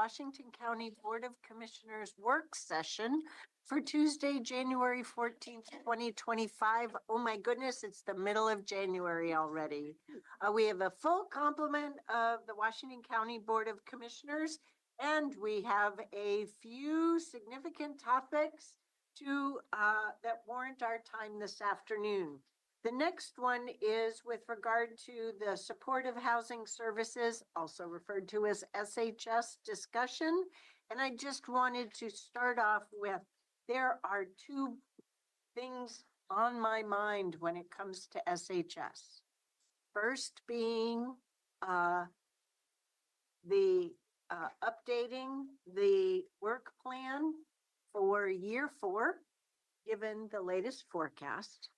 Washington County Board of Commissioners work session for Tuesday, January 14th, 2025. Oh my goodness, it's the middle of January already. We have a full complement of the Washington County Board of Commissioners, and we have a few significant topics that warrant our time this afternoon. The next one is with regard to the supportive housing services, also referred to as SHS discussion. And I just wanted to start off with, there are two things on my mind when it comes to SHS. First being the updating the work plan for year 4, given the latest forecast.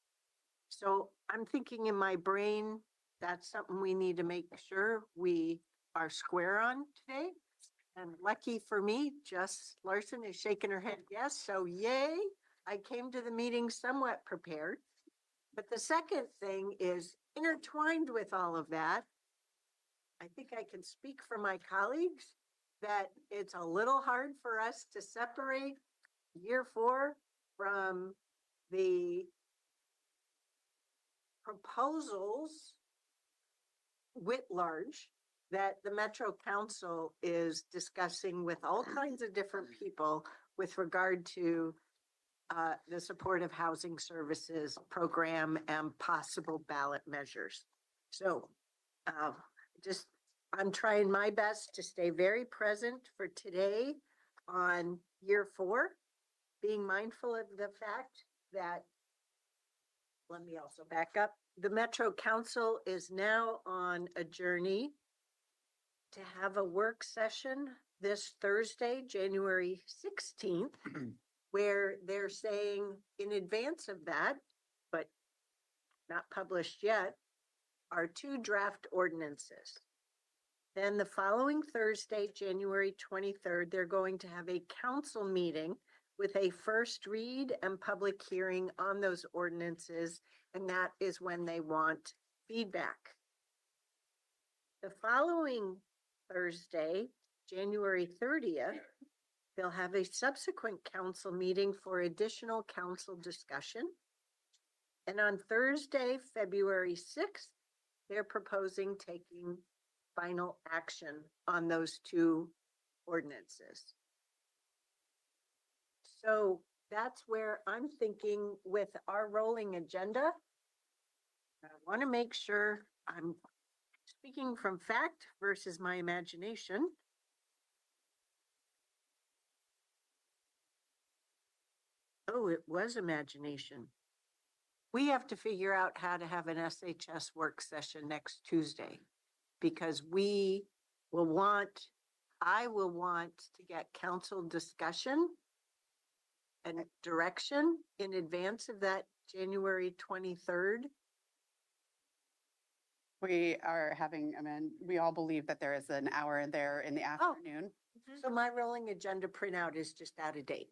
So I'm thinking in my brain, that's something we need to make sure we are square on today. And lucky for me, Jess Larson is shaking her head yes. So yay, I came to the meeting somewhat prepared. But the second thing is intertwined with all of that. I think I can speak for my colleagues that it's a little hard for us to separate year 4 from the proposals writ large that the Metro Council is discussing with all kinds of different people with regard to the supportive housing services program and possible ballot measures. So I'm trying my best to stay very present for today on year 4, being mindful of the fact that, let me also back up. The Metro Council is now on a journey to have a work session this Thursday, January 16th, where they're saying in advance of that, but not published yet, are 2 draft ordinances. Then the following Thursday, January 23rd, they're going to have a council meeting with a first read and public hearing on those ordinances, and that is when they want feedback. The following Thursday, January 30th, they'll have a subsequent council meeting for additional council discussion. And on Thursday, February 6th, they're proposing taking final action on those 2 ordinances. So that's where I'm thinking with our rolling agenda. I want to make sure I'm speaking from fact versus my imagination. Oh, it was imagination. We have to figure out how to have an SHS work session next Tuesday, because I will want to get council discussion and direction in advance of that January 23rd. We are having, we all believe that there is an hour there in the afternoon. So my rolling agenda printout is just out of date.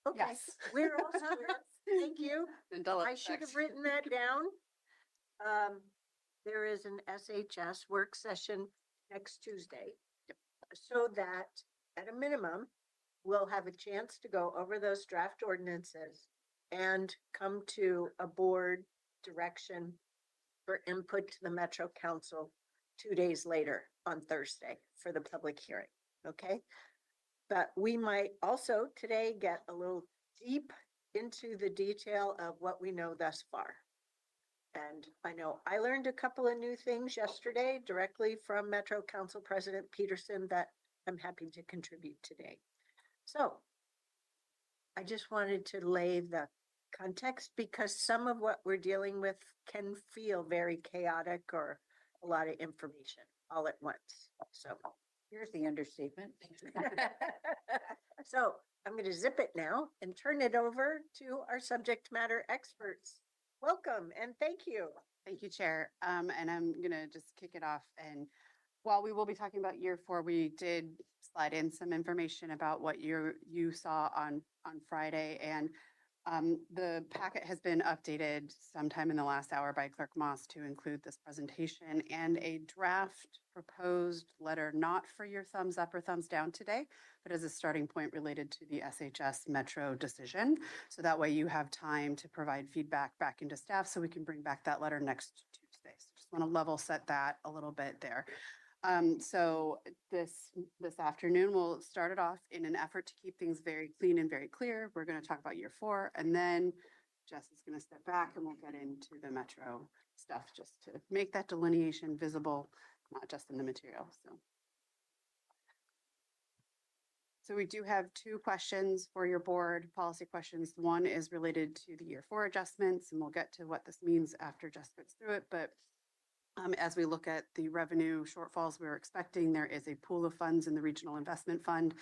Okay, yes. We're all square. Thank you. I should have written that down. There is an SHS work session next Tuesday, so that at a minimum, we'll have a chance to go over those draft ordinances and come to a board direction for input to the Metro Council 2 days later on Thursday for the public hearing. Okay. But we might also today get a little deep into the detail of what we know thus far. And I know I learned a couple of new things yesterday directly from Metro Council President Peterson that I'm happy to contribute today. So I just wanted to lay the context, because some of what we're dealing with can feel very chaotic or a lot of information all at once. So here's the understatement. So I'm going to zip it now and turn it over to our subject matter experts. Welcome and thank you. Thank you, Chair. And I'm going to just kick it off. And while we will be talking about year 4, we did slide in some information about what you saw on Friday. And The packet has been updated sometime in the last hour by Clerk Moss to include this presentation and a draft proposed letter, not for your thumbs up or thumbs down today, but as a starting point related to the SHS Metro decision. So that way you have time to provide feedback back into staff so we can bring back that letter next Tuesday. So just want to level set that a little bit there. So this afternoon, we'll start it off in an effort to keep things very clean and very clear. We're going to talk about year 4, and then Jess is going to step back and we'll get into the Metro stuff just to make that delineation visible, not just in the material. So we do have 2 questions for your board, policy questions. One is related to the year 4 adjustments, and we'll get to what this means after Jess gets through it. But as we look at the revenue shortfalls we're expecting, there is a pool of funds in the Regional Investment Fund,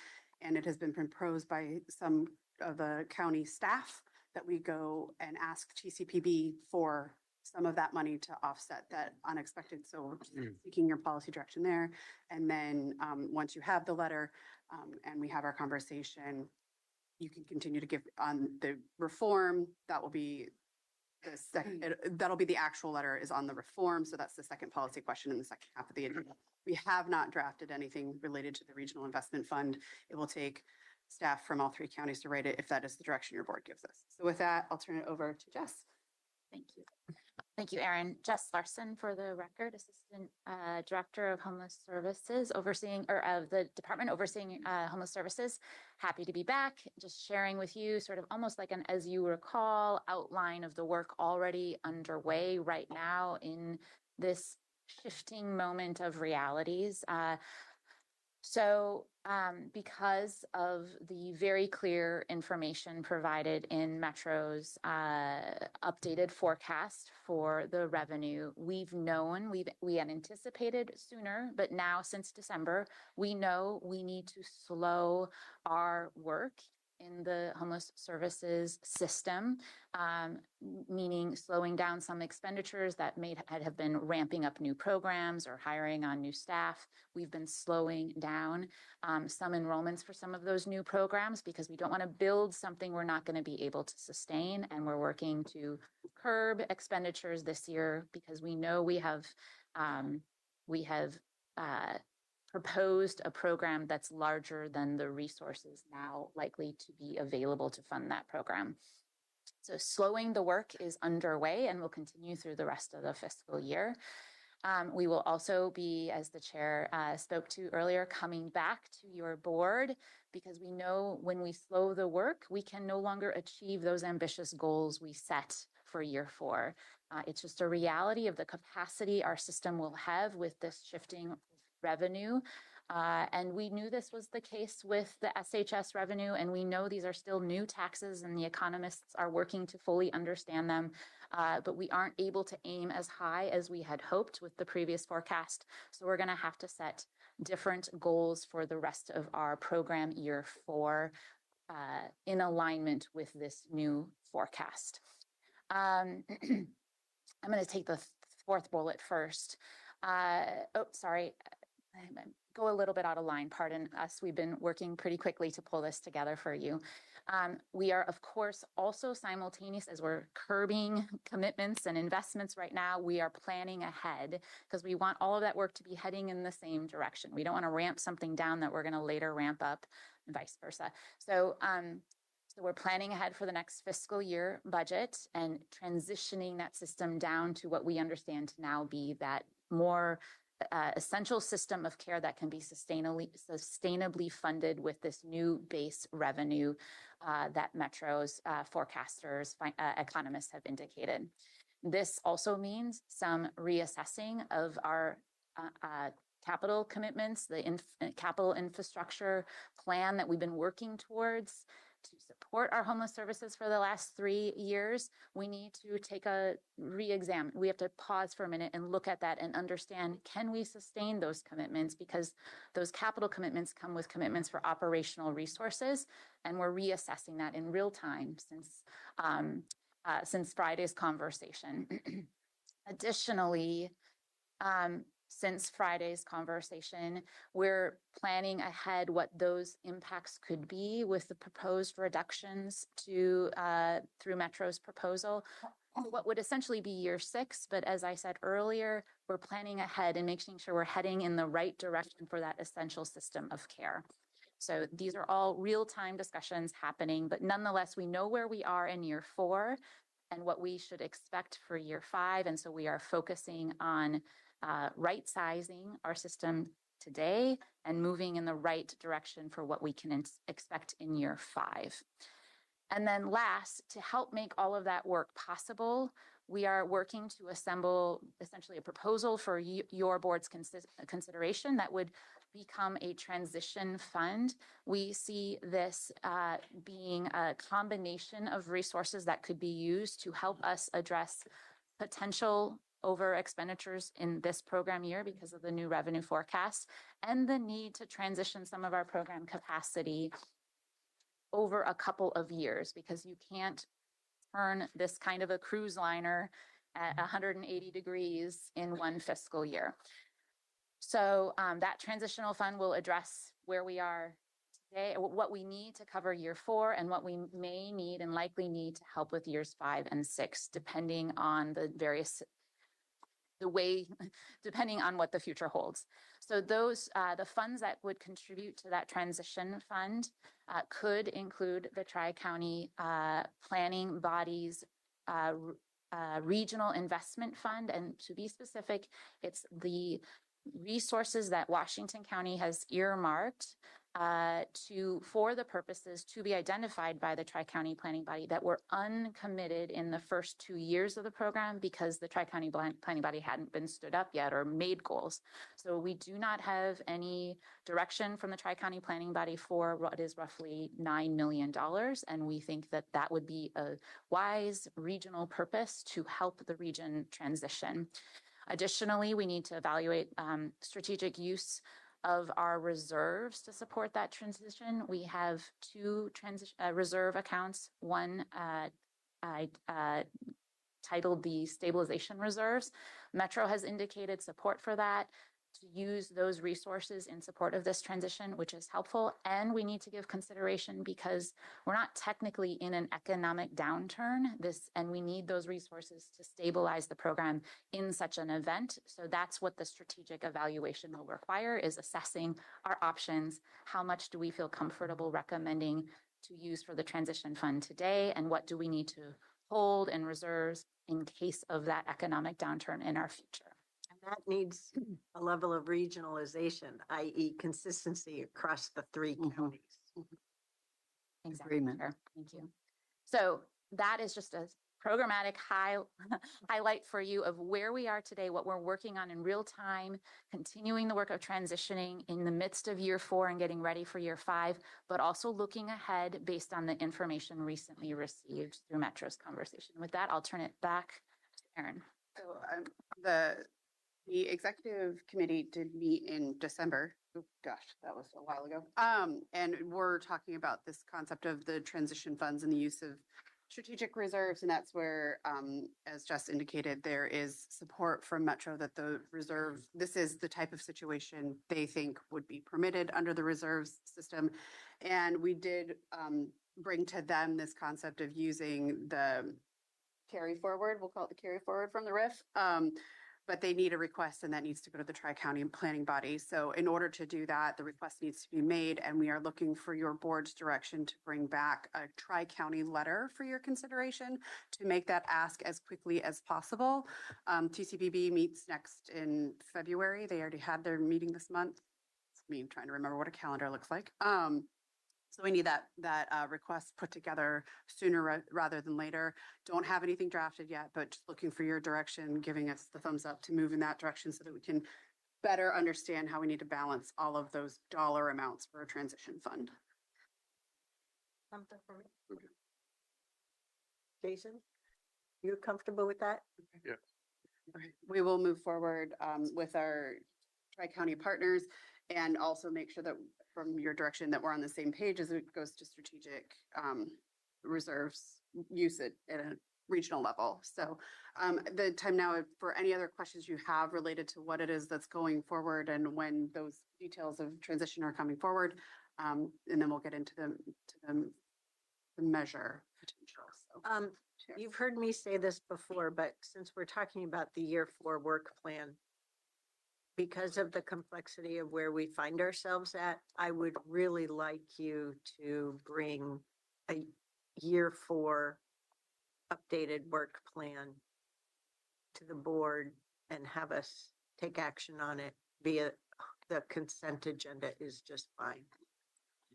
and it has been proposed by some of the county staff that we go and ask TCPB for some of that money to offset that unexpected. So we're just seeking your policy direction there. And then once you have the letter and we have our conversation, you can continue to give on the reform. That will be the second, that'll be the actual letter is on the reform. So that's the second policy question in the second half of the agenda. We have not drafted anything related to the Regional Investment Fund. It will take staff from all 3 counties to write it if that is the direction your board gives us. So with that, I'll turn it over to Jess. Thank you. Thank you, Erin. Jess Larson, for the record, Assistant Director of Homeless Services, overseeing, or of the Department overseeing Homeless Services. Happy to be back, just sharing with you sort of almost like an, as you recall, outline of the work already underway right now in this shifting moment of realities. So because of the very clear information provided in Metro's updated forecast for the revenue, we've known, we had anticipated sooner, but now since December, we know we need to slow our work in the homeless services system, meaning slowing down some expenditures that have been ramping up new programs or hiring on new staff. We've been slowing down some enrollments for some of those new programs because we don't want to build something we're not going to be able to sustain. And we're working to curb expenditures this year because we know we have proposed a program that's larger than the resources now likely to be available to fund that program. So slowing the work is underway and will continue through the rest of the fiscal year. We will also be, as the chair spoke to earlier, coming back to your board because we know when we slow the work, we can no longer achieve those ambitious goals we set for year 4. It's just a reality of the capacity our system will have with this shifting revenue. And we knew this was the case with the SHS revenue, and we know these are still new taxes and the economists are working to fully understand them, but we aren't able to aim as high as we had hoped with the previous forecast. So we're going to have to set different goals for the rest of our program year 4 in alignment with this new forecast. I'm going to take the 4th bullet first. Go a little bit out of line, pardon us. We've been working pretty quickly to pull this together for you. We are, of course, also simultaneous as we're curbing commitments and investments right now. We are planning ahead because we want all of that work to be heading in the same direction. We don't want to ramp something down that we're going to later ramp up and vice versa. So we're planning ahead for the next fiscal year budget and transitioning that system down to what we understand to now be that more essential system of care that can be sustainably funded with this new base revenue that Metro's forecasters, economists have indicated. This also means some reassessing of our capital commitments, the capital infrastructure plan that we've been working towards to support our homeless services for the last 3 years. We need to take a re-examine. We have to pause for a minute and look at that and understand, can we sustain those commitments? Because those capital commitments come with commitments for operational resources, and we're reassessing that in real time since Friday's conversation. Additionally, since Friday's conversation, we're planning ahead what those impacts could be with the proposed reductions to through Metro's proposal. What would essentially be year 6, but as I said earlier, we're planning ahead and making sure we're heading in the right direction for that essential system of care. So these are all real-time discussions happening, but nonetheless, we know where we are in year 4 and what we should expect for year 5. And so we are focusing on right sizing our system today and moving in the right direction for what we can expect in year 5. And then last, to help make all of that work possible, we are working to assemble essentially a proposal for your board's consideration that would become a transition fund. We see this being a combination of resources that could be used to help us address potential over expenditures in this program year because of the new revenue forecast and the need to transition some of our program capacity over a couple of years, because you can't turn this kind of a cruise liner at 180 degrees in one fiscal year. So that transitional fund will address where we are today, what we need to cover year 4 and what we may need and likely need to help with years 5 and 6, depending on depending on what the future holds. So those, the funds that would contribute to that transition fund could include the Tri-County Planning Body's Regional Investment Fund. And to be specific, it's the resources that Washington County has earmarked for the purposes to be identified by the Tri-County Planning Body that were uncommitted in the first 2 years of the program because the Tri-County Planning Body hadn't been stood up yet or made goals. So we do not have any direction from the Tri-County Planning Body for what is roughly $9 million. And we think that that would be a wise regional purpose to help the region transition. Additionally, we need to evaluate strategic use of our reserves to support that transition. We have 2 reserve accounts, one titled the Stabilization Reserves. Metro has indicated support for that, to use those resources in support of this transition, which is helpful. And we need to give consideration because we're not technically in an economic downturn, and we need those resources to stabilize the program in such an event. So that's what the strategic evaluation will require, is assessing our options. How much do we feel comfortable recommending to use for the transition fund today? And what do we need to hold in reserves in case of that economic downturn in our future? That needs a level of regionalization, i.e. consistency across the 3 counties. Exactly. Agreement. Sure. Thank you. So that is just a programmatic highlight for you of where we are today, what we're working on in real time, continuing the work of transitioning in the midst of year 4 and getting ready for year 5, but also looking ahead based on the information recently received through Metro's conversation. With that, I'll turn it back to Erin. So the executive committee did meet in December. Oh, gosh, that was a while ago. And we're talking about this concept of the transition funds and the use of strategic reserves. And that's where, as Jess indicated, there is support from Metro that the reserve, this is the type of situation they think would be permitted under the reserves system. And we did bring to them this concept of using the carry forward, we'll call it the carry forward from the RIF. But they need a request, and that needs to go to the Tri-County Planning Body. So in order to do that, the request needs to be made, and we are looking for your board's direction to bring back a Tri-County letter for your consideration to make that ask as quickly as possible. TCBB meets next in February. They already had their meeting this month. It's me trying to remember what a calendar looks like. So we need that request put together sooner rather than later. Don't have anything drafted yet, but just looking for your direction, giving us the thumbs up to move in that direction so that we can better understand how we need to balance all of those dollar amounts for a transition fund. Something for me? Jason, you comfortable with that? Yeah. Okay. We will move forward with our Tri-County partners and also make sure that from your direction that we're on the same page as it goes to strategic reserves, use it in a regional level. So the time now for any other questions you have related to what it is that's going forward and when those details of transition are coming forward. And then we'll get into the measure potential. So Chair. You've heard me say this before, but since we're talking about the year 4 work plan, because of the complexity of where we find ourselves at, I would really like you to bring a year 4 updated work plan to the board and have us take action on it via the consent agenda is just fine.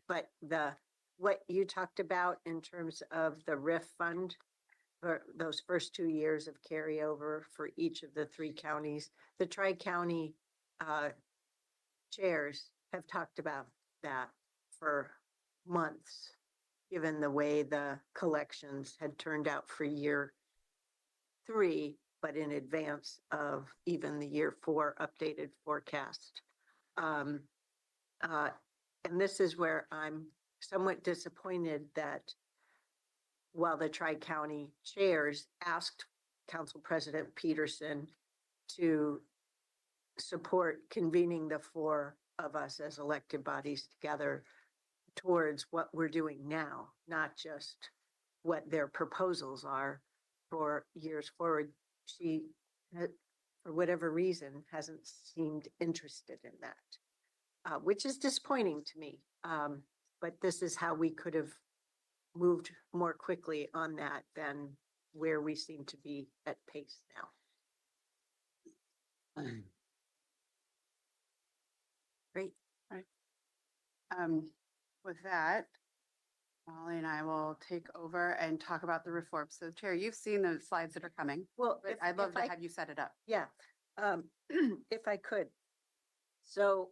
But what you talked about in terms of the RIF fund for those first 2 years of carryover for each of the 3 counties, the tri-county chairs have talked about that for months, given the way the collections had turned out for year 3, but in advance of even the year 4 updated forecast. And this is where I'm somewhat disappointed that while the tri-county chairs asked Council President Peterson to support convening the 4 of us as elected bodies together towards what we're doing now, not just what their proposals are for years forward. She, for whatever reason, hasn't seemed interested in that, which is disappointing to me. But this is how we could have moved more quickly on that than where we seem to be at pace now. Great. With that, Molly and I will take over and talk about the reform. So Chair, you've seen the slides that are coming, Well, but I'd love to have you set it up. Yeah, if I could. So,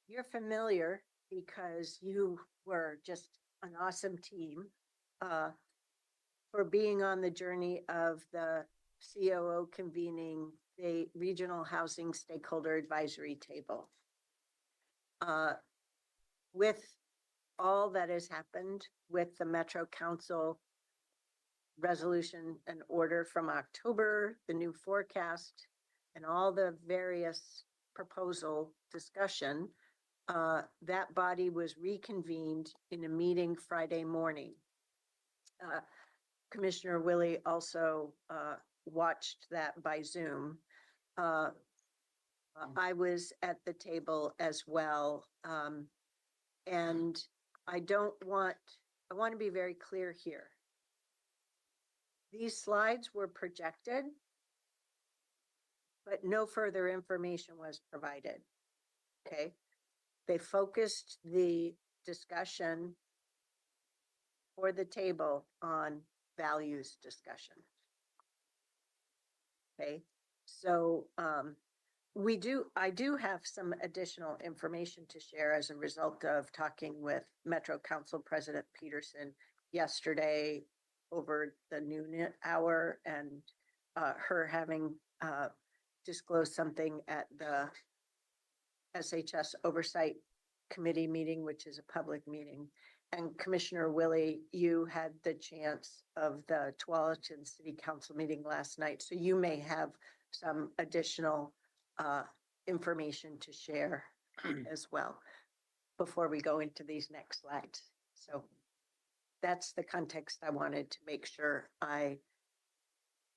you're familiar because you were just an awesome team, for being on the journey of the COO convening the Regional Housing Stakeholder Advisory Table. With all that has happened with the Metro Council resolution and order from October, the new forecast, and all the various proposal discussion, that body was reconvened in a meeting Friday morning. Commissioner Willie also watched that by Zoom. I was at the table as well. And I want to be very clear here. These slides were projected, but no further information was provided. Okay. They focused the discussion for the table on values discussion. Okay. So, I do have some additional information to share as a result of talking with Metro Council President Peterson yesterday over the noon hour and her having disclosed something at the SHS Oversight Committee meeting, which is a public meeting. And Commissioner Willie, you had the chance of the Tualatin City Council meeting last night, so you may have some additional information to share as well before we go into these next slides. So that's the context I wanted to make sure I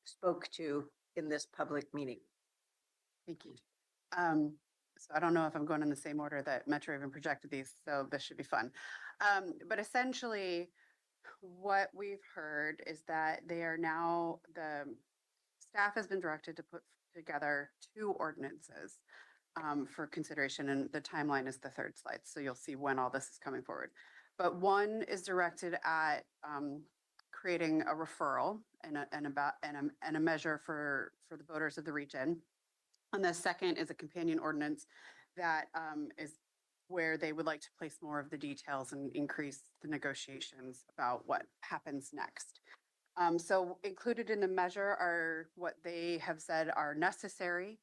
spoke to in this public meeting. Thank you. So I don't know if I'm going in the same order that Metro even projected these, so this should be fun. But essentially, what we've heard is that they are now, the staff has been directed to put together 2 ordinances for consideration, and the timeline is the 3rd slide, so you'll see when all this is coming forward. But one is directed at creating a referral and a measure for the voters of the region. And the second is a companion ordinance that is where they would like to place more of the details and increase the negotiations about what happens next. So included in the measure are what they have said are necessary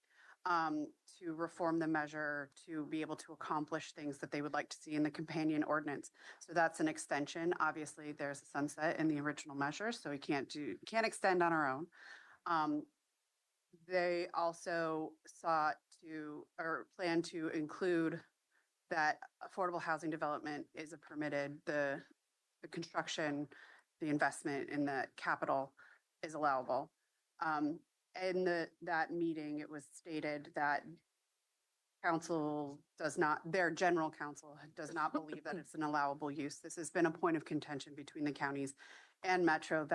to reform the measure to be able to accomplish things that they would like to see in the companion ordinance. So that's an extension. Obviously, there's a sunset in the original measure, so we can't extend on our own. They also sought to, or plan to include that affordable housing development is a permitted, the construction, the investment in the capital is allowable. In that meeting, it was stated that their general counsel does not believe that it's an allowable use. This has been a point of contention between the counties and Metro.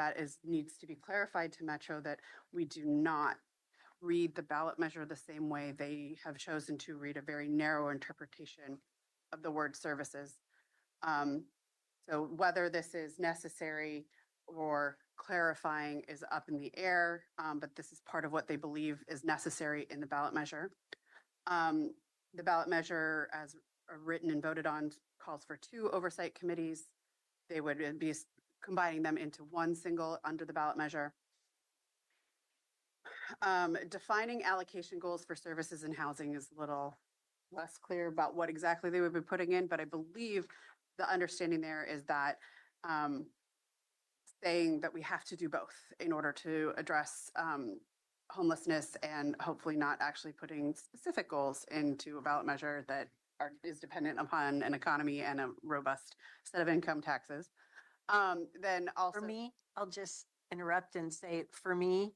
Needs to be clarified to Metro that we do not read the ballot measure the same way. They have chosen to read a very narrow interpretation of the word services. So whether this is necessary or clarifying is up in the air, but this is part of what they believe is necessary in the ballot measure. The ballot measure, as written and voted on, calls for 2 oversight committees. They would be combining them into one single under the ballot measure. Defining allocation goals for services and housing is a little less clear about what exactly they would be putting in, but I believe the understanding there is that saying that we have to do both in order to address homelessness and hopefully not actually putting specific goals into a ballot measure that is dependent upon an economy and a robust set of income taxes. Then also For me, I'll just interrupt and say, for me,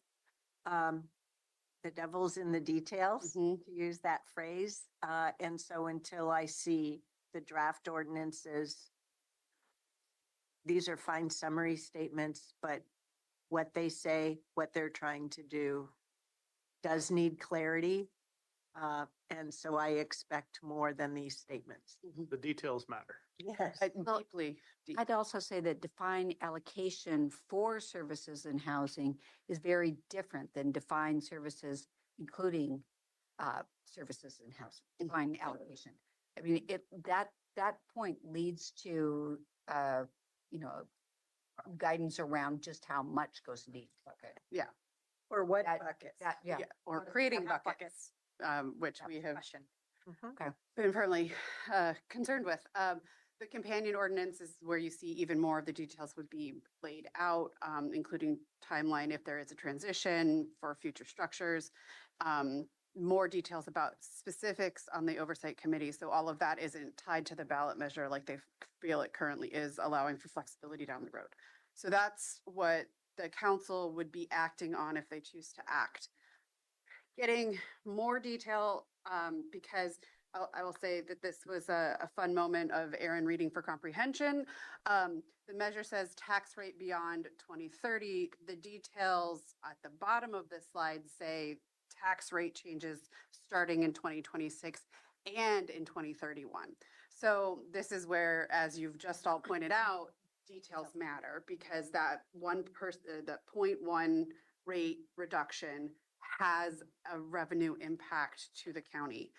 the devil's in the details, Mhm. to use that phrase. And so until I see the draft ordinances, these are fine summary statements, but what they say, what they're trying to do does need clarity. And so I expect more than these statements. The details matter. Yes. Well, Deeply deep. I'd also say that define allocation for services and housing is very different than define services, including services and housing, define allocation. I mean, that point leads to, guidance around just how much goes in each bucket. Yeah. Or what That- buckets? Yeah. Or What- creating what buckets, which That's we the have question. Mhm. been firmly concerned with. The companion ordinance is where you see even more of the details would be laid out, including timeline if there is a transition for future structures, more details about specifics on the oversight committee. So all of that isn't tied to the ballot measure like they feel it currently is, allowing for flexibility down the road. So that's what the council would be acting on if they choose to act. Getting more detail, because I will say that this was a fun moment of Aaron reading for comprehension. The measure says tax rate beyond 2030. The details at the bottom of this slide say tax rate changes starting in 2026 and in 2031. So this is where, as you've just all pointed out, details matter because that 0.1 rate reduction has a revenue impact to the county.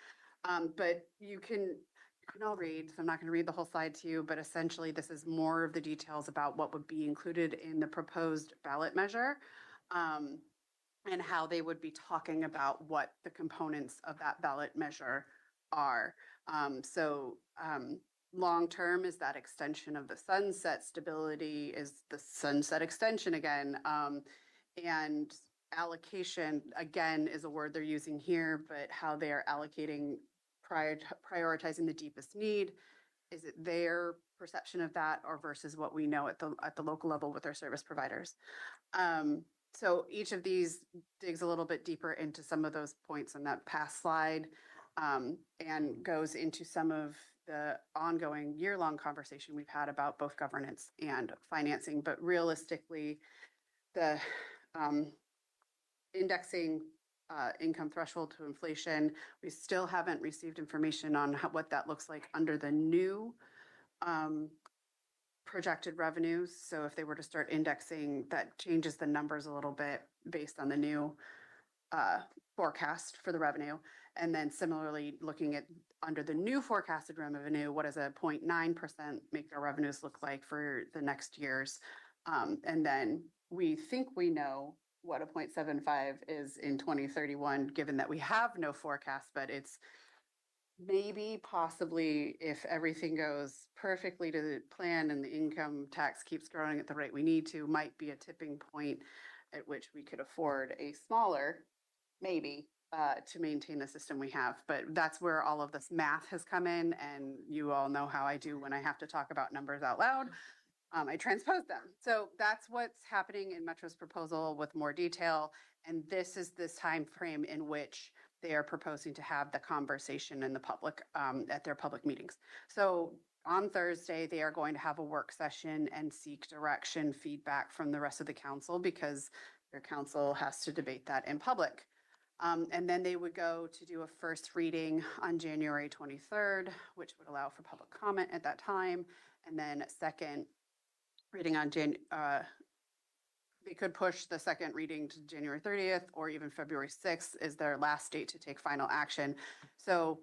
But you can all read, so I'm not going to read the whole slide to you, but essentially this is more of the details about what would be included in the proposed ballot measure, and how they would be talking about what the components of that ballot measure are. Long-term is that extension of the sunset, stability is the sunset extension again. And allocation, again, is a word they're using here, but how they are allocating, prioritizing the deepest need. Is it their perception of that or versus what we know at the local level with our service providers? So each of these digs a little bit deeper into some of those points on that past slide, and goes into some of the ongoing year-long conversation we've had about both governance and financing. But realistically, the indexing income threshold to inflation, we still haven't received information on what that looks like under the new projected revenues. So if they were to start indexing, that changes the numbers a little bit based on the new forecast for the revenue. And then similarly, looking at under the new forecasted revenue, what does a 0.9% make our revenues look like for the next years? And then we think we know what a 0.75 is in 2031, given that we have no forecast, but it's maybe possibly if everything goes perfectly to the plan and the income tax keeps growing at the rate we need to, might be a tipping point at which we could afford a smaller, maybe, to maintain the system we have. But that's where all of this math has come in, and you all know how I do when I have to talk about numbers out loud. I transpose them. So that's what's happening in Metro's proposal with more detail. And this is this time frame in which they are proposing to have the conversation in the public, at their public meetings. So on Thursday, they are going to have a work session and seek direction, feedback from the rest of the council, because their council has to debate that in public. And then they would go to do a first reading on January 23rd, which would allow for public comment at that time. And then a second reading on they could push the second reading to January 30th, or even February 6th is their last date to take final action. So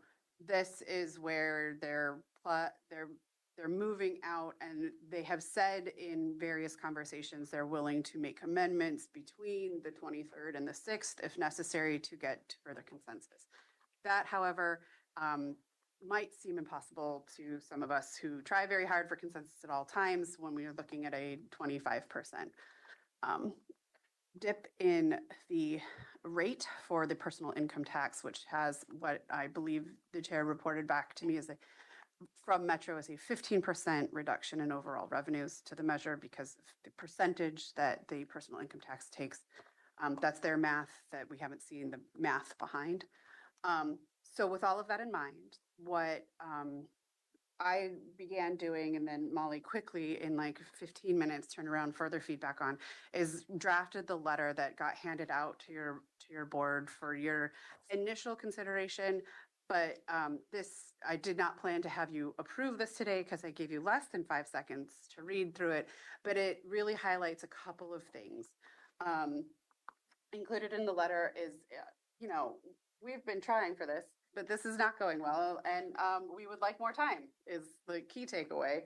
this is where they're moving out, and they have said in various conversations they're willing to make amendments between the 23rd and the 6th if necessary to get to further consensus. That, however, might seem impossible to some of us who try very hard for consensus at all times when we are looking at a 25% dip in the rate for the personal income tax, which has what I believe the chair reported back to me as from Metro as a 15% reduction in overall revenues to the measure because of the percentage that the personal income tax takes. That's their math that we haven't seen the math behind. So with all of that in mind, what I began doing, and then Molly quickly in like 15 minutes turned around further feedback on, is drafted the letter that got handed out to your board for your initial consideration. But I did not plan to have you approve this today because I gave you less than 5 seconds to read through it. But it really highlights a couple of things. Included in the letter is, we've been trying for this, but this is not going well, and we would like more time is the key takeaway.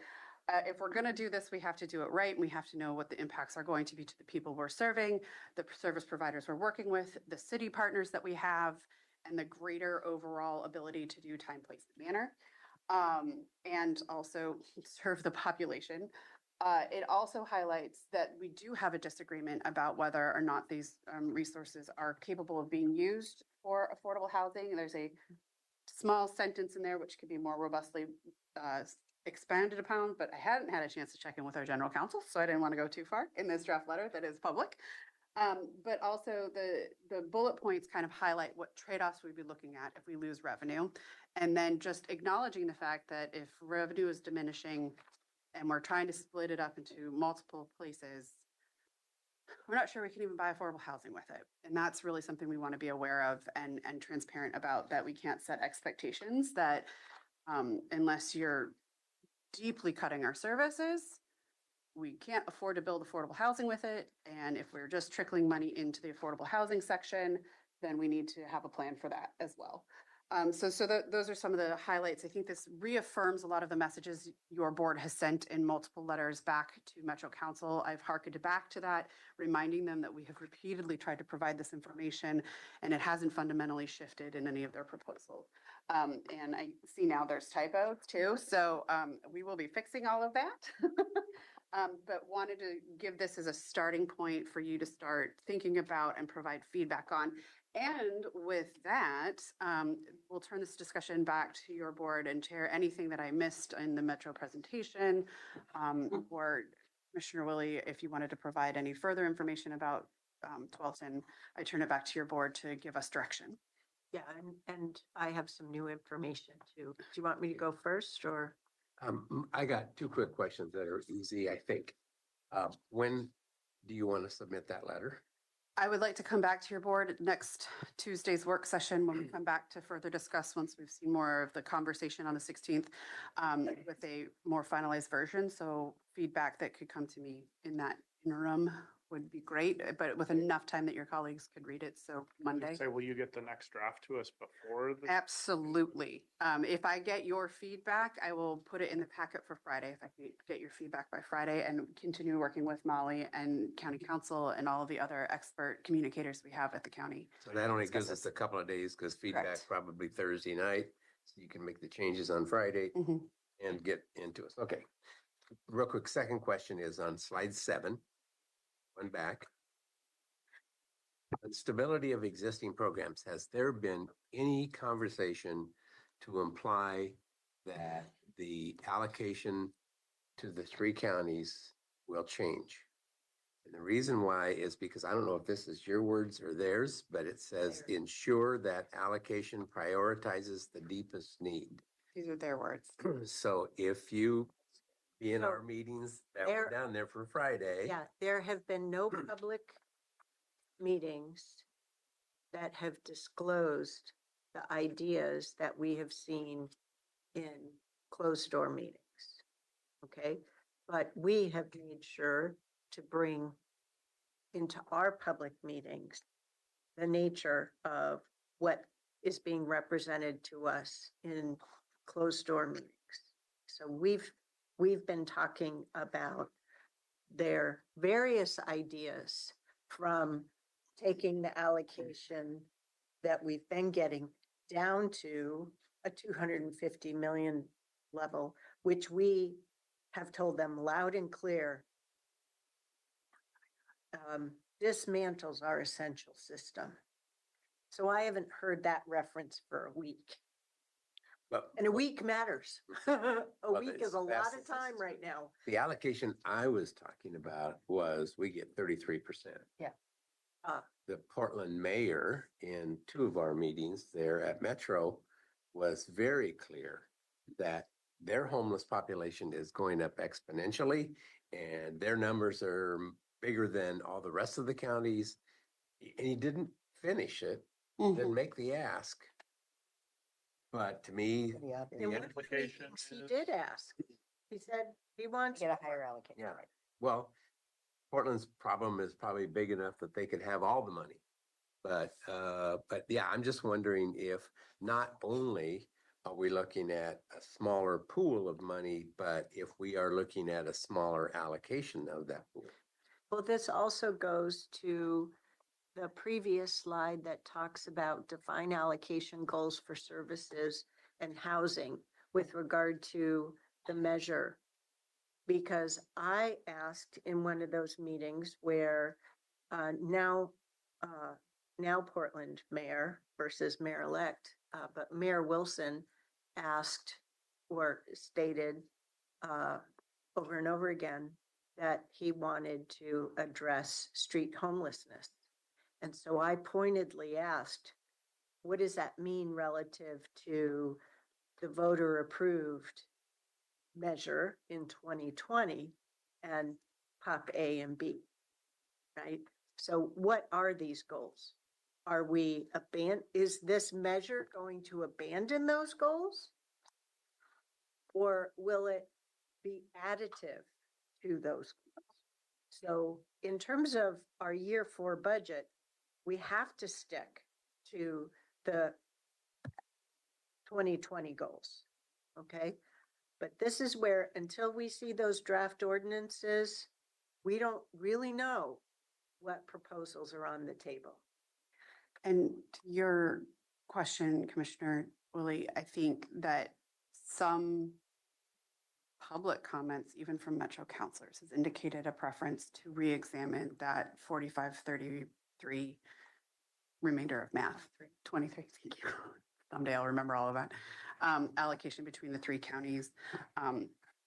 If we're going to do this, we have to do it right, and we have to know what the impacts are going to be to the people we're serving, the service providers we're working with, the city partners that we have, and the greater overall ability to do time, place, and manner, and also serve the population. It also highlights that we do have a disagreement about whether or not these resources are capable of being used for affordable housing. There's a small sentence in there which could be more robustly expanded upon, but I hadn't had a chance to check in with our general counsel, so I didn't want to go too far in this draft letter that is public. But also the bullet points kind of highlight what trade-offs we'd be looking at if we lose revenue. And then just acknowledging the fact that if revenue is diminishing and we're trying to split it up into multiple places, we're not sure we can even buy affordable housing with it. And that's really something we want to be aware of and transparent about, that we can't set expectations that unless you're deeply cutting our services, we can't afford to build affordable housing with it. And if we're just trickling money into the affordable housing section, then we need to have a plan for that as well. Those are some of the highlights. I think this reaffirms a lot of the messages your board has sent in multiple letters back to Metro Council. I've hearkened back to that, reminding them that we have repeatedly tried to provide this information, and it hasn't fundamentally shifted in any of their proposals. And I see now there's typos too, so we will be fixing all of that. But wanted to give this as a starting point for you to start thinking about and provide feedback on. And with that, we'll turn this discussion back to your board and chair. Anything that I missed in the Metro presentation, or Commissioner Willie, if you wanted to provide any further information about Twelton, I turn it back to your board to give us direction. Yeah, and I have some new information too. Do you want me to go first, or? I got 2 quick questions that are easy, I think. When do you want to submit that letter? I would like to come back to your board at next Tuesday's work session when we come back to further discuss, once we've seen more of the conversation on the 16th, with a more finalized version. So feedback that could come to me in that interim would be great, but with enough time that your colleagues could read it. So Monday. Say, will you get the next draft to us before the? Absolutely. If I get your feedback, I will put it in the packet for Friday. If I can get your feedback by Friday and continue working with Molly and county council and all of the other expert communicators we have at the county. So that only Discuss gives us this. a couple of days because feedback Correct. probably Thursday night. So you can make the changes on Friday Mhm. and get into us. Okay. Real quick, second question is on slide 7. One back. On stability of existing programs, has there been any conversation to imply that the allocation to the 3 counties will change? And the reason why is because I don't know if this is your words or theirs, but it says ensure that allocation prioritizes the deepest need. These are their words. So if you be in So our meetings that there- were down there for Friday. Yeah, there have been no public meetings that have disclosed the ideas that we have seen in closed door meetings. Okay, but we have made sure to bring into our public meetings the nature of what is being represented to us in closed door meetings. So we've been talking about their various ideas, from taking the allocation that we've been getting down to a 250 million level, which we have told them loud and clear dismantles our essential system. So I haven't heard that reference for a week. But And a week matters. A week is a lot that's- of time right now. the allocation I was talking about was we get 33%. Yeah. The Portland mayor in 2 of our meetings there at Metro was very clear that their homeless population is going up exponentially and their numbers are bigger than all the rest of the counties. And he didn't finish it, didn't make the ask. But to me, Pretty obvious. In the one of the implication meetings, he is- did ask. He said he wants. Get a higher allocation. Yeah. right. well, Portland's problem is probably big enough that they could have all the money. But yeah, I'm just wondering if not only are we looking at a smaller pool of money, but if we are looking at a smaller allocation of that pool. Well, this also goes to the previous slide that talks about define allocation goals for services and housing with regard to the measure. Because I asked in one of those meetings where now Portland mayor versus mayor-elect, but Mayor Wilson asked or stated over and over again that he wanted to address street homelessness. And so I pointedly asked, what does that mean relative to the voter approved measure in 2020 and POP A and B, right? So what are these goals? Are we is this measure going to abandon those goals? Or will it be additive to those goals? So in terms of our year 4 budget, we have to stick to the 2020 goals, okay? But this is where, until we see those draft ordinances, we don't really know what proposals are on the table. And to your question, Commissioner Willie, I think that some public comments, even from Metro counselors, has indicated a preference to re-examine that 45-33 remainder of math, 23, thank you. Someday I'll remember all of that. Allocation between the 3 counties.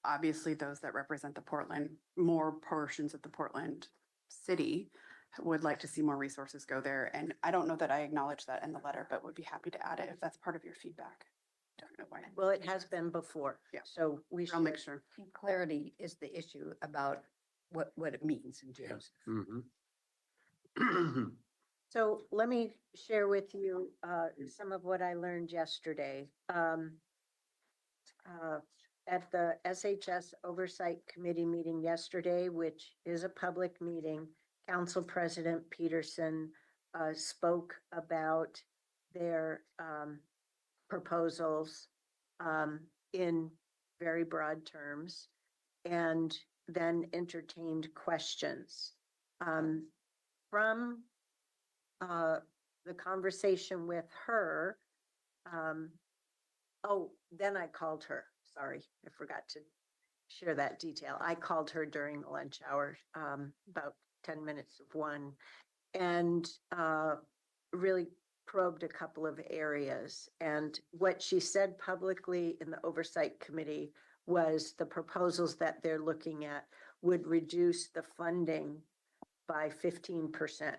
Obviously, those that represent the Portland, more portions of the Portland city would like to see more resources go there. And I don't know that I acknowledge that in the letter, but would be happy to add it if that's part of your feedback. Don't know why. Well, it has been before. Yeah. So we I'll make should, sure. And clarity is the issue about what it means in terms of. Mhm. so let me share with you some of what I learned yesterday. At the SHS Oversight Committee meeting yesterday, which is a public meeting, Council President Peterson spoke about their proposals in very broad terms and then entertained questions. From the conversation with her, then I called her. Sorry, I forgot to share that detail. I called her during the lunch hour, about 10 minutes of one, and really probed a couple of areas. And what she said publicly in the Oversight Committee was the proposals that they're looking at would reduce the funding by 15%.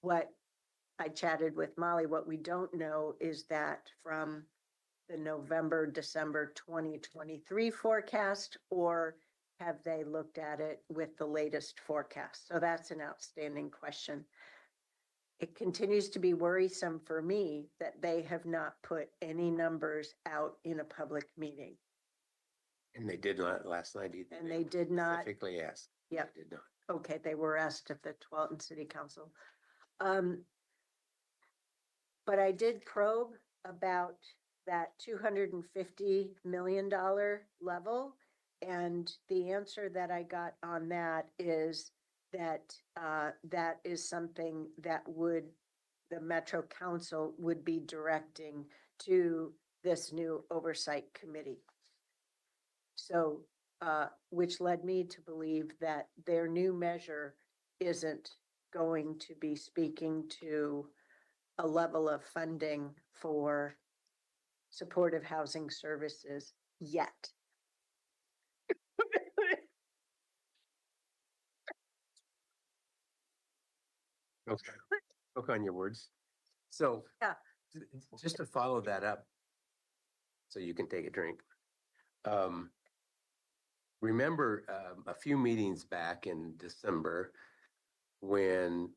What I chatted with Molly, what we don't know is that from the November, December 2023 forecast, or have they looked at it with the latest forecast? So that's an outstanding question. It continues to be worrisome for me that they have not put any numbers out in a public meeting. And they did not last night either. And they did not. Specifically asked. Yep. They did not. Okay, they were asked of the 12th City Council. But I did probe about that $250 million level. And the answer that I got on that is that that is something that the Metro Council would be directing to this new oversight committee. So, which led me to believe that their new measure isn't going to be speaking to a level of funding for supportive housing services yet. Okay. Look on your words. So. Yeah. Just to follow that up, so you can take a drink. Remember a few meetings back in December when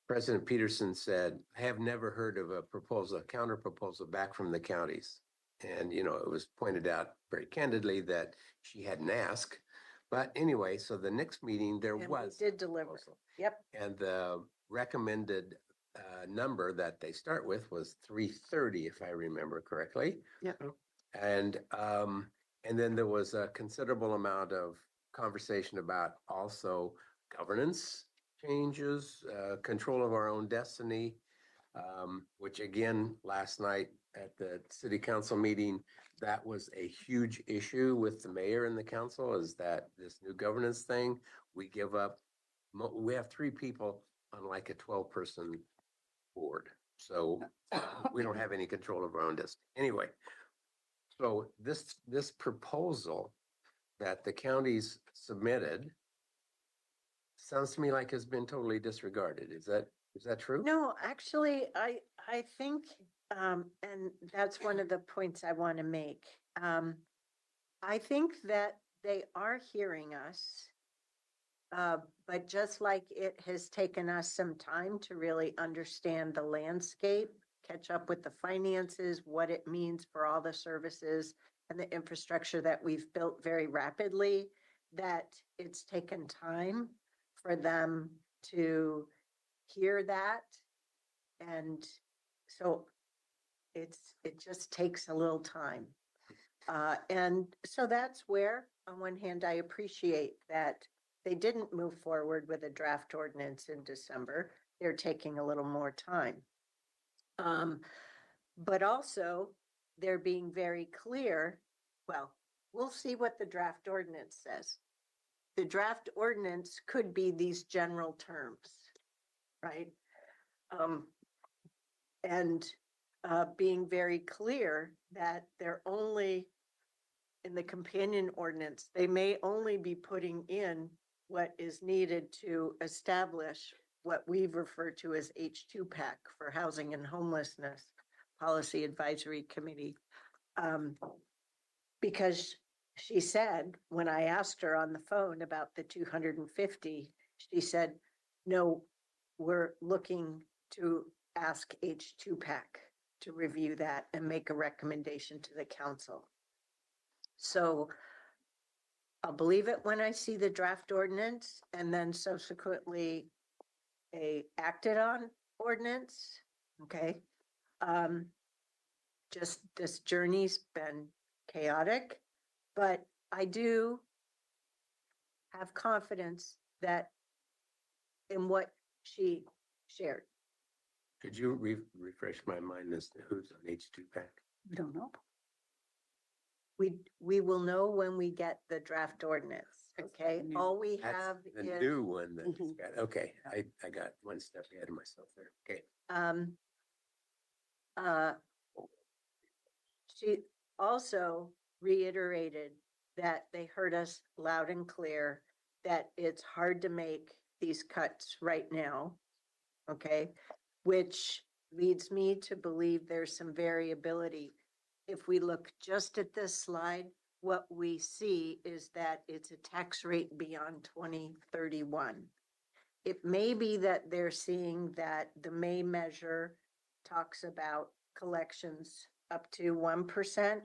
President Peterson said, I have never heard of a proposal, a counter proposal back from the counties. And, you know, it was pointed out very candidly that she hadn't asked. But anyway, so the next meeting there And was. we did deliver. proposal. Yep. And the recommended number that they start with was 330, if I remember correctly. Yep. And then there was a considerable amount of conversation about also governance changes, control of our own destiny, which again, last night at the city council meeting, that was a huge issue with the mayor and the council, is that this new governance thing, we give up, we have 3 people on like a 12-person board. So we don't have any control of our own destiny. Anyway, so this proposal that the counties submitted sounds to me like has been totally disregarded. Is that true? No, actually, I think, and that's one of the points I want to make. I think that they are hearing us, but just like it has taken us some time to really understand the landscape, catch up with the finances, what it means for all the services and the infrastructure that we've built very rapidly, that it's taken time for them to hear that. And so it just takes a little time. And so that's where, on one hand, I appreciate that they didn't move forward with a draft ordinance in December. They're taking a little more time. But also they're being very clear. Well, we'll see what the draft ordinance says. The draft ordinance could be these general terms, right? And being very clear that they're only, in the companion ordinance, they may only be putting in what is needed to establish what we've referred to as H2PAC for Housing and Homelessness Policy Advisory Committee. Because she said, when I asked her on the phone about the 250, she said, no, we're looking to ask H2PAC to review that and make a recommendation to the council. So I'll believe it when I see the draft ordinance and then subsequently a acted on ordinance, okay? Just this journey's been chaotic, but I do have confidence that in what she shared. Could you refresh my mind as to who's on H2 pack? We don't know. We will know when we get the draft ordinance, okay? new. All we That's have the is, new one that's Mhm. got, okay, I got one step ahead of myself there. Okay. uh, she also reiterated that they heard us loud and clear that it's hard to make these cuts right now. Okay, which leads me to believe there's some variability. If we look just at this slide, what we see is that it's a tax rate beyond 2031. It may be that they're seeing that the May measure talks about collections up to 1%,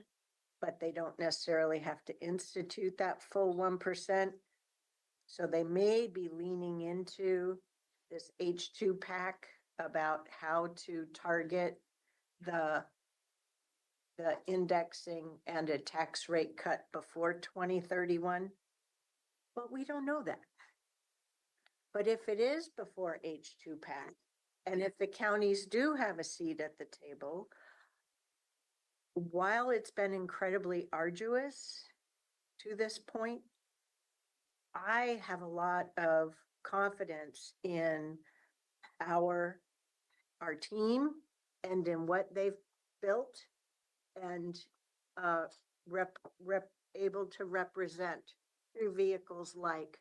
but they don't necessarily have to institute that full 1%. So they may be leaning into this H2 pack about how to target the indexing and a tax rate cut before 2031. But we don't know that. But if it is before H2 pack, and if the counties do have a seat at the table, while it's been incredibly arduous to this point, I have a lot of confidence in our team and in what they've built and able to represent through vehicles like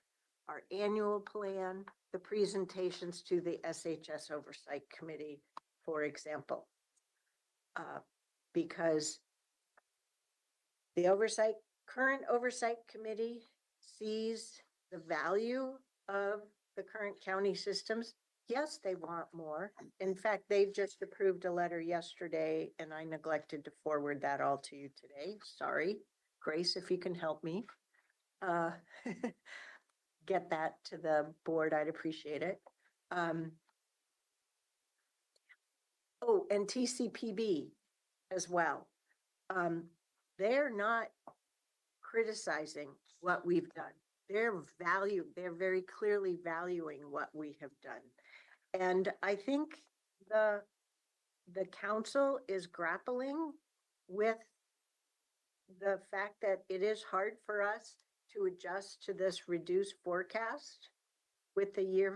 our annual plan, the presentations to the SHS Oversight Committee, for example. Because the current oversight committee sees the value of the current county systems. Yes, they want more. In fact, they've just approved a letter yesterday and I neglected to forward that all to you today. Sorry. Grace, if you can help me get that to the board, I'd appreciate it. Oh, and TCPB as well. They're not criticizing what we've done. They're very clearly valuing what we have done. And I think the council is grappling with the fact that it is hard for us to adjust to this reduced forecast with the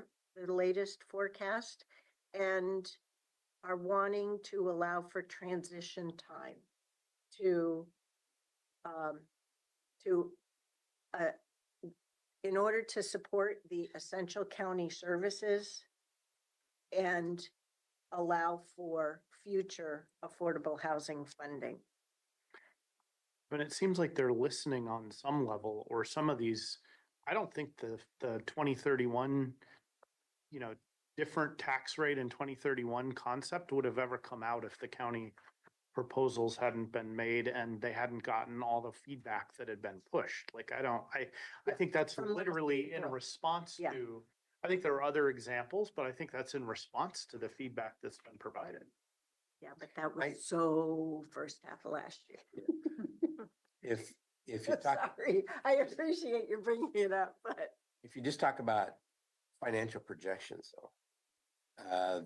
latest forecast, and are wanting to allow for transition time to in order to support the essential county services and allow for future affordable housing funding. But it seems like they're listening on some level, or some of these, I don't think the 2031, different tax rate in 2031 concept would have ever come out if the county proposals hadn't been made and they hadn't gotten all the feedback that had been pushed. Like, I think that's From last literally in April. response Yeah. to, I think there are other examples, but I think that's in response to the feedback that's been provided. Yeah, but that was so first half of last year. If you talk, Sorry, I appreciate you bringing it up, but if you just talk about financial projections, though,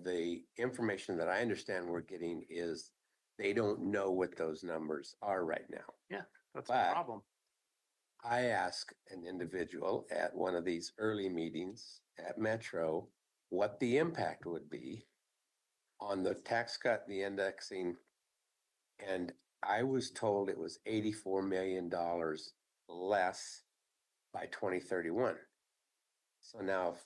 the information that I understand we're getting is they don't know what those numbers are right now. Yeah, that's But a problem. I asked an individual at one of these early meetings at Metro what the impact would be on the tax cut, the indexing, and I was told it was $84 million less by 2031. So now if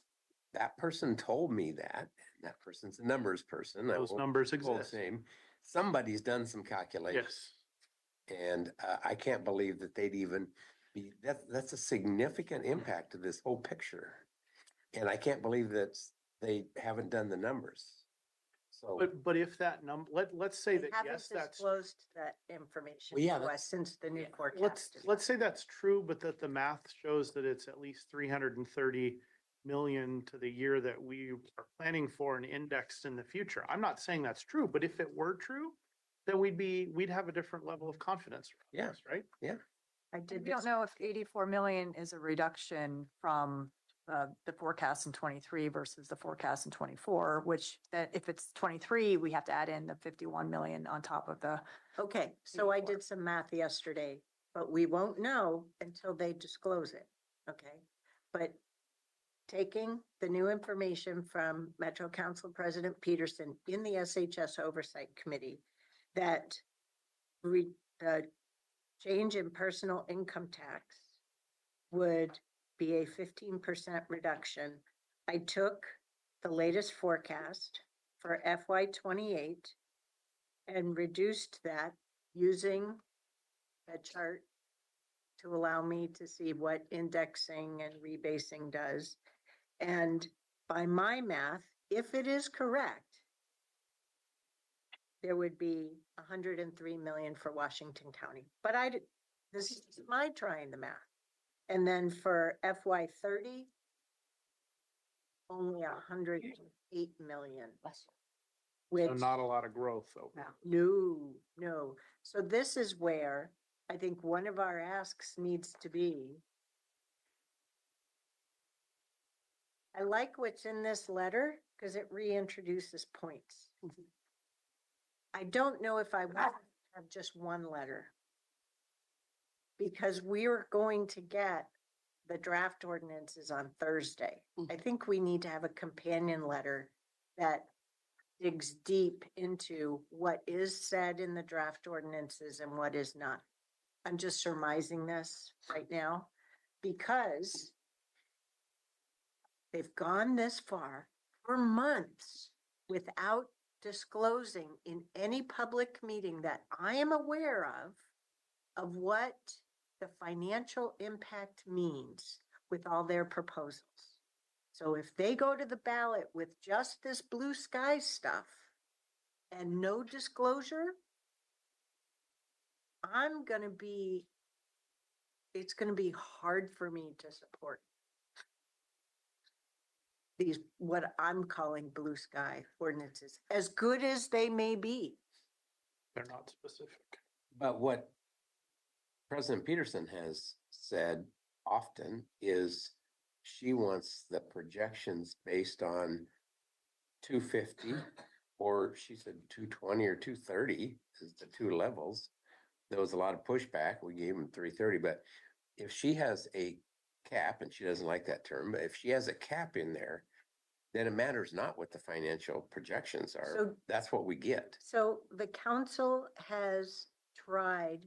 that person told me that, and that person's a numbers person. I Those won't numbers quote exist. name, somebody's done some calculations. Yes. And I can't believe that they'd even be, that's a significant impact to this whole picture. And I can't believe that they haven't done the numbers. So, But if that let's say They that, haven't yes, that's, disclosed that information Well, yeah, to us since the new forecast. is let's out. say that's true, but that the math shows that it's at least 330 million to the year that we are planning for and indexed in the future. I'm not saying that's true, but if it were true, then we'd have a different level of confidence. around Yeah. this, Right? I And did we don't this, know if 84 million is a reduction from the forecast in 23 versus the forecast in 24, which that if it's 23, we have to add in the 51 million on top of the, okay, so I 84. did some math yesterday, but we won't know until they disclose it, okay? But taking the new information from Metro Council President Peterson in the SHS Oversight Committee, that the change in personal income tax would be a 15% reduction. I took the latest forecast for FY 28 and reduced that using a chart to allow me to see what indexing and rebasing does. And by my math, if it is correct, there would be 103 million for Washington County. But this is my trying the math. And then for FY 30, only 108 million. Which, So not a lot of growth over. no. So this is where I think one of our asks needs to be. I like what's in this letter because it reintroduces points. I don't know if I want to have just one letter. Because we're going to get the draft ordinances on Thursday. I think we need to have a companion letter that digs deep into what is said in the draft ordinances and what is not. I'm just surmising this right now because they've gone this far for months without disclosing in any public meeting that I am aware of what the financial impact means with all their proposals. So if they go to the ballot with just this blue sky stuff and no disclosure, it's gonna be hard for me to support these, what I'm calling blue sky ordinances, as good as they may be. They're not specific. but what President Peterson has said often is she wants the projections based on 250, or she said 220 or 230 is the two levels. There was a lot of pushback. We gave him 330, but if she has a cap, and she doesn't like that term, but if she has a cap in there, then it matters not what the financial projections are. So- That's what we get. So the council has tried,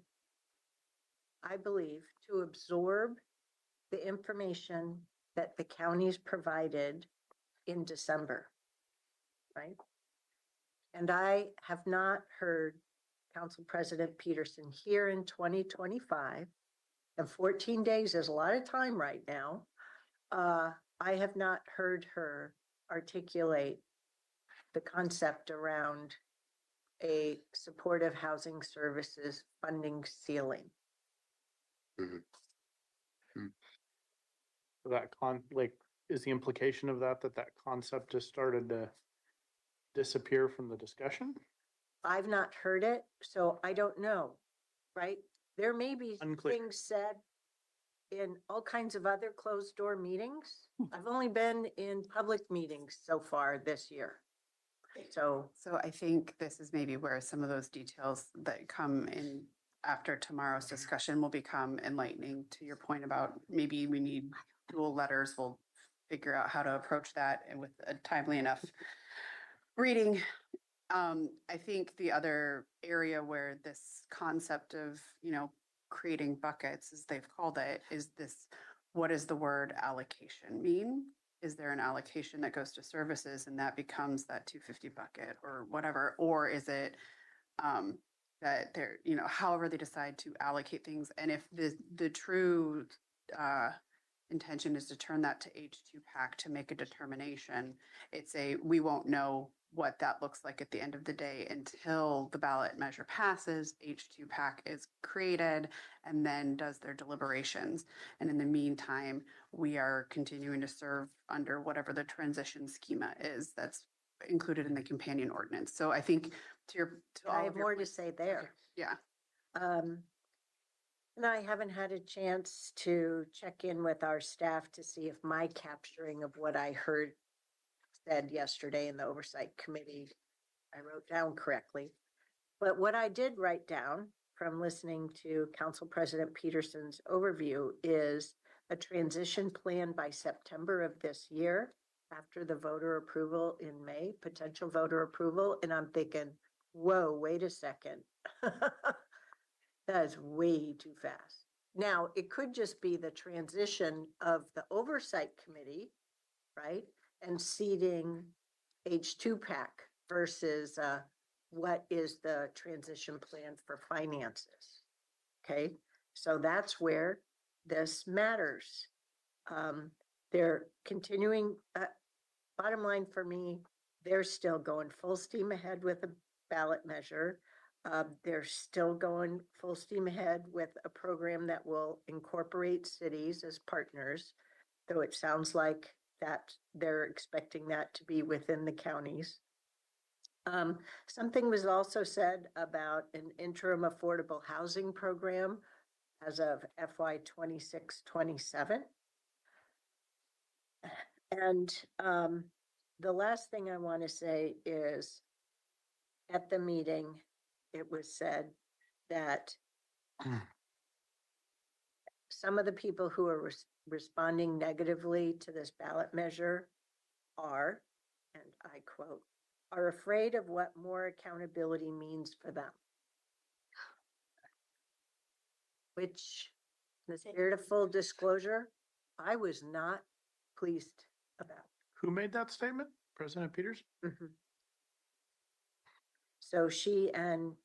I believe, to absorb the information that the counties provided in December, right? And I have not heard Council President Peterson here in 2025, and 14 days is a lot of time right now. I have not heard her articulate the concept around a supportive housing services funding ceiling. So that is the implication of that concept just started to disappear from the discussion? I've not heard it, so I don't know, right? There may be Unclear. things said in all kinds of other closed door meetings. I've only been in public meetings so far this year. So, So I think this is maybe where some of those details that come in after tomorrow's discussion will become enlightening. To your point about maybe we need dual letters, we'll figure out how to approach that and with a timely enough reading. I think the other area where this concept of, creating buckets, as they've called it, is this, what does the word allocation mean? Is there an allocation that goes to services and that becomes that 250 bucket or whatever? Or is it that they're, however they decide to allocate things? And if the true intention is to turn that to H2 PAC to make a determination, we won't know what that looks like at the end of the day until the ballot measure passes, H2 PAC is created, and then does their deliberations. And in the meantime, we are continuing to serve under whatever the transition schema is that's included in the companion ordinance. So I think to I all have of your more to points- say there. Yeah. And I haven't had a chance to check in with our staff to see if my capturing of what I heard said yesterday in the oversight committee, I wrote down correctly. But what I did write down from listening to Council President Peterson's overview is a transition plan by September of this year after the voter approval in May, potential voter approval. And I'm thinking, whoa, wait a second. That is way too fast. Now, it could just be the transition of the oversight committee, right? And seating H2 PAC versus what is the transition plan for finances? Okay, so that's where this matters. They're continuing, bottom line for me, they're still going full steam ahead with a ballot measure. They're still going full steam ahead with a program that will incorporate cities as partners, though it sounds like that they're expecting that to be within the counties. Something was also said about an interim affordable housing program as of FY 26-27. And the last thing I want to say is at the meeting, it was said that some of the people who are responding negatively to this ballot measure are, and I quote, are afraid of what more accountability means for them. Which, in the spirit of full disclosure, I was not pleased about. Who made that statement? President Peters? Mhm. So she and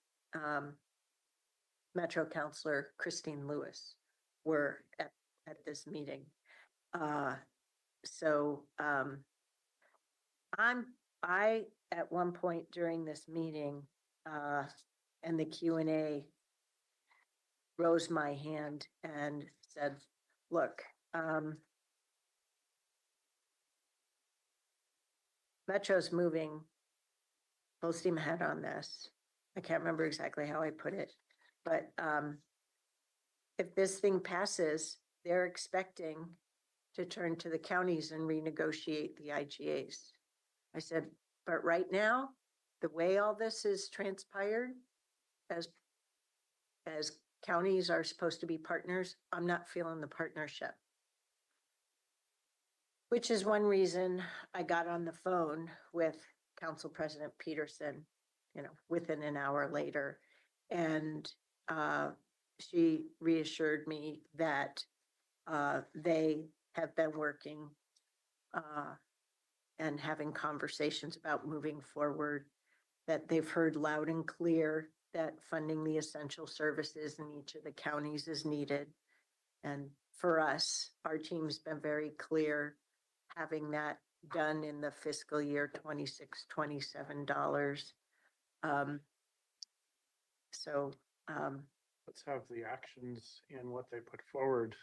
Metro Councilor Christine Lewis were at this meeting. I at one point during this meeting and the Q&A rose my hand and said, look, Metro's moving full steam ahead on this. I can't remember exactly how I put it, but if this thing passes, they're expecting to turn to the counties and renegotiate the IGAs. I said, but right now, the way all this is transpired, as counties are supposed to be partners, I'm not feeling the partnership. Which is one reason I got on the phone with Council President Peterson, within an hour later. And she reassured me that they have been working and having conversations about moving forward, that they've heard loud and clear that funding the essential services in each of the counties is needed. And for us, our team's been very clear having that done in the fiscal year $26-27. Let's have the actions and what they put forward.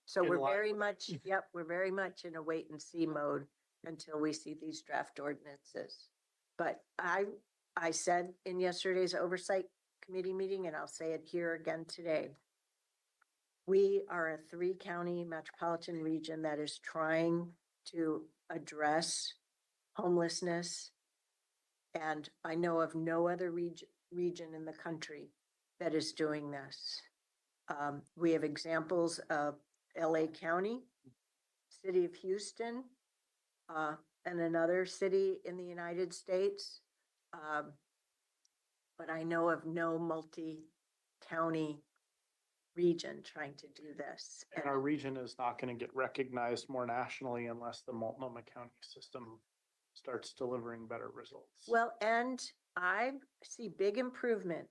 So In we're line very with- much, yep, we're very much in a wait and see mode until we see these draft ordinances. But I said in yesterday's oversight committee meeting, and I'll say it here again today, we are a 3-county metropolitan region that is trying to address homelessness. And I know of no other region in the country that is doing this. We have examples of LA County, City of Houston, and another city in the United States. But I know of no multi-county region trying to do this. And our region is not going to get recognized more nationally unless the Multnomah County system starts delivering better results. Well, and I see big improvement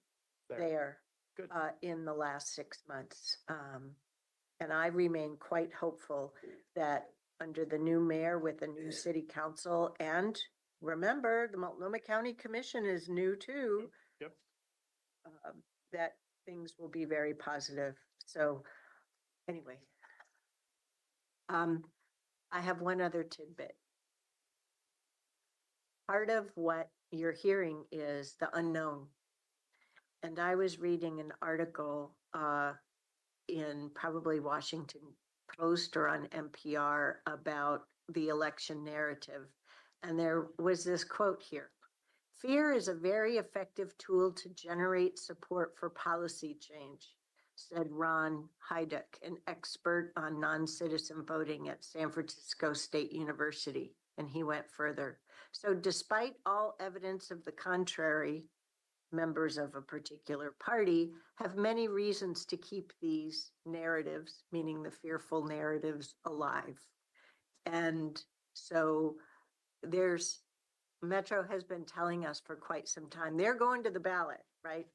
there Good. in the last 6 months. And I remain quite hopeful that under the new mayor with a new city council and remember, the Multnomah County Commission is new too. Yep. That things will be very positive. So anyway. I have one other tidbit. Part of what you're hearing is the unknown. And I was reading an article in probably Washington Post or on NPR about the election narrative. And there was this quote here. Fear is a very effective tool to generate support for policy change, said Ron Heiduck, an expert on non-citizen voting at San Francisco State University. And he went further. So despite all evidence of the contrary, members of a particular party have many reasons to keep these narratives, meaning the fearful narratives, alive. And so Metro has been telling us for quite some time, they're going to the ballot, right?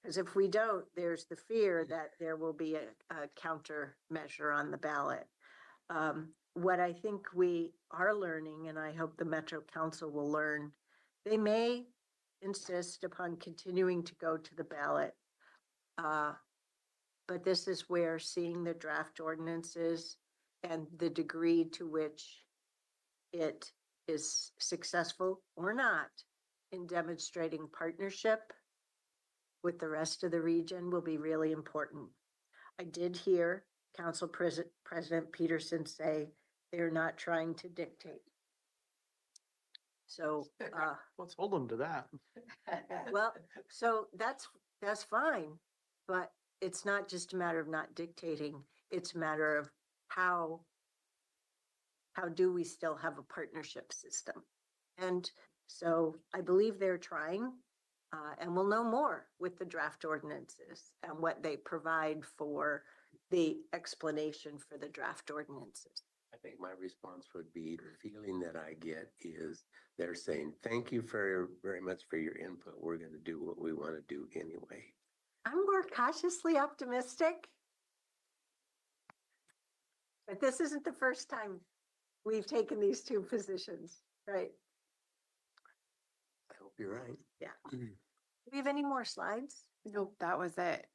Because if we don't, there's the fear that there will be a countermeasure on the ballot. What I think we are learning, and I hope the Metro Council will learn, they may insist upon continuing to go to the ballot. But this is where seeing the draft ordinances and the degree to which it is successful or not in demonstrating partnership with the rest of the region will be really important. I did hear Council President Peterson say they're not trying to dictate. So, Let's hold them to that. well, so that's fine, but it's not just a matter of not dictating. It's a matter of how do we still have a partnership system? And so I believe they're trying, and we'll know more with the draft ordinances and what they provide for the explanation for the draft ordinances. I think my response would be the feeling that I get is they're saying, thank you very much for your input. We're going to do what we want to do anyway. I'm more cautiously optimistic. But this isn't the first time we've taken these two positions, right? I hope you're right. Yeah. Do we have any more slides? Nope, that was it.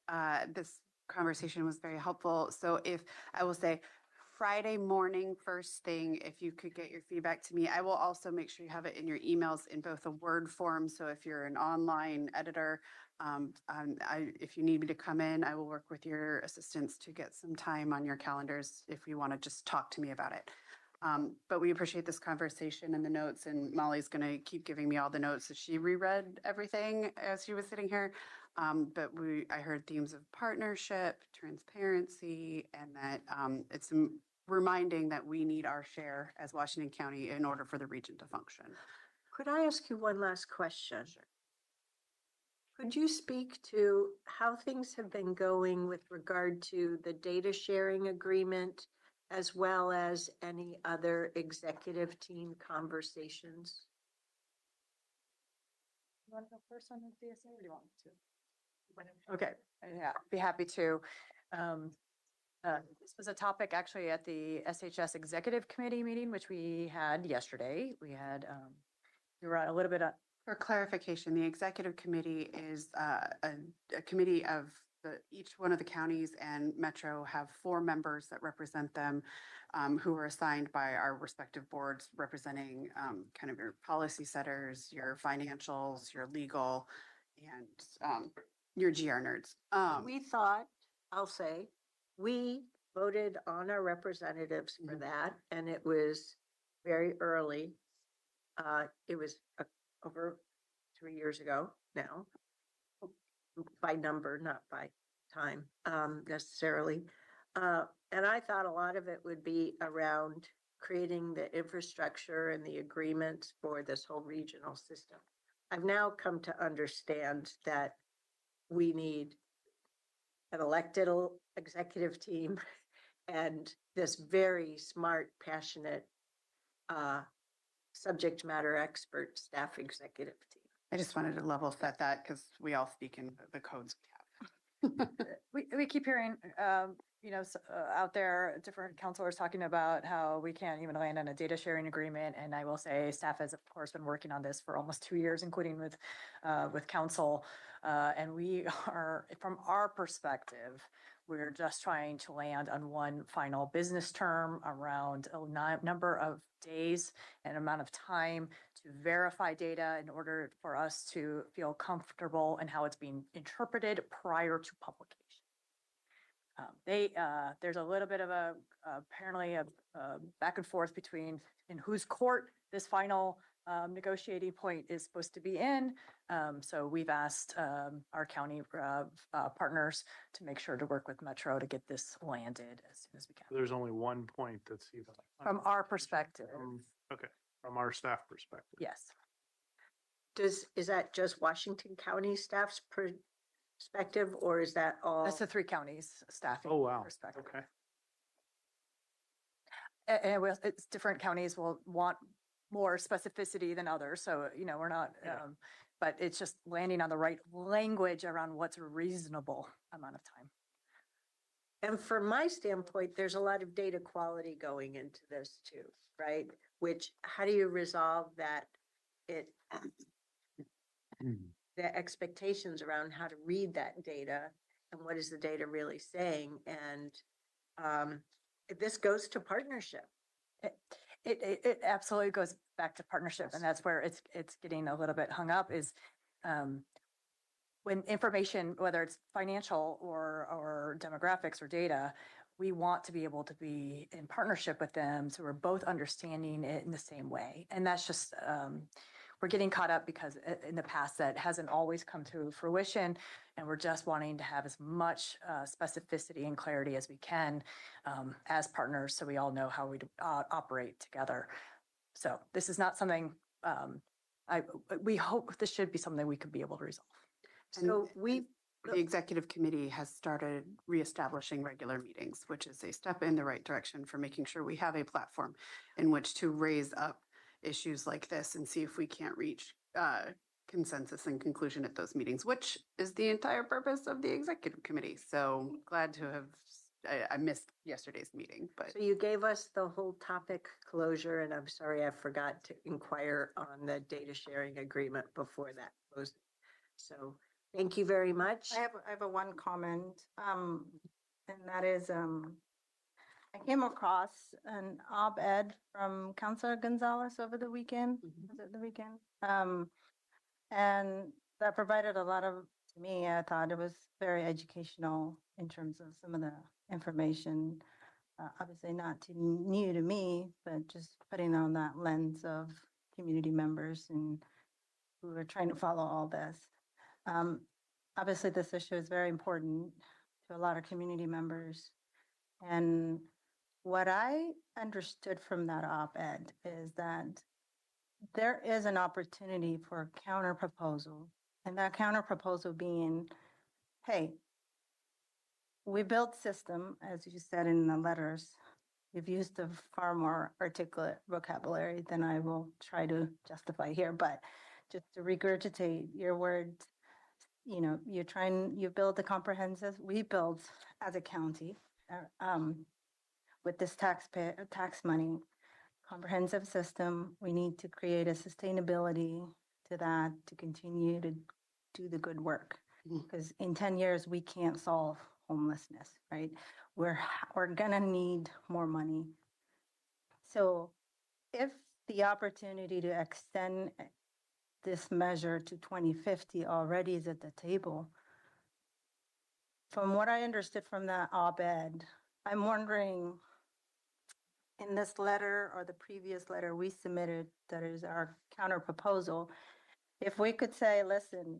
This conversation was very helpful. So if I will say Friday morning, first thing, if you could get your feedback to me, I will also make sure you have it in your emails in both a Word form. So if you're an online editor, if you need me to come in, I will work with your assistants to get some time on your calendars if you want to just talk to me about it. But we appreciate this conversation and the notes, and Molly's going to keep giving me all the notes. So she reread everything as she was sitting here. But I heard themes of partnership, transparency, and that it's reminding that we need our share as Washington County in order for the region to function. Could I ask you one last question? Sure. Could you speak to how things have been going with regard to the data sharing agreement, as well as any other executive team conversations? You want to go first on the DSA, or do you want me to? Okay, yeah, be happy to. This was a topic actually at the SHS Executive Committee meeting, which we had yesterday. We were a little bit. For clarification, the executive committee is a committee of each one of the counties, and Metro have 4 members that represent them, who are assigned by our respective boards, representing kind of your policy setters, your financials, your legal, and your GR nerds. We thought, I'll say, we voted on our representatives for that, and it was very early. It was over 3 years ago now, by number, not by time necessarily. And I thought a lot of it would be around creating the infrastructure and the agreements for this whole regional system. I've now come to understand that we need an elected executive team and this very smart, passionate subject matter expert staff executive team. I just wanted to level set that because we all speak in the codes we have. We keep hearing, out there, different counselors talking about how we can't even land on a data sharing agreement. And I will say staff has, of course, been working on this for almost 2 years, including with council. And we are, from our perspective, we're just trying to land on one final business term around a number of days and amount of time to verify data in order for us to feel comfortable in how it's being interpreted prior to publication. There's a little bit of apparently a back and forth between in whose court this final negotiating point is supposed to be in. So we've asked our county partners to make sure to work with Metro to get this landed as soon as we can. There's only one point that's even. From our perspective, Okay, from our staff perspective. yes. Is that just Washington County staff's perspective, or is that all? That's the 3 counties staffing Oh, wow. perspective. Okay. And it's different counties will want more specificity than others. So, we're not, Yeah. but it's just landing on the right language around what's a reasonable amount of time. And from my standpoint, there's a lot of data quality going into this too, right? Which, how do you resolve that? The expectations around how to read that data and what is the data really saying? And this goes to partnership. It absolutely goes back to partnership, and that's where it's getting a little bit hung up is when information, whether it's financial or demographics or data, we want to be able to be in partnership with them so we're both understanding it in the same way. And that's just we're getting caught up because in the past that hasn't always come to fruition, and we're just wanting to have as much specificity and clarity as we can as partners so we all know how we operate together. So this is not something we hope this should be something we could be able to resolve. So The executive committee has started reestablishing regular meetings, which is a step in the right direction for making sure we have a platform in which to raise up issues like this and see if we can't reach consensus and conclusion at those meetings, which is the entire purpose of the executive committee. So glad to have, I missed yesterday's meeting, but. So you gave us the whole topic closure, and I'm sorry, I forgot to inquire on the data sharing agreement before that closed. So thank you very much. I have a one comment, and that is, I came across an op-ed from Counselor Gonzalez over the weekend. Was it the weekend? And that provided a lot to me, I thought it was very educational in terms of some of the information. Obviously not too new to me, but just putting on that lens of community members and who are trying to follow all this. Obviously, this issue is very important to a lot of community members. And what I understood from that op-ed is that there is an opportunity for a counter proposal, and that counter proposal being, hey, we built system, as you said in the letters. You've used a far more articulate vocabulary than I will try to justify here, but just to regurgitate your words, you build a comprehensive, we build as a county, with this tax money, comprehensive system. We need to create a sustainability to that to continue to do the good work. Because in 10 years, we can't solve homelessness, right? We're gonna need more money. So if the opportunity to extend this measure to 2050 already is at the table, from what I understood from that op-ed, I'm wondering, in this letter or the previous letter we submitted, that is our counter proposal, if we could say, listen,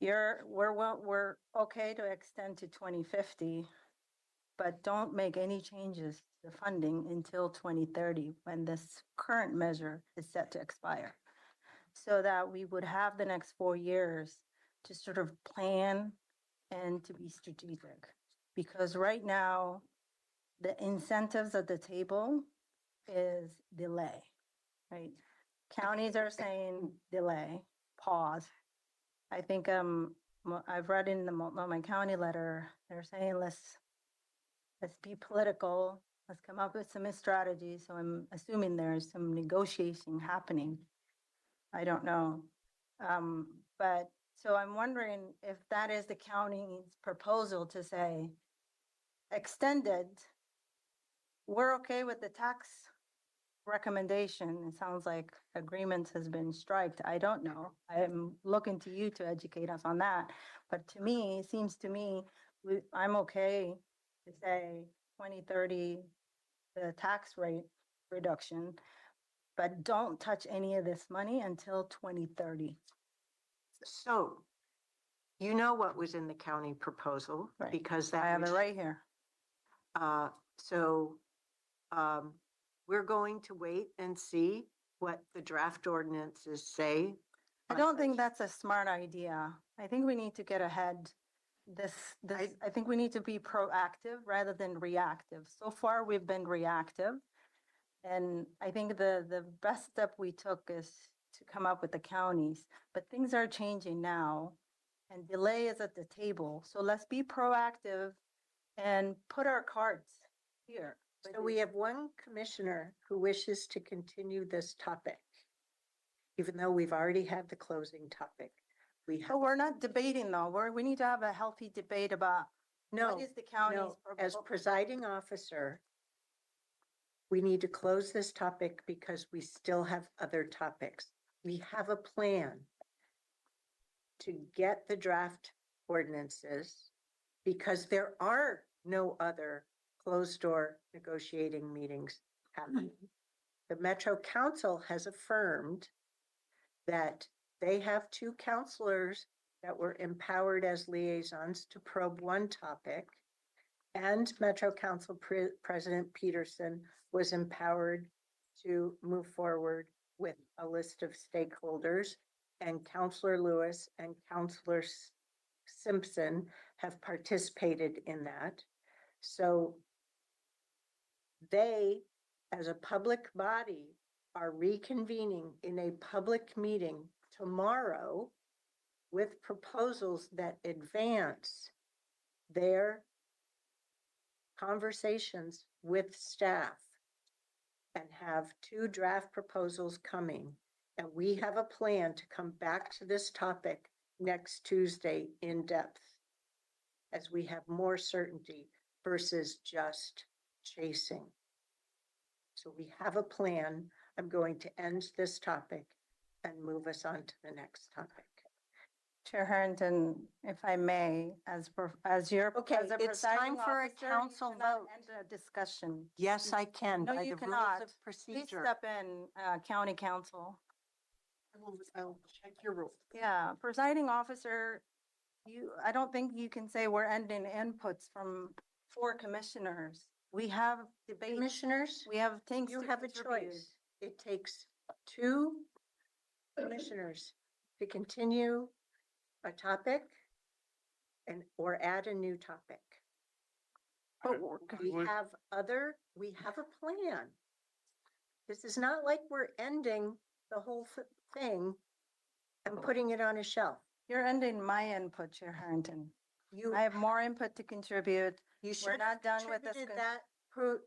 we're okay to extend to 2050, but don't make any changes to funding until 2030 when this current measure is set to expire, so that we would have the next 4 years to sort of plan and to be strategic. Because right now, the incentives at the table is delay, right? Counties are saying delay, pause. I think I've read in the Multnomah County letter, they're saying let's be political, let's come up with some strategies. So I'm assuming there's some negotiation happening. I don't know. But so I'm wondering if that is the county's proposal to say extended, we're okay with the tax recommendation. It sounds like agreement has been striked. I don't know. I'm looking to you to educate us on that. But to me, it seems to me, I'm okay to say 2030, the tax rate reduction, but don't touch any of this money until 2030. So, you know what was in the county proposal Right. because I that have it was, right here. so, we're going to wait and see what the draft ordinances say. I don't think that's a smart idea. I think we need to get ahead. I think we need to be proactive rather than reactive. So far, we've been reactive. And I think the best step we took is to come up with the counties, but things are changing now and delay is at the table. So let's be proactive and put our cards here. So we have one commissioner who wishes to continue this topic, even though we've already had the closing topic. But we're not debating though. We need to have a healthy debate about No, what is the county's no, as proposal. presiding officer, we need to close this topic because we still have other topics. We have a plan to get the draft ordinances because there are no other closed door negotiating meetings happening. The Metro Council has affirmed that they have two counselors that were empowered as liaisons to probe one topic. And Metro Council President Peterson was empowered to move forward with a list of stakeholders. And Councilor Lewis and Councilor Simpson have participated in that. So they, as a public body, are reconvening in a public meeting tomorrow with proposals that advance their conversations with staff and have two draft proposals coming. And we have a plan to come back to this topic next Tuesday in depth as we have more certainty versus just chasing. So we have a plan. I'm going to end this topic and move us on to the next topic. Chair Harrington, if I may, as your Okay, as a it's time presiding for a officer, you council cannot vote. end a discussion. Yes, I can No, by you the rules cannot. of Please procedure. step in, county council. I'll check your rules. Yeah, presiding officer, I don't think you can say we're ending inputs from 4 commissioners. We have debates, Commissioners, we have things you to have a contribute. choice. It takes 2 commissioners to continue a topic or add a new topic. We have a plan. This is not like we're ending the whole thing and putting it on a shelf. You're ending my input, Chair Harrington. You, I have more input to contribute. you We're should not have done with this. contributed that for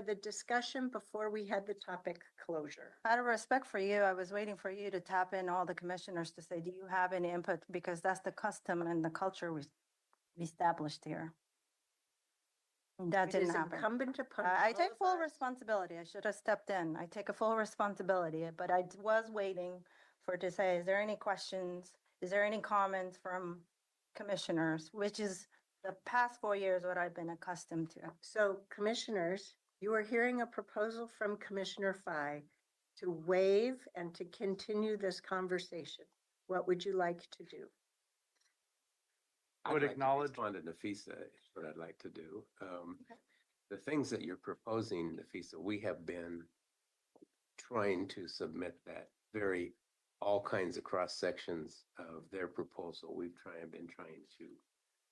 the discussion before we had the topic closure. Out of respect for you, I was waiting for you to tap in all the commissioners to say, do you have any input? Because that's the custom and the culture we established here. That It didn't is happen. incumbent upon. I all take of full us- responsibility. I should have stepped in. I take a full responsibility, but I was waiting for to say, is there any questions? Is there any comments from commissioners, which is the past 4 years what I've been accustomed to. So commissioners, you are hearing a proposal from Commissioner Fye to waive and to continue this conversation. What would you like to do? I would I'd like to acknowledge- Respond to Nafisa is what I'd like to do. The things that you're proposing, Nafisa, we have been trying to submit that all kinds of cross sections of their proposal. We've been trying to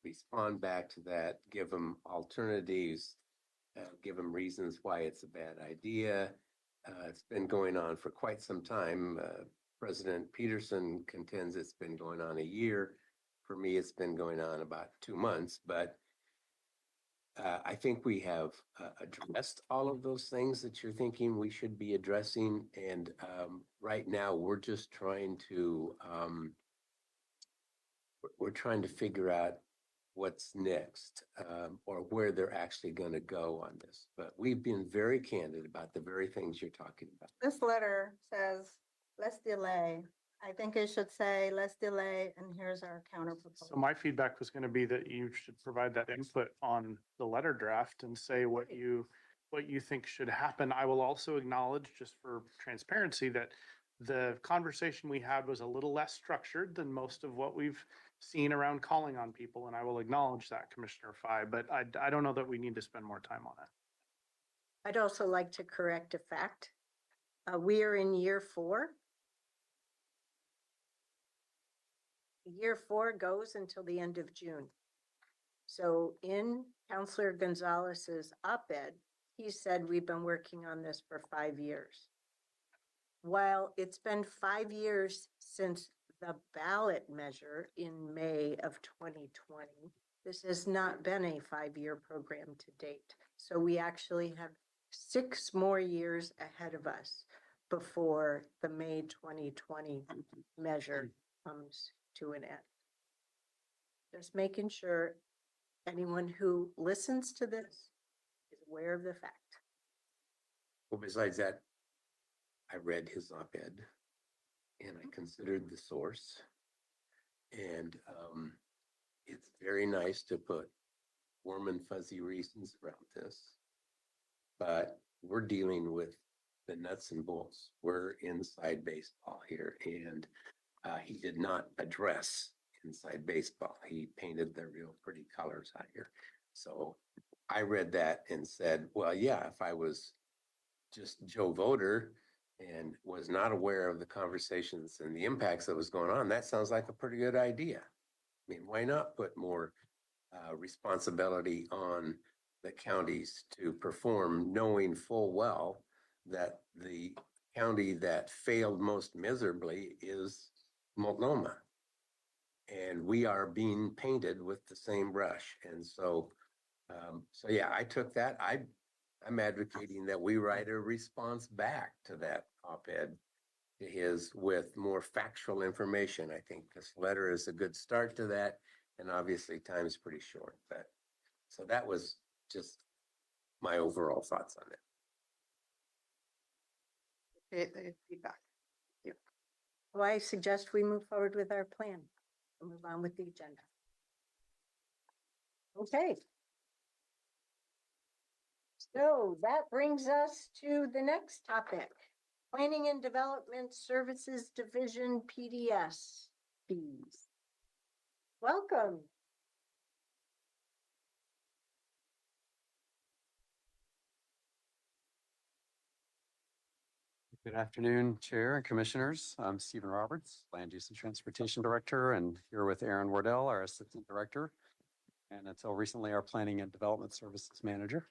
respond back to that, give them alternatives, give them reasons why it's a bad idea. It's been going on for quite some time. President Peterson contends it's been going on a year. For me, it's been going on about 2 months, but I think we have addressed all of those things that you're thinking we should be addressing. And right now, we're just trying to we're trying to figure out what's next, or where they're actually going to go on this. But we've been very candid about the very things you're talking about. This letter says, let's delay. I think it should say, let's delay, and here's our counter So proposal. my feedback was going to be that you should provide that input on the letter draft and say what you think should happen. I will also acknowledge, just for transparency, that the conversation we had was a little less structured than most of what we've seen around calling on people. And I will acknowledge that, Commissioner Fye, but I don't know that we need to spend more time on it. I'd also like to correct a fact. We are in year 4. Year 4 goes until the end of June. So in Counselor Gonzalez's op-ed, he said we've been working on this for 5 years. While it's been 5 years since the ballot measure in May of 2020, this has not been a 5-year program to date. So we actually have 6 more years ahead of us before the May 2020 measure comes to an end. Just making sure anyone who listens to this is aware of the fact. Well, besides that, I read his op-ed and I considered the source. And it's very nice to put warm and fuzzy reasons around this. But we're dealing with the nuts and bolts. We're inside baseball here. And he did not address inside baseball. He painted the real pretty colors out here. So I read that and said, well, yeah, if I was just Joe Voter and was not aware of the conversations and the impacts that was going on, that sounds like a pretty good idea. I mean, why not put more responsibility on the counties to perform, knowing full well that the county that failed most miserably is Multnomah. And we are being painted with the same brush. And so, yeah, I took that. I'm advocating that we write a response back to that op-ed to his with more factual information. I think this letter is a good start to that. And obviously time's pretty short, but so that was just my overall thoughts on it. The feedback. Well, I suggest we move forward with our plan and move on with the agenda. Okay. So that brings us to the next topic, Planning and Development Services Division PDS fees. Welcome. Good afternoon, Chair and Commissioners. I'm Stephen Roberts, Land Use and Transportation Director, and here with Aaron Wardell, our Assistant Director, and until recently, our Planning and Development Services Manager.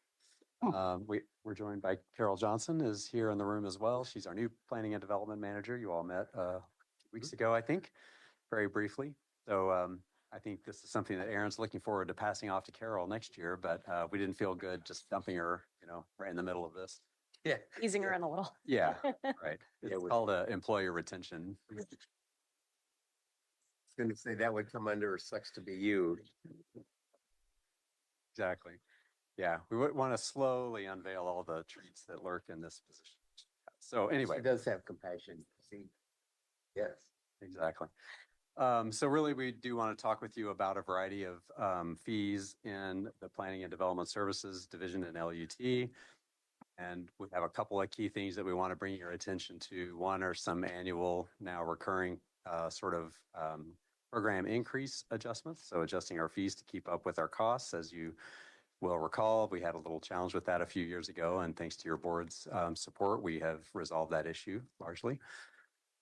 We're joined by Carol Johnson, is here in the room as well. She's our new Planning and Development Manager. You all met a few weeks ago, I think, very briefly. So I think this is something that Aaron's looking forward to passing off to Carol next year, but we didn't feel good just dumping her, right in the middle of this. Yeah. Easing her in a little. Yeah, right. Yeah, It's called employer retention. I was going to say that would come under sucks to be you. Exactly. Yeah, we would want to slowly unveil all the treats that lurk in this position. So anyway. She does have compassion. See, yes. Exactly. So really, we do want to talk with you about a variety of fees in the Planning and Development Services Division in LUT. And we have a couple of key things that we want to bring your attention to. One are some annual, now recurring program increase adjustments. So adjusting our fees to keep up with our costs. As you will recall, we had a little challenge with that a few years ago. And thanks to your board's support, we have resolved that issue largely.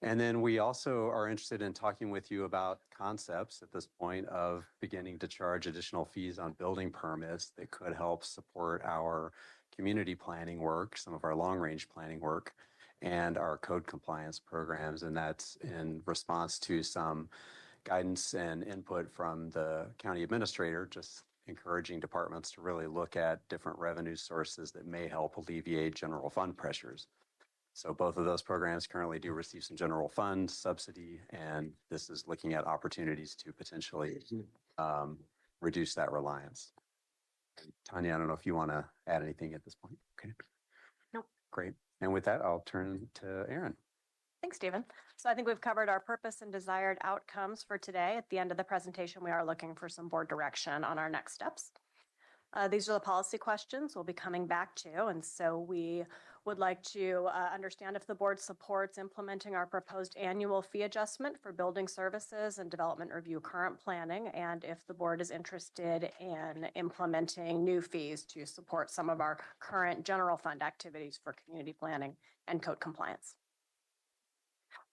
And then we also are interested in talking with you about concepts at this point of beginning to charge additional fees on building permits that could help support our community planning work, some of our long-range planning work, and our code compliance programs. And that's in response to some guidance and input from the county administrator just encouraging departments to really look at different revenue sources that may help alleviate general fund pressures. So both of those programs currently do receive some general fund subsidy, and this is looking at opportunities to potentially reduce that reliance. Tanya, I don't know if you want to add anything at this point. Okay. Nope. Great. And with that, I'll turn to Aaron. Thanks, Stephen. So I think we've covered our purpose and desired outcomes for today. At the end of the presentation, we are looking for some board direction on our next steps. These are the policy questions we'll be coming back to. And so we would like to understand if the board supports implementing our proposed annual fee adjustment for building services and development review current planning, and if the board is interested in implementing new fees to support some of our current general fund activities for community planning and code compliance.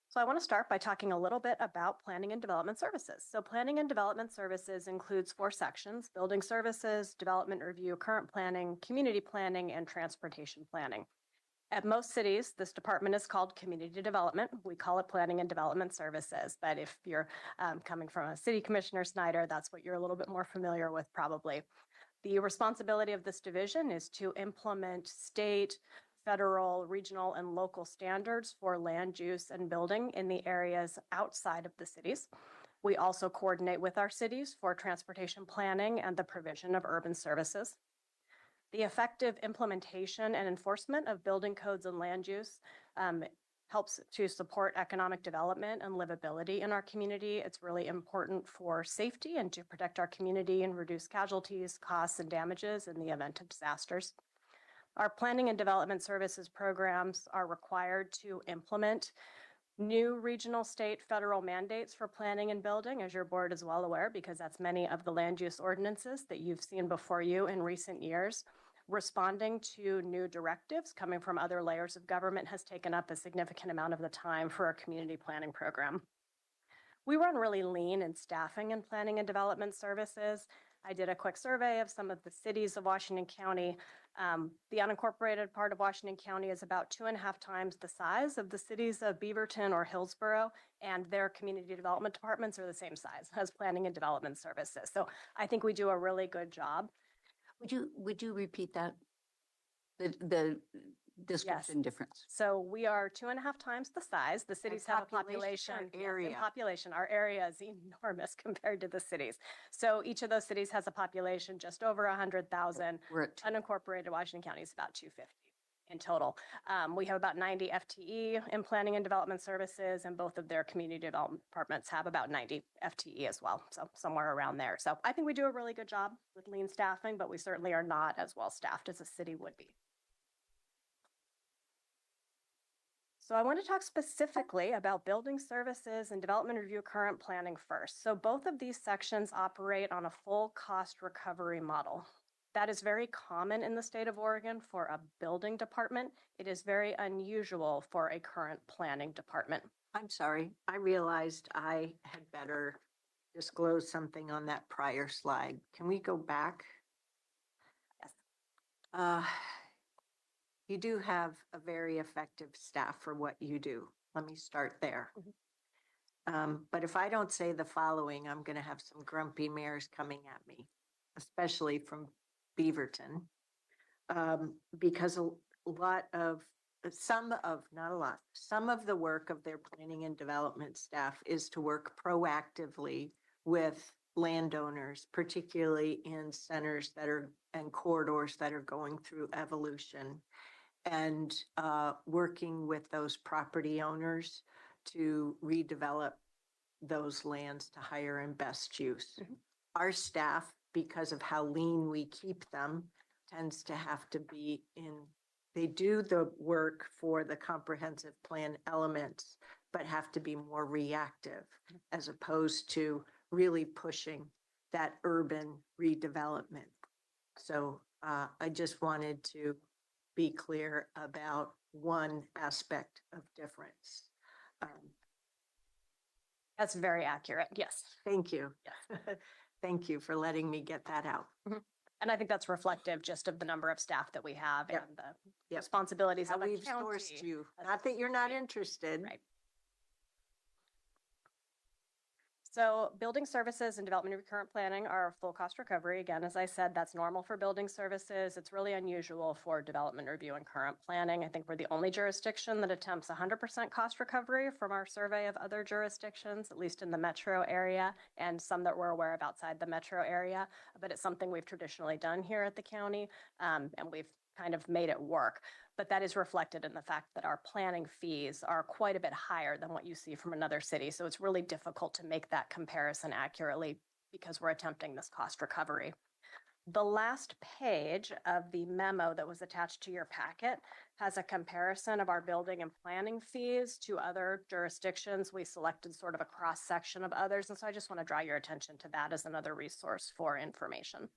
So I want to start by talking a little bit about planning and development services. So planning and development services includes 4 sections: building services, development review, current planning, community planning, and transportation planning. At most cities, this department is called community development. We call it planning and development services. But if you're coming from a city commissioner, Snyder, that's what you're a little bit more familiar with probably. The responsibility of this division is to implement state, federal, regional, and local standards for land use and building in the areas outside of the cities. We also coordinate with our cities for transportation planning and the provision of urban services. The effective implementation and enforcement of building codes and land use helps to support economic development and livability in our community. It's really important for safety and to protect our community and reduce casualties, costs, and damages in the event of disasters. Our planning and development services programs are required to implement new regional, state, federal mandates for planning and building, as your board is well aware, because that's many of the land use ordinances that you've seen before you in recent years. Responding to new directives coming from other layers of government has taken up a significant amount of the time for our community planning program. We run really lean in staffing and planning and development services. I did a quick survey of some of the cities of Washington County. The unincorporated part of Washington County is about 2.5 times the size of the cities of Beaverton or Hillsborough, and their community development departments are the same size as planning and development services. So I think we do a really good job. Would you repeat that? The description difference? So we are 2.5 times the size. The cities have a population. Area. Yes, in population. Our area is enormous compared to the cities. So each of those cities has a population just over 100,000. We're at Unincorporated Washington County is about 250 in total. We have about 90 FTE in planning and development services, and both of their community development departments have about 90 FTE as well. So somewhere around there. So I think we do a really good job with lean staffing, but we certainly are not as well staffed as a city would be. So I want to talk specifically about building services and development review current planning first. So both of these sections operate on a full cost recovery model. That is very common in the state of Oregon for a building department. It is very unusual for a current planning department. I'm sorry, I realized I had better disclose something on that prior slide. Can we go back? Yes. You do have a very effective staff for what you do. Let me start there. But if I don't say the following, I'm going to have some grumpy mayors coming at me, especially from Beaverton, because some of the work of their planning and development staff is to work proactively with landowners, particularly in centers and corridors that are going through evolution, and working with those property owners to redevelop those lands to higher and best use. Mm-hmm. Our staff, because of how lean we keep them, tends to have to be they do the work for the comprehensive plan elements, but have to be more reactive as opposed to really pushing that urban redevelopment. So I just wanted to be clear about one aspect of difference. That's very accurate. Yes. Thank you. Yes. Thank you for letting me get that out. Mm-hmm. And I think that's reflective just of the number of staff that we have Yep. and the Yep. responsibilities How of a we've county. sourced you. That's Not that you're not right. interested. Right. So building services and development and recurrent planning are full cost recovery. Again, as I said, that's normal for building services. It's really unusual for development review and current planning. I think we're the only jurisdiction that attempts 100% cost recovery from our survey of other jurisdictions, at least in the metro area, and some that we're aware of outside the metro area. But it's something we've traditionally done here at the county, and we've kind of made it work. But that is reflected in the fact that our planning fees are quite a bit higher than what you see from another city. So it's really difficult to make that comparison accurately because we're attempting this cost recovery. The last page of the memo that was attached to your packet has a comparison of our building and planning fees to other jurisdictions. We selected sort of a cross section of others. And so I just want to draw your attention to that as another resource for information.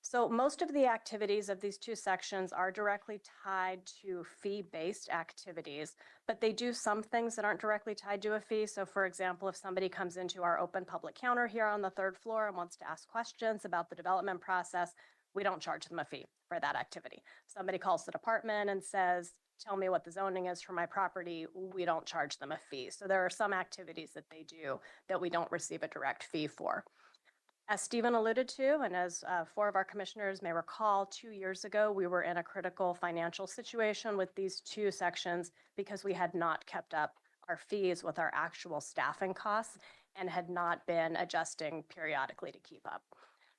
So most of the activities of these two sections are directly tied to fee-based activities, but they do some things that aren't directly tied to a fee. So for example, if somebody comes into our open public counter here on the third floor and wants to ask questions about the development process, we don't charge them a fee for that activity. Somebody calls the department and says, tell me what the zoning is for my property, we don't charge them a fee. So there are some activities that they do that we don't receive a direct fee for. As Stephen alluded to, and as 4 of our commissioners may recall, 2 years ago, we were in a critical financial situation with these two sections because we had not kept up our fees with our actual staffing costs and had not been adjusting periodically to keep up.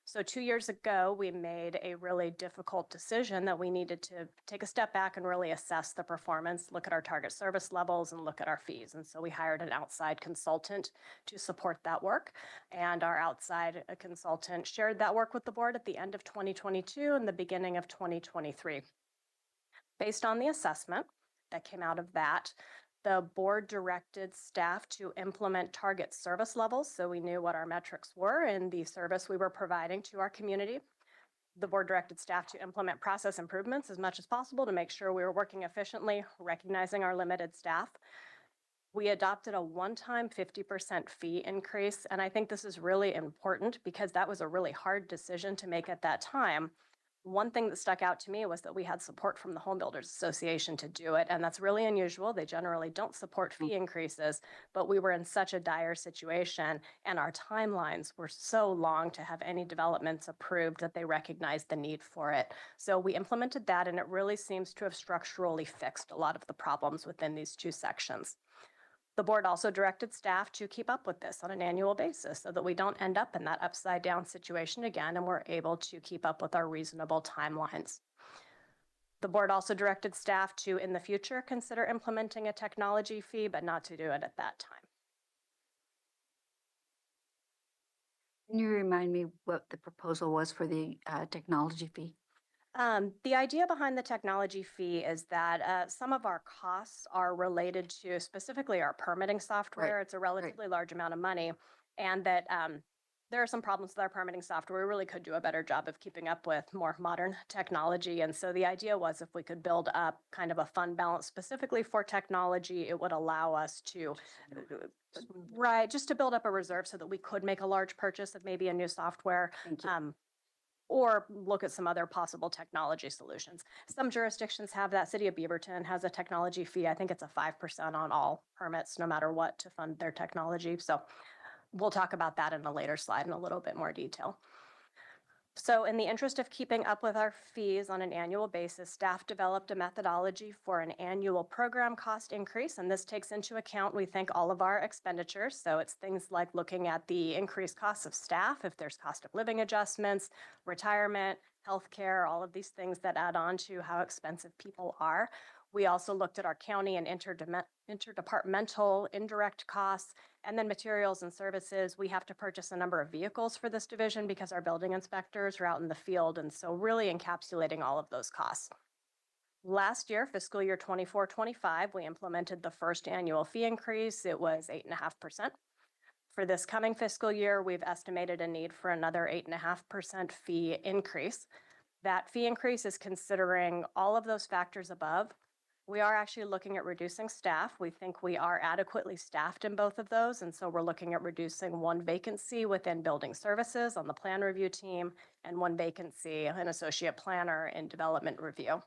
So 2 years ago, we made a really difficult decision that we needed to take a step back and really assess the performance, look at our target service levels, and look at our fees. And so we hired an outside consultant to support that work. And our outside consultant shared that work with the board at the end of 2022 and the beginning of 2023. Based on the assessment that came out of that, the board directed staff to implement target service levels, so we knew what our metrics were in the service we were providing to our community. The board directed staff to implement process improvements as much as possible to make sure we were working efficiently, recognizing our limited staff. We adopted a one-time 50% fee increase, and I think this is really important because that was a really hard decision to make at that time. One thing that stuck out to me was that we had support from the Home Builders Association to do it, and that's really unusual. They generally don't support fee increases, but we were in such a dire situation, and our timelines were so long to have any developments approved that they recognized the need for it. So we implemented that, and it really seems to have structurally fixed a lot of the problems within these two sections. The board also directed staff to keep up with this on an annual basis so that we don't end up in that upside down situation again and we're able to keep up with our reasonable timelines. The board also directed staff to, in the future, consider implementing a technology fee, but not to do it at that time. Can you remind me what the proposal was for the technology fee? The idea behind the technology fee is that some of our costs are related to specifically our permitting software. Right. It's a relatively large amount of money, and that there are some problems with our permitting software. We really could do a better job of keeping up with more modern technology. And so the idea was if we could build up kind of a fund balance specifically for technology, it would allow us to, right, just to build up a reserve so that we could make a large purchase of maybe a new software. Thank you. Or look at some other possible technology solutions. Some jurisdictions have that. City of Beaverton has a technology fee. I think it's a 5% on all permits, no matter what, to fund their technology. So we'll talk about that in a later slide in a little bit more detail. So in the interest of keeping up with our fees on an annual basis, staff developed a methodology for an annual program cost increase, and this takes into account, we think, all of our expenditures. So it's things like looking at the increased costs of staff, if there's cost of living adjustments, retirement, healthcare, all of these things that add on to how expensive people are. We also looked at our county and interdepartmental indirect costs, and then materials and services. We have to purchase a number of vehicles for this division because our building inspectors are out in the field, and so really encapsulating all of those costs. Last year, fiscal year 24-25, we implemented the first annual fee increase. It was 8.5%. For this coming fiscal year, we've estimated a need for another 8.5% fee increase. That fee increase is considering all of those factors above. We are actually looking at reducing staff. We think we are adequately staffed in both of those. And so we're looking at reducing one vacancy within building services on the plan review team and one vacancy, an associate planner in development review.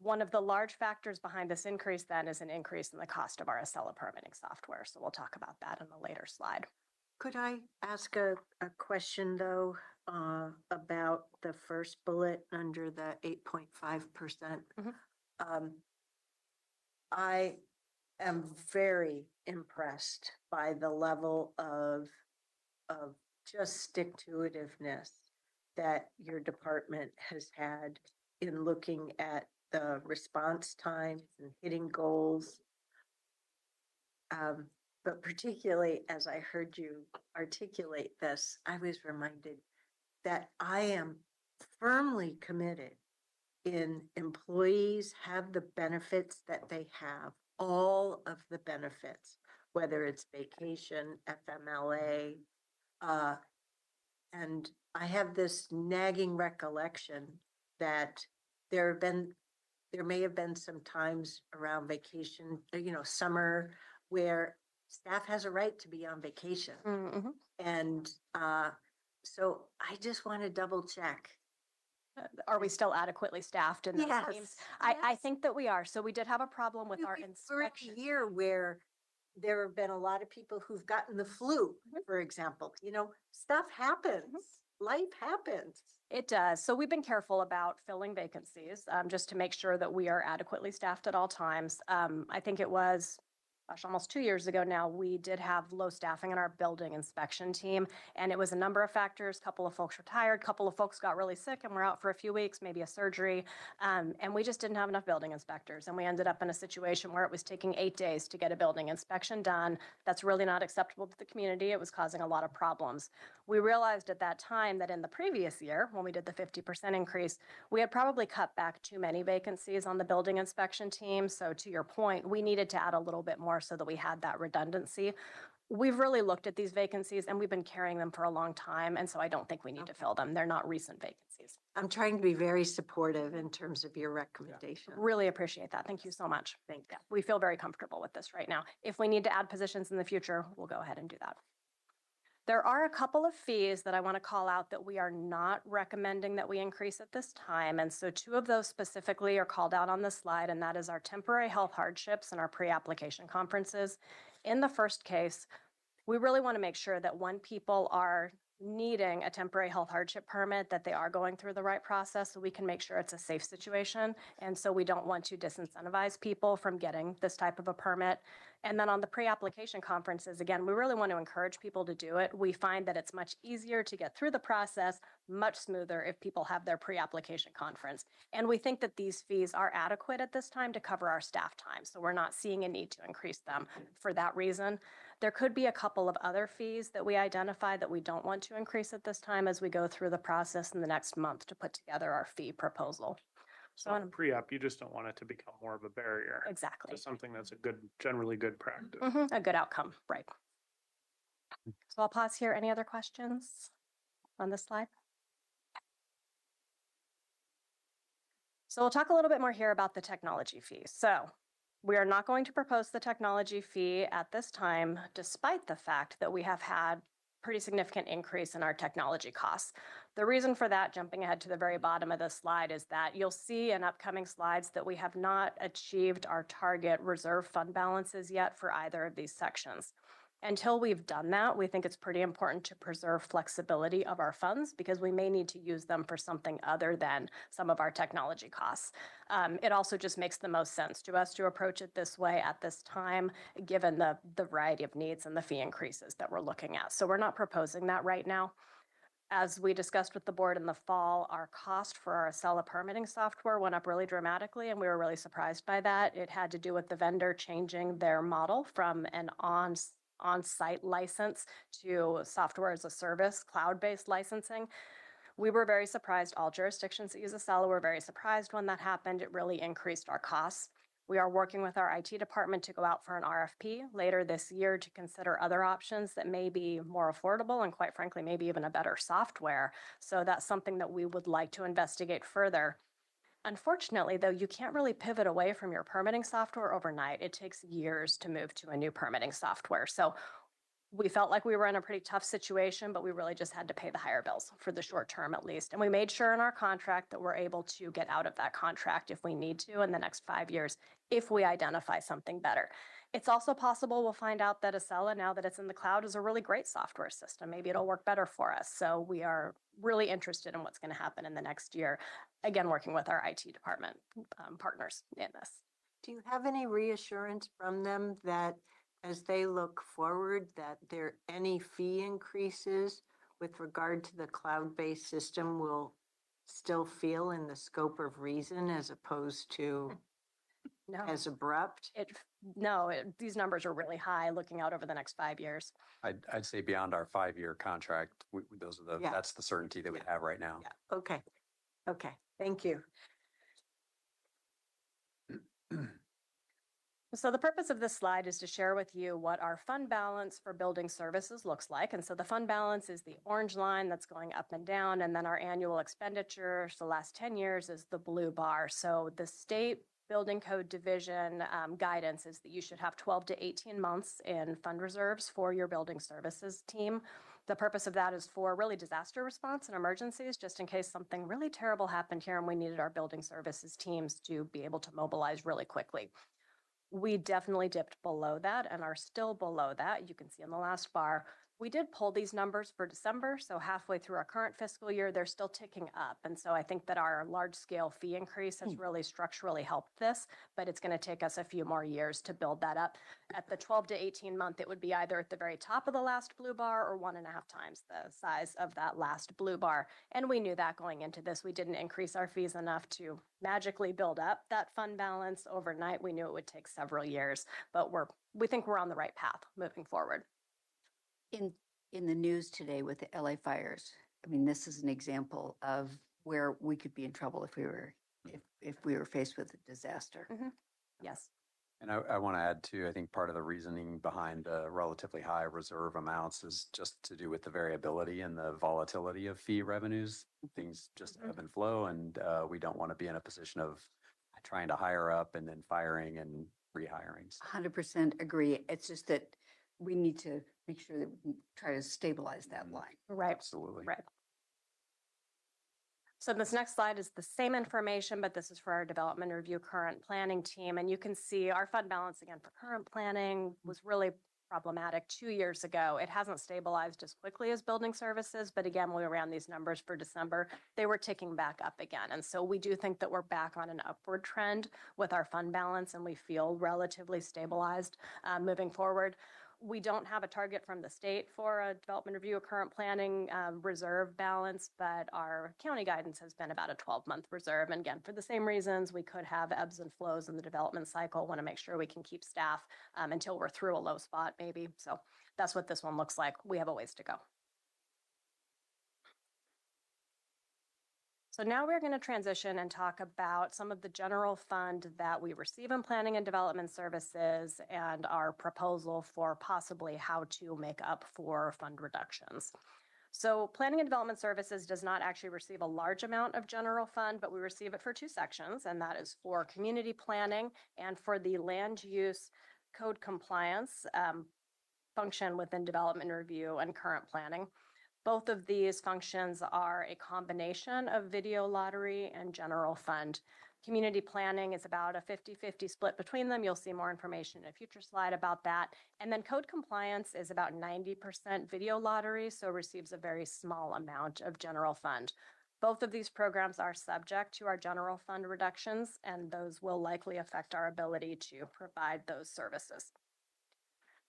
One of the large factors behind this increase then is an increase in the cost of our Acela permitting software. So we'll talk about that in a later slide. Could I ask a question though, about the first bullet under the 8.5%? Mhm. I am very impressed by the level of just stick-to-itiveness that your department has had in looking at the response times and hitting goals. But particularly as I heard you articulate this, I was reminded that I am firmly committed in employees have the benefits that they have, all of the benefits, whether it's vacation, FMLA. And I have this nagging recollection that there may have been some times around vacation, summer, where staff has a right to be on vacation. Mhm. And so I just want to double check. Are we still adequately staffed in those teams? I think that we are. So we did have a problem with our We're in inspection. a year where there have been a lot of people who've gotten the flu, for example. Stuff happens. Life happens. It does. So we've been careful about filling vacancies, just to make sure that we are adequately staffed at all times. I think it was, almost 2 years ago now, we did have low staffing in our building inspection team. And it was a number of factors. A couple of folks retired, a couple of folks got really sick and were out for a few weeks, maybe a surgery. And we just didn't have enough building inspectors. And we ended up in a situation where it was taking 8 days to get a building inspection done. That's really not acceptable to the community. It was causing a lot of problems. We realized at that time that in the previous year, when we did the 50% increase, we had probably cut back too many vacancies on the building inspection team. So to your point, we needed to add a little bit more so that we had that redundancy. We've really looked at these vacancies and we've been carrying them for a long time. And so I don't think we need to fill them. They're not recent vacancies. I'm trying to be very supportive in terms of your recommendation. Really appreciate that. Thank you so much. Thank you. We feel very comfortable with this right now. If we need to add positions in the future, we'll go ahead and do that. There are a couple of fees that I want to call out that we are not recommending that we increase at this time. And so 2 of those specifically are called out on the slide, and that is our temporary health hardships and our pre-application conferences. In the first case, we really want to make sure that when people are needing a temporary health hardship permit, that they are going through the right process so we can make sure it's a safe situation. And so we don't want to disincentivize people from getting this type of a permit. And then on the pre-application conferences, again, we really want to encourage people to do it. We find that it's much easier to get through the process, much smoother if people have their pre-application conference. And we think that these fees are adequate at this time to cover our staff time. So we're not seeing a need to increase them for that reason. There could be a couple of other fees that we identify that we don't want to increase at this time as we go through the process in the next month to put together our fee proposal. So on pre-app, you just don't want it to become more of a barrier. Exactly. To something that's generally good practice. A good outcome, right. So I'll pause here. Any other questions on this slide? So we'll talk a little bit more here about the technology fee. So we are not going to propose the technology fee at this time, despite the fact that we have had pretty significant increase in our technology costs. The reason for that, jumping ahead to the very bottom of this slide, is that you'll see in upcoming slides that we have not achieved our target reserve fund balances yet for either of these sections. Until we've done that, we think it's pretty important to preserve flexibility of our funds because we may need to use them for something other than some of our technology costs. It also just makes the most sense to us to approach it this way at this time, given the variety of needs and the fee increases that we're looking at. So we're not proposing that right now. As we discussed with the board in the fall, our cost for our Acela permitting software went up really dramatically, and we were really surprised by that. It had to do with the vendor changing their model from an on-site license to software as a service, cloud-based licensing. We were very surprised. All jurisdictions that use Acela were very surprised when that happened. It really increased our costs. We are working with our IT department to go out for an RFP later this year to consider other options that may be more affordable and, quite frankly, maybe even a better software. So that's something that we would like to investigate further. Unfortunately, though, you can't really pivot away from your permitting software overnight. It takes years to move to a new permitting software. So we felt like we were in a pretty tough situation, but we really just had to pay the higher bills for the short term at least. And we made sure in our contract that we're able to get out of that contract if we need to in the next 5 years, if we identify something better. It's also possible we'll find out that Acela, now that it's in the cloud, is a really great software system. Maybe it'll work better for us. So we are really interested in what's going to happen in the next year. Again, working with our IT department partners in this. Do you have any reassurance from them that as they look forward, that there any fee increases with regard to the cloud-based system will still feel in the scope of reason as opposed to No, as abrupt? these numbers are really high looking out over the next 5 years. I'd say beyond our 5-year contract, those are Yeah. that's the certainty that we Yeah. have right now. Yeah, okay. Okay, thank you. So the purpose of this slide is to share with you what our fund balance for building services looks like. And so the fund balance is the orange line that's going up and down, and then our annual expenditure, so the last 10 years, is the blue bar. So the state building code division guidance is that you should have 12 to 18 months in fund reserves for your building services team. The purpose of that is for really disaster response and emergencies, just in case something really terrible happened here and we needed our building services teams to be able to mobilize really quickly. We definitely dipped below that and are still below that. You can see in the last bar, we did pull these numbers for December. So halfway through our current fiscal year, they're still ticking up. And so I think that our large scale fee increase has really structurally helped this, but it's going to take us a few more years to build that up. At the 12 to 18 month, it would be either at the very top of the last blue bar or 1.5 times the size of that last blue bar. And we knew that going into this. We didn't increase our fees enough to magically build up that fund balance overnight. We knew it would take several years, but we think we're on the right path moving forward. In the news today with the LA fires, I mean, this is an example of where we could be in trouble if we were faced with a disaster. Yes. And I want to add too, I think part of the reasoning behind the relatively high reserve amounts is just to do with the variability and the volatility of fee revenues. Things just ebb and flow, and we don't want to be in a position of trying to hire up and then firing and rehiring. 100% agree. It's just that we need to make sure that we try to stabilize that line. Right. Absolutely. Right. So this next slide is the same information, but this is for our development review current planning team. And you can see our fund balance again for current planning was really problematic 2 years ago. It hasn't stabilized as quickly as building services, but again, when we ran these numbers for December, they were ticking back up again. And so we do think that we're back on an upward trend with our fund balance, and we feel relatively stabilized moving forward. We don't have a target from the state for a development review of current planning reserve balance, but our county guidance has been about a 12-month reserve. And again, for the same reasons, we could have ebbs and flows in the development cycle. Want to make sure we can keep staff until we're through a low spot, maybe. So that's what this one looks like. We have a ways to go. So now we're going to transition and talk about some of the general fund that we receive in planning and development services and our proposal for possibly how to make up for fund reductions. So planning and development services does not actually receive a large amount of general fund, but we receive it for 2 sections, and that is for community planning and for the land use code compliance function within development review and current planning. Both of these functions are a combination of video lottery and general fund. Community planning is about a 50-50 split between them. You'll see more information in a future slide about that. And then code compliance is about 90% video lottery, so receives a very small amount of general fund. Both of these programs are subject to our general fund reductions, and those will likely affect our ability to provide those services.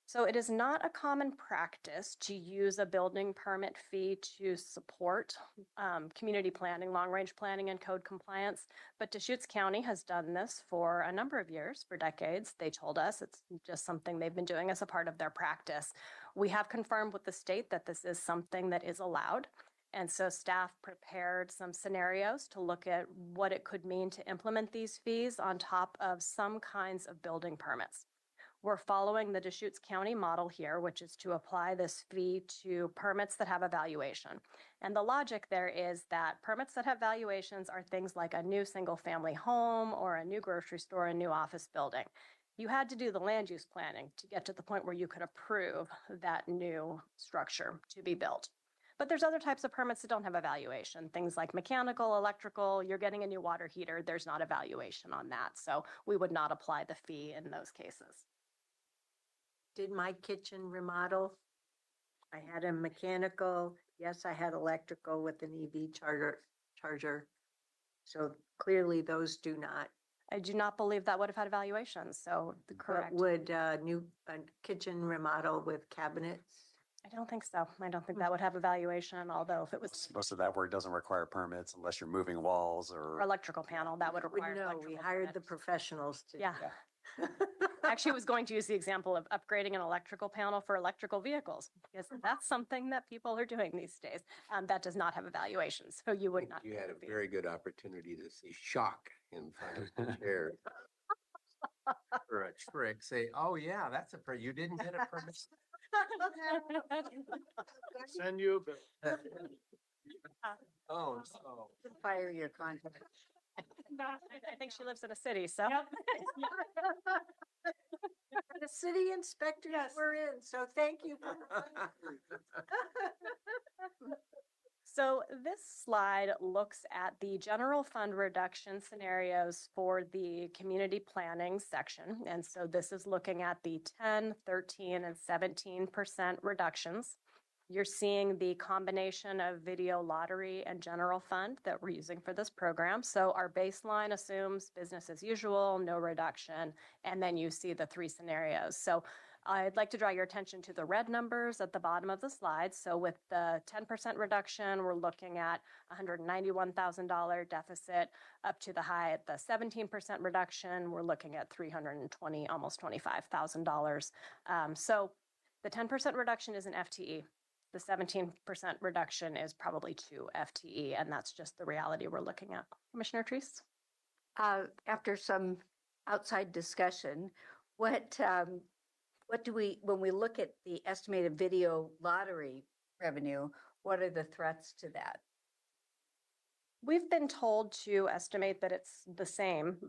So it is not a common practice to use a building permit fee to support community planning, long-range planning, and code compliance. But Deschutes County has done this for a number of years, for decades. They told us it's just something they've been doing as a part of their practice. We have confirmed with the state that this is something that is allowed. And so staff prepared some scenarios to look at what it could mean to implement these fees on top of some kinds of building permits. We're following the Deschutes County model here, which is to apply this fee to permits that have a valuation. And the logic there is that permits that have valuations are things like a new single family home or a new grocery store, a new office building. You had to do the land use planning to get to the point where you could approve that new structure to be built. But there's other types of permits that don't have evaluation, things like mechanical, electrical, you're getting a new water heater, there's not evaluation on that. So we would not apply the fee in those cases. Did my kitchen remodel? I had a mechanical, yes, I had electrical with an EV charger. So clearly those do not. I do not believe that would have had evaluations, so But correct. would a kitchen remodel with cabinets? I don't think so. I don't think that would have evaluation, although if it was Most of that work doesn't require permits unless you're moving walls or or. electrical panel, that would require. No, we electrical hired the permit. professionals to. Yeah. Actually, I was going to use the example of upgrading an electrical panel for electrical vehicles, because that's something that people are doing these days. That does not have evaluations, so you would not. You pay had the a fee. very good opportunity to see shock in front of the chair. For a trick, say, oh yeah, that's you didn't get a permit. Send you a bill. Oh, no. Fire your contract. I think she lives in a city, so. The city inspectors were in, so thank you. So this slide looks at the general fund reduction scenarios for the community planning section. And so this is looking at the 10, 13, and 17% reductions. You're seeing the combination of video lottery and general fund that we're using for this program. So our baseline assumes business as usual, no reduction, and then you see the three scenarios. So I'd like to draw your attention to the red numbers at the bottom of the slide. So with the 10% reduction, we're looking at $191,000 deficit up to the high at the 17% reduction. We're looking at $320, almost $25,000. So the 10% reduction is an FTE. The 17% reduction is probably 2 FTE, and that's just the reality we're looking at. Commissioner Treese? After some outside discussion, what do we, when we look at the estimated video lottery revenue, what are the threats to that? We've been told to estimate that it's the same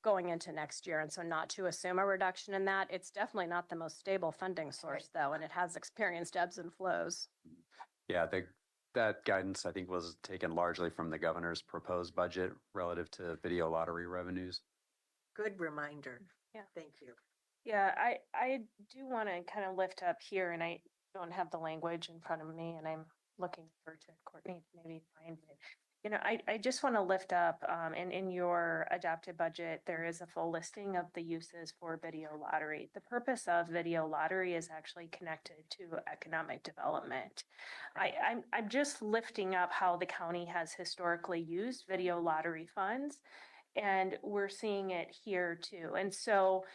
going into next year, and so not to assume a reduction in that. It's definitely not the most stable funding source, though, and it has experienced ebbs and flows. Yeah, that guidance, I think, was taken largely from the governor's proposed budget relative to video lottery revenues. Good reminder. Yeah. Thank you. Yeah, I do want to kind of lift up here, and I don't have the language in front of me, and I'm looking for to Courtney to maybe find it. You know, I just want to lift up, and in your adopted budget, there is a full listing of the uses for video lottery. The purpose of video lottery is actually connected to economic development. I'm just lifting up how the county has historically used video lottery funds, and we're seeing it here too. And so,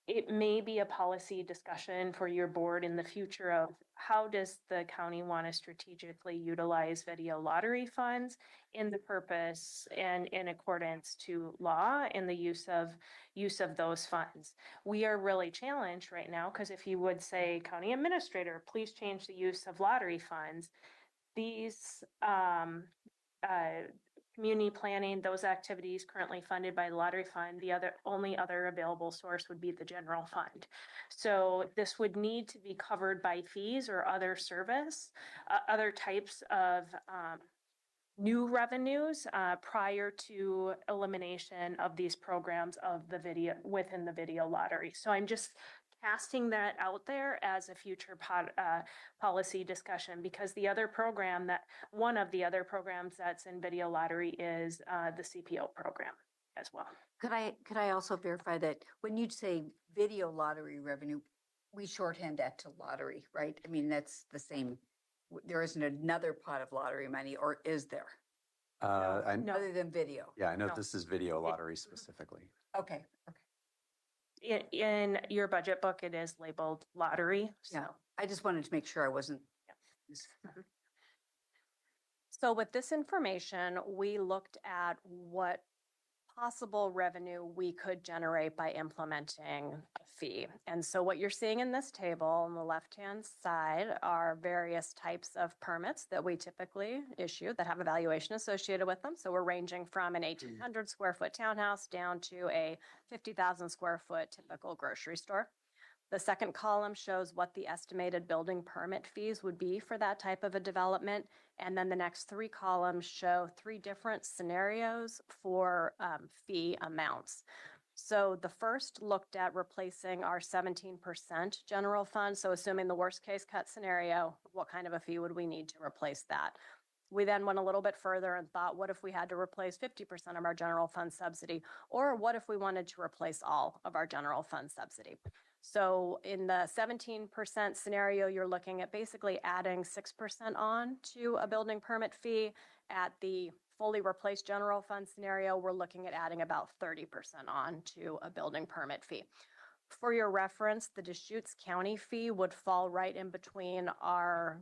it may be a policy discussion for your board in the future of how does the county want to strategically utilize video lottery funds in the purpose and in accordance to law and the use of those funds. We are really challenged right now because if you would say, county administrator, please change the use of lottery funds, these community planning, those activities currently funded by the lottery fund, the only other available source would be the general fund. So this would need to be covered by fees or other service, other types of new revenues prior to elimination of these programs of the video within the video lottery. So I'm just casting that out there as a future policy discussion, because the other program one of the other programs that's in video lottery is the CPO program as well. Could I also verify that when you say video lottery revenue, we shorthand that to lottery, right? I mean, that's the same. There isn't another pot of lottery money, or is there? No. Other than video? Yeah, I know No. this is video lottery specifically. Okay. In your budget book, it is labeled lottery. So. Yeah. I just wanted to make sure I wasn't. So with this information, we looked at what possible revenue we could generate by implementing a fee. And so what you're seeing in this table on the left-hand side are various types of permits that we typically issue that have a valuation associated with them. So we're ranging from an 1,800 square foot townhouse down to a 50,000 square foot typical grocery store. The second column shows what the estimated building permit fees would be for that type of a development. And then the next three columns show three different scenarios for fee amounts. So the first looked at replacing our 17% general fund. So assuming the worst case cut scenario, what kind of a fee would we need to replace that? We then went a little bit further and thought, what if we had to replace 50% of our general fund subsidy? Or what if we wanted to replace all of our general fund subsidy? So in the 17% scenario, you're looking at basically adding 6% on to a building permit fee. At the fully replaced general fund scenario, we're looking at adding about 30% on to a building permit fee. For your reference, the Deschutes County fee would fall right in between our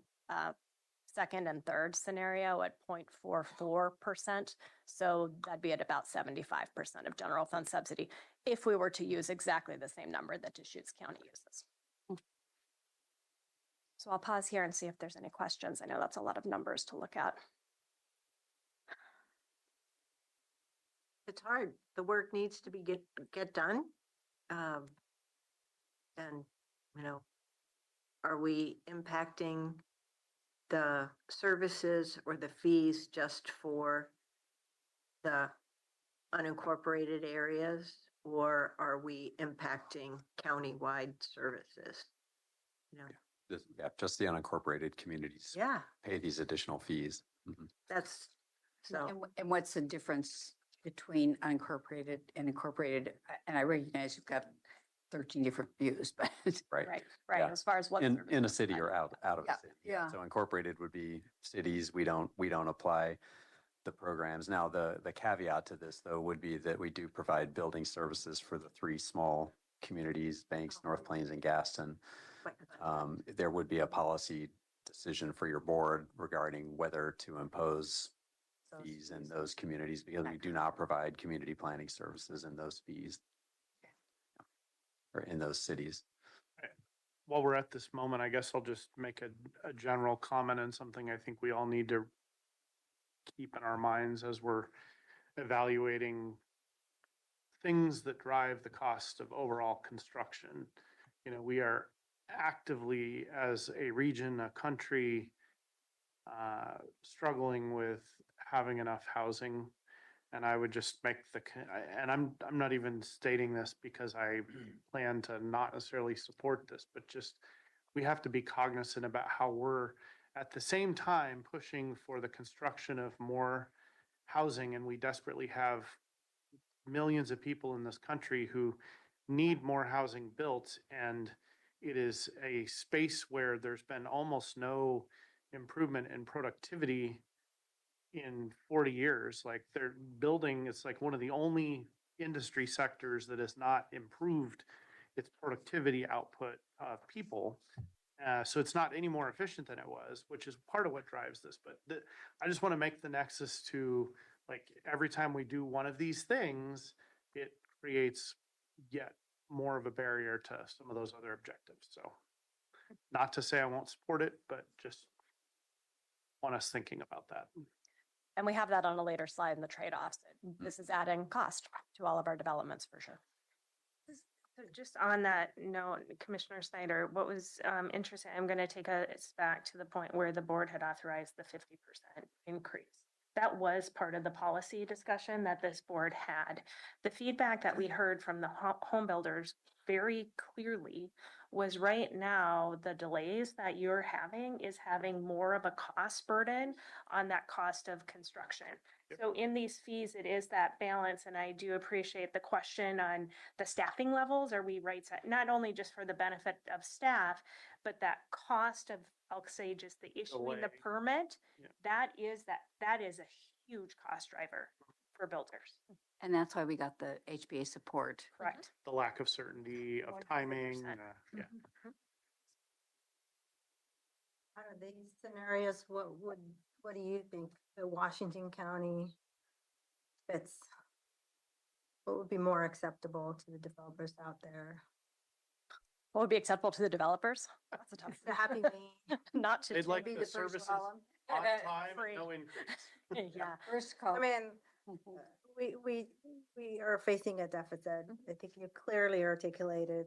second and third scenario at 0.44%. So that'd be at about 75% of general fund subsidy if we were to use exactly the same number that Deschutes County uses. So I'll pause here and see if there's any questions. I know that's a lot of numbers to look at. It's hard. The work needs to be get done. And, you know, are we impacting the services or the fees just for the unincorporated areas, or are we impacting countywide services? You know, Just the unincorporated communities yeah, pay these additional fees. Mhm. that's so. And what's the difference between unincorporated and incorporated? And I recognize you've got 13 different views, but Right. Right. Yeah. As far as what In services a city or provide. out of a Yeah, city. yeah. So incorporated would be cities. We don't apply the programs. Now, the caveat to this, though, would be that we do provide building services for the three small communities, Banks, North Plains, and Gaston. There would be a policy decision for your board regarding whether to impose fees in those communities, because we do not provide community planning services in those fees or in those cities. While we're at this moment, I guess I'll just make a general comment on something I think we all need to keep in our minds as we're evaluating things that drive the cost of overall construction. You know, we are actively, as a region, a country, struggling with having enough housing. And I would just make and I'm not even stating this because I plan to not necessarily support this, but just we have to be cognizant about how we're at the same time pushing for the construction of more housing, and we desperately have millions of people in this country who need more housing built, and it is a space where there's been almost no improvement in productivity in 40 years. Like they're building, it's like one of the only industry sectors that has not improved its productivity output of people. So it's not any more efficient than it was, which is part of what drives this. But I just want to make the nexus to, like, every time we do one of these things, it creates yet more of a barrier to some of those other objectives. So not to say I won't support it, but just want us thinking about that. And we have that on a later slide in the trade-offs. This is adding cost to all of our developments for sure. So just on that note, Commissioner Snyder, what was interesting, I'm going to take us back to the point where the board had authorized the 50% increase. That was part of the policy discussion that this board had. The feedback that we heard from the home builders very clearly was right now, the delays that you're having is having more of a cost burden on that cost of construction. Yep. So in these fees, it is that balance. And I do appreciate the question on the staffing levels. Are we right set? Not only just for the benefit of staff, but that cost of, I'll say, just the issuing the Delay. permit, Yeah. that is a huge cost driver for builders. and that's why we got the HBA support. Correct. The lack of certainty of timing. 100%. Yeah. Out of these scenarios, what do you think the Washington County fits What would be more acceptable to the developers out there? What would be acceptable to the developers? That's a tough. The happy me. Not to. They'd like be the the first services column. on time Free. and no increase. Yeah. First I call. mean, we are facing a deficit. I think you clearly articulated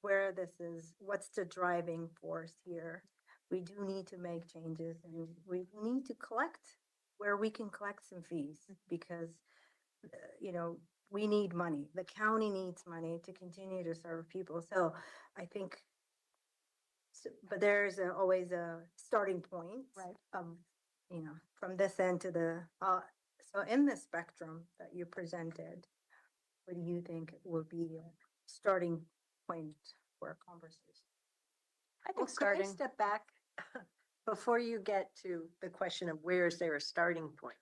where this is, what's the driving force here. We do need to make changes and we need to collect where we can collect some fees because, you know, we need money. The county needs money to continue to serve people. So I think, but there's always a starting point. Right. You know, from this end to the, so in the spectrum that you presented, what do you think would be a starting point for a conversation? I Well, think could I starting. step back before you get to the question of where is there a starting point?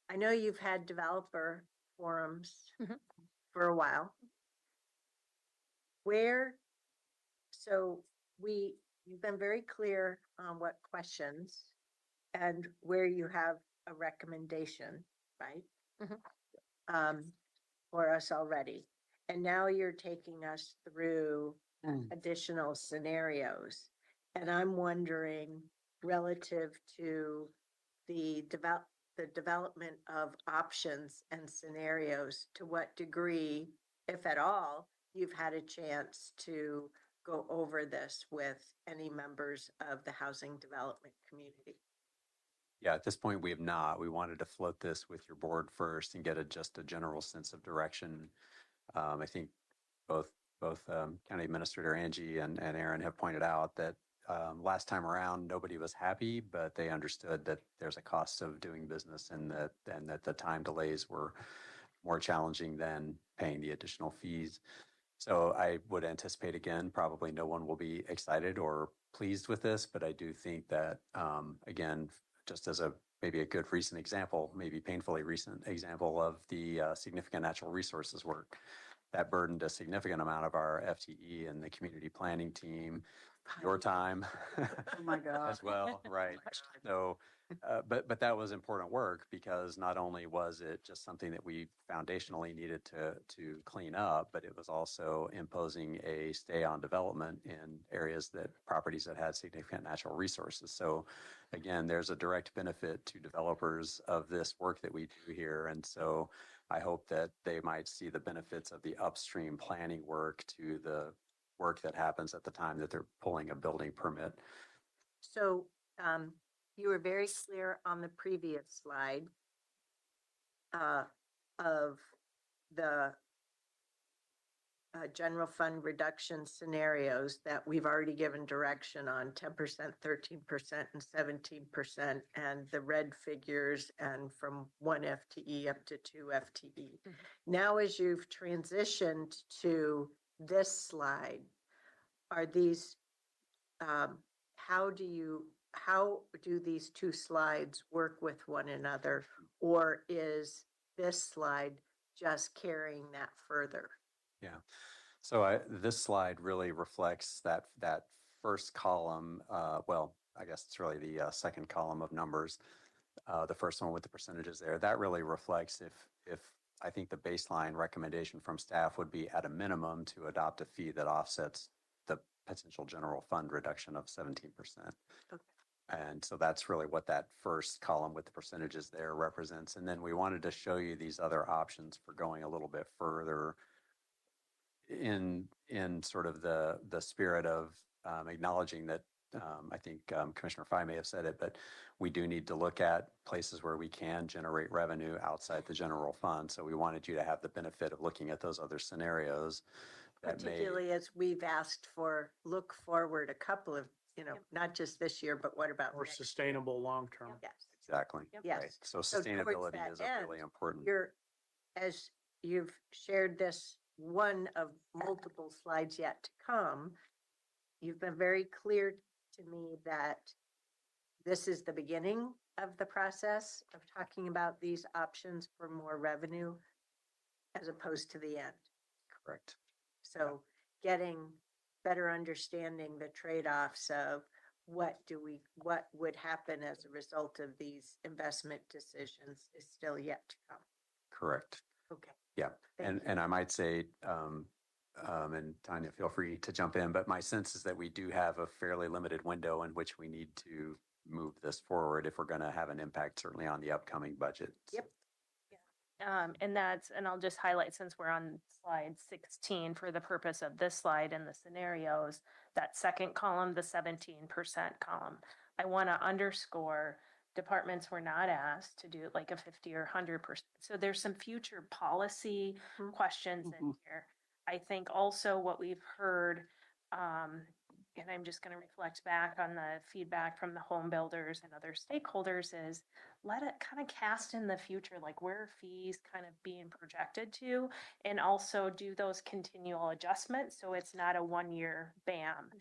I know you've had developer forums Mhm. for a while. You've been very clear on what questions and where you have a recommendation, right? Mhm. For us already. And now you're taking us through Mm. additional scenarios. And I'm wondering relative to the development of options and scenarios, to what degree, if at all, you've had a chance to go over this with any members of the housing development community. Yeah, at this point, we have not. We wanted to float this with your board first and get just a general sense of direction. I think both County Administrator Angie and Aaron have pointed out that last time around, nobody was happy, but they understood that there's a cost of doing business and that the time delays were more challenging than paying the additional fees. So I would anticipate, again, probably no one will be excited or pleased with this, but I do think that, again, just as maybe a good recent example, maybe painfully recent example of the significant natural resources work, that burdened a significant amount of our FTE and the community planning team, your time. Oh my God. As well, right? So, but that was important work because not only was it just something that we foundationally needed to clean up, but it was also imposing a stay on development in areas properties that had significant natural resources. So again, there's a direct benefit to developers of this work that we do here. And so I hope that they might see the benefits of the upstream planning work to the work that happens at the time that they're pulling a building permit. So you were very clear on the previous slide of the general fund reduction scenarios that we've already given direction on 10%, 13%, and 17%, and the red figures and from 1 FTE up to 2 FTE. Now, as you've transitioned to this slide, are these, how do these two slides work with one another? Or is this slide just carrying that further? Yeah. So this slide really reflects that first column. Well, I guess it's really the second column of numbers. The first one with the percentages there. That really reflects if I think the baseline recommendation from staff would be at a minimum to adopt a fee that offsets the potential general fund reduction of 17%. Okay. And so that's really what that first column with the percentages there represents. And then we wanted to show you these other options for going a little bit further in sort of the spirit of acknowledging that I think Commissioner Fye may have said it, but we do need to look at places where we can generate revenue outside the general fund. So we wanted you to have the benefit of looking at those other scenarios. Particularly as we've asked for, look forward a couple of, not just this year, but what about Or next year? sustainable long-term. Yes. Exactly. Yes. Right. So So towards sustainability that is really end, important. As you've shared this one of multiple slides yet to come, you've been very clear to me that this is the beginning of the process of talking about these options for more revenue as opposed to the end. Correct. So getting better understanding the trade-offs of what would happen as a result of these investment decisions is still yet to come. Correct. Okay. Yeah, Thank and I might say, and Tanya, feel free to jump in, but my sense is that we do have a fairly limited window in which we need to move this forward if we're going to have an impact, certainly on the upcoming budget. Yep. And I'll just highlight, since we're on slide 16 for the purpose of this slide and the scenarios, that second column, the 17% column. I want to underscore departments were not asked to do like a 50 or 100%. So there's some future policy Mhm. questions in here. I think also what we've heard, and I'm just going to reflect back on the feedback from the home builders and other stakeholders, is let it kind of cast in the future, like where are fees kind of being projected to, and also do those continual adjustments so it's not a 1 year bam.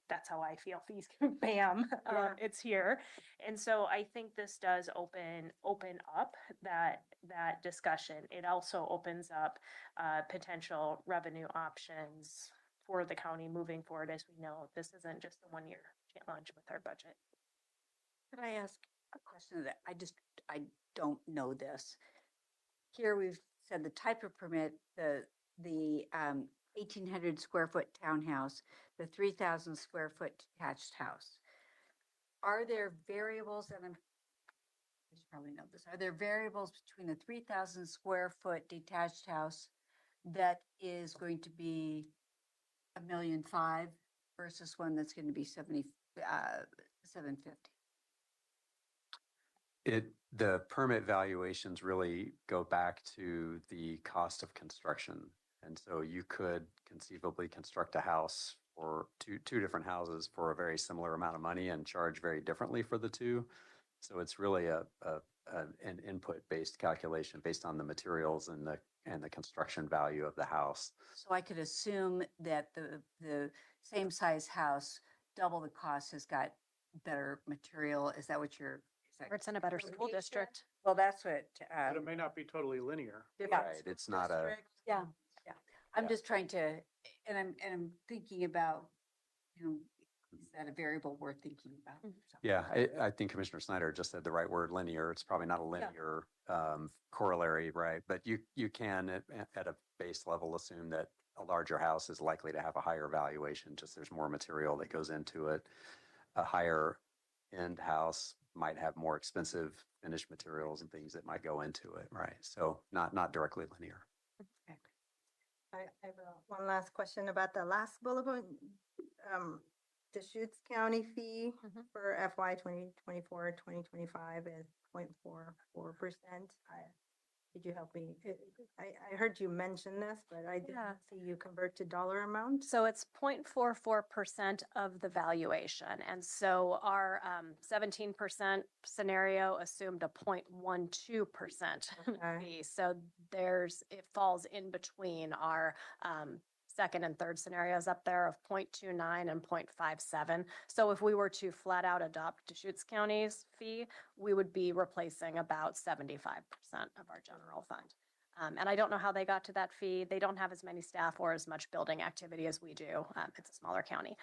That's how I feel. Fees, bam, Yeah. it's here. And so I think this does open up that discussion. It also opens up potential revenue options for the county moving forward. As we know, this isn't just a 1 year challenge with our budget. Could I ask a question that I don't know this? Here we've said the type of permit, the 1,800 square foot townhouse, the 3,000 square foot detached house. Are there variables, and I should probably know this, are there variables between a 3,000 square foot detached house that is going to be $1.5 million versus one that's going to be 750? The permit valuations really go back to the cost of construction. And so you could conceivably construct a house or two different houses for a very similar amount of money and charge very differently for the two. So it's really an input-based calculation based on the materials and the construction value of the house. So I could assume that the same size house, double the cost, has got better material. Is that what you're? Or it's in a better school district. Well, that's what. But it may not be totally linear. Different Right, school it's not a- districts. Yeah, yeah. I'm Yeah. just trying to, and I'm thinking about, is that a variable worth thinking about? So- Yeah, I think Commissioner Snyder just said the right word, linear. It's probably not a linear corollary, right? But you can, at a base level, assume that a larger house is likely to have a higher valuation, just there's more material that goes into it. A higher end house might have more expensive finished materials and things that might go into it, right? So not directly linear. I have one last question about the last bullet point. Deschutes County fee for FY 2024, 2025 is 0.44%. Could you help me? I heard you mention this, but I didn't see you convert to dollar amount. So it's 0.44% of the valuation. And so our 17% scenario assumed a 0.12% Okay. fee. So it falls in between our second and third scenarios up there of 0.29 and 0.57. So if we were to flat out adopt Deschutes County's fee, we would be replacing about 75% of our general fund. And I don't know how they got to that fee. They don't have as many staff or as much building activity as we do. It's a smaller county.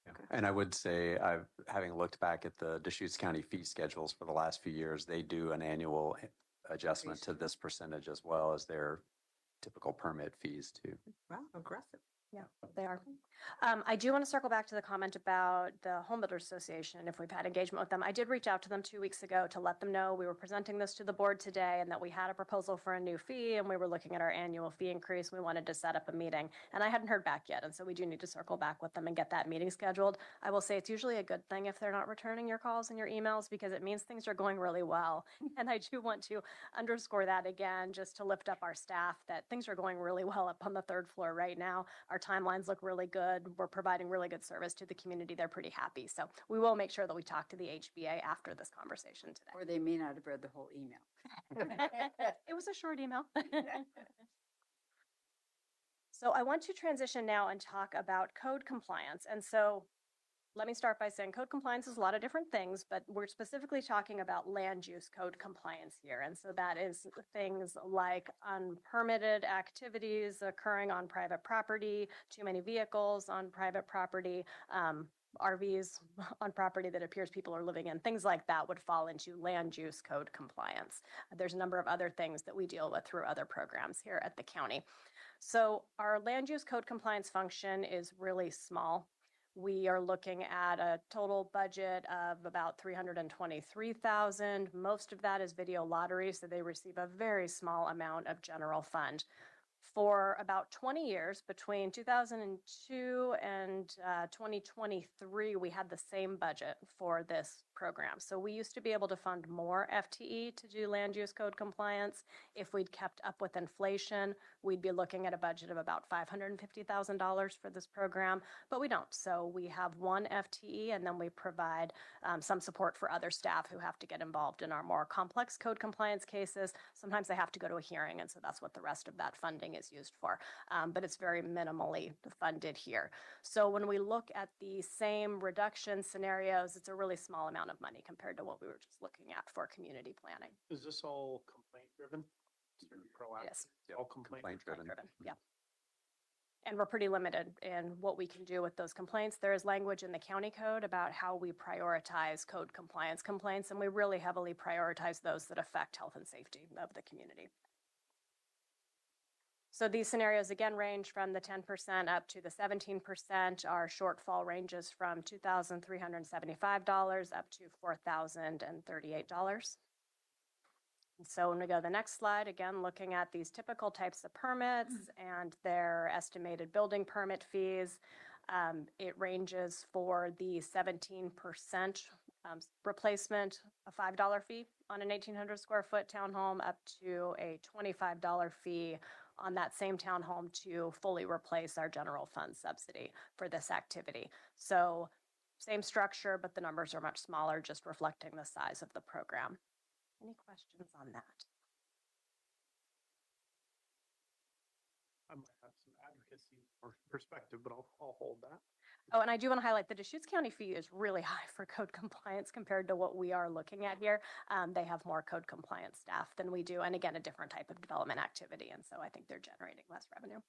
Yeah. And I would say, having looked back at the Deschutes County fee schedules for the last few years, they do an annual adjustment to this percentage as well as their typical permit fees too. Wow, aggressive. Yeah, they are. I do want to circle back to the comment about the Home Builders Association, if we've had engagement with them. I did reach out to them 2 weeks ago to let them know we were presenting this to the board today and that we had a proposal for a new fee and we were looking at our annual fee increase. We wanted to set up a meeting and I hadn't heard back yet. And so we do need to circle back with them and get that meeting scheduled. I will say it's usually a good thing if they're not returning your calls and your emails because it means things are going really well. And I do want to underscore that again, just to lift up our staff that things are going really well up on the third floor right now. Our timelines look really good. We're providing really good service to the community. They're pretty happy. So we will make sure that we talk to the HBA after this conversation today. Or they may not have read the whole email. It was a short email. So I want to transition now and talk about code compliance. And so let me start by saying code compliance is a lot of different things, but we're specifically talking about land use code compliance here. And so that is things like unpermitted activities occurring on private property, too many vehicles on private property, RVs on property that appears people are living in, things like that would fall into land use code compliance. There's a number of other things that we deal with through other programs here at the county. So our land use code compliance function is really small. We are looking at a total budget of about 323,000. Most of that is video lottery, so they receive a very small amount of general fund. For about 20 years, between 2002 and 2023, we had the same budget for this program. So we used to be able to fund more FTE to do land use code compliance. If we'd kept up with inflation, we'd be looking at a budget of about $550,000 for this program, but we don't. So we have one FTE, and then we provide some support for other staff who have to get involved in our more complex code compliance cases. Sometimes they have to go to a hearing, and so that's what the rest of that funding is used for. But it's very minimally funded here. So when we look at the same reduction scenarios, it's a really small amount of money compared to what we were just looking at for community planning. Is this all complaint driven? Proactive? Yes. All complaint Complaint driven. Yeah. And we're pretty limited in what we can do with those complaints. There is language in the county code about how we prioritize code compliance complaints, and we really heavily prioritize those that affect health and safety of the community. So these scenarios again range from the 10% up to the 17%. Our shortfall ranges from $2,375 up to $4,038. So when we go to the next slide, again, looking at these typical types of permits and their estimated building permit fees, it ranges for the 17% replacement, a $5 fee on an 1,800 square foot townhome, up to a $25 fee on that same townhome to fully replace our general fund subsidy for this activity. So same structure, but the numbers are much smaller, just reflecting the size of the program. Any questions on that? I might have some advocacy or perspective, but I'll hold that. Oh, and I do want to highlight the Deschutes County fee is really high for code compliance compared to what we are looking at here. They have more code compliance staff than we do, and again, a different type of development activity, and so I think they're generating less revenue.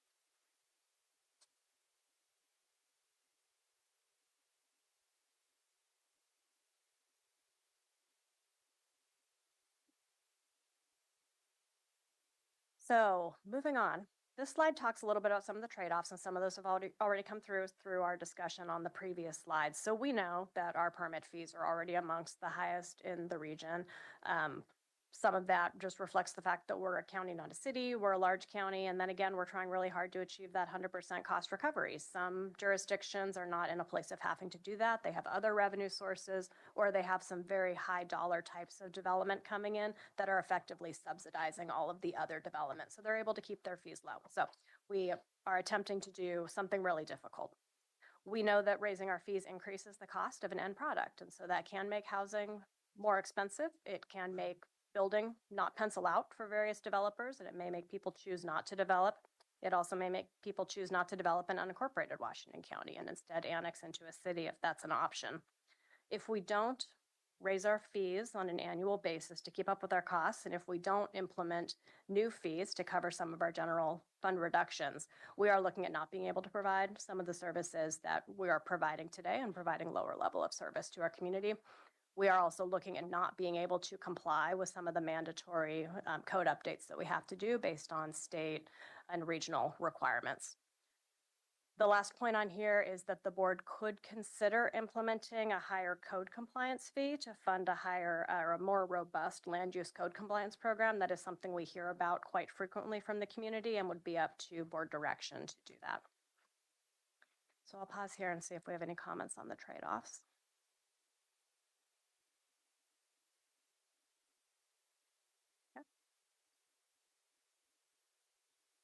So moving on, this slide talks a little bit about some of the trade-offs, and some of those have already come through our discussion on the previous slides. So we know that our permit fees are already amongst the highest in the region. Some of that just reflects the fact that we're a county, not a city. We're a large county. And then again, we're trying really hard to achieve that 100% cost recovery. Some jurisdictions are not in a place of having to do that. They have other revenue sources, or they have some very high dollar types of development coming in that are effectively subsidizing all of the other development. So they're able to keep their fees low. So we are attempting to do something really difficult. We know that raising our fees increases the cost of an end product. And so that can make housing more expensive. It can make building not pencil out for various developers, and it may make people choose not to develop. It also may make people choose not to develop in unincorporated Washington County and instead annex into a city if that's an option. If we don't raise our fees on an annual basis to keep up with our costs, and if we don't implement new fees to cover some of our general fund reductions, we are looking at not being able to provide some of the services that we are providing today and providing lower level of service to our community. We are also looking at not being able to comply with some of the mandatory code updates that we have to do based on state and regional requirements. The last point on here is that the board could consider implementing a higher code compliance fee to fund a higher or a more robust land use code compliance program. That is something we hear about quite frequently from the community and would be up to board direction to do that. So I'll pause here and see if we have any comments on the trade-offs.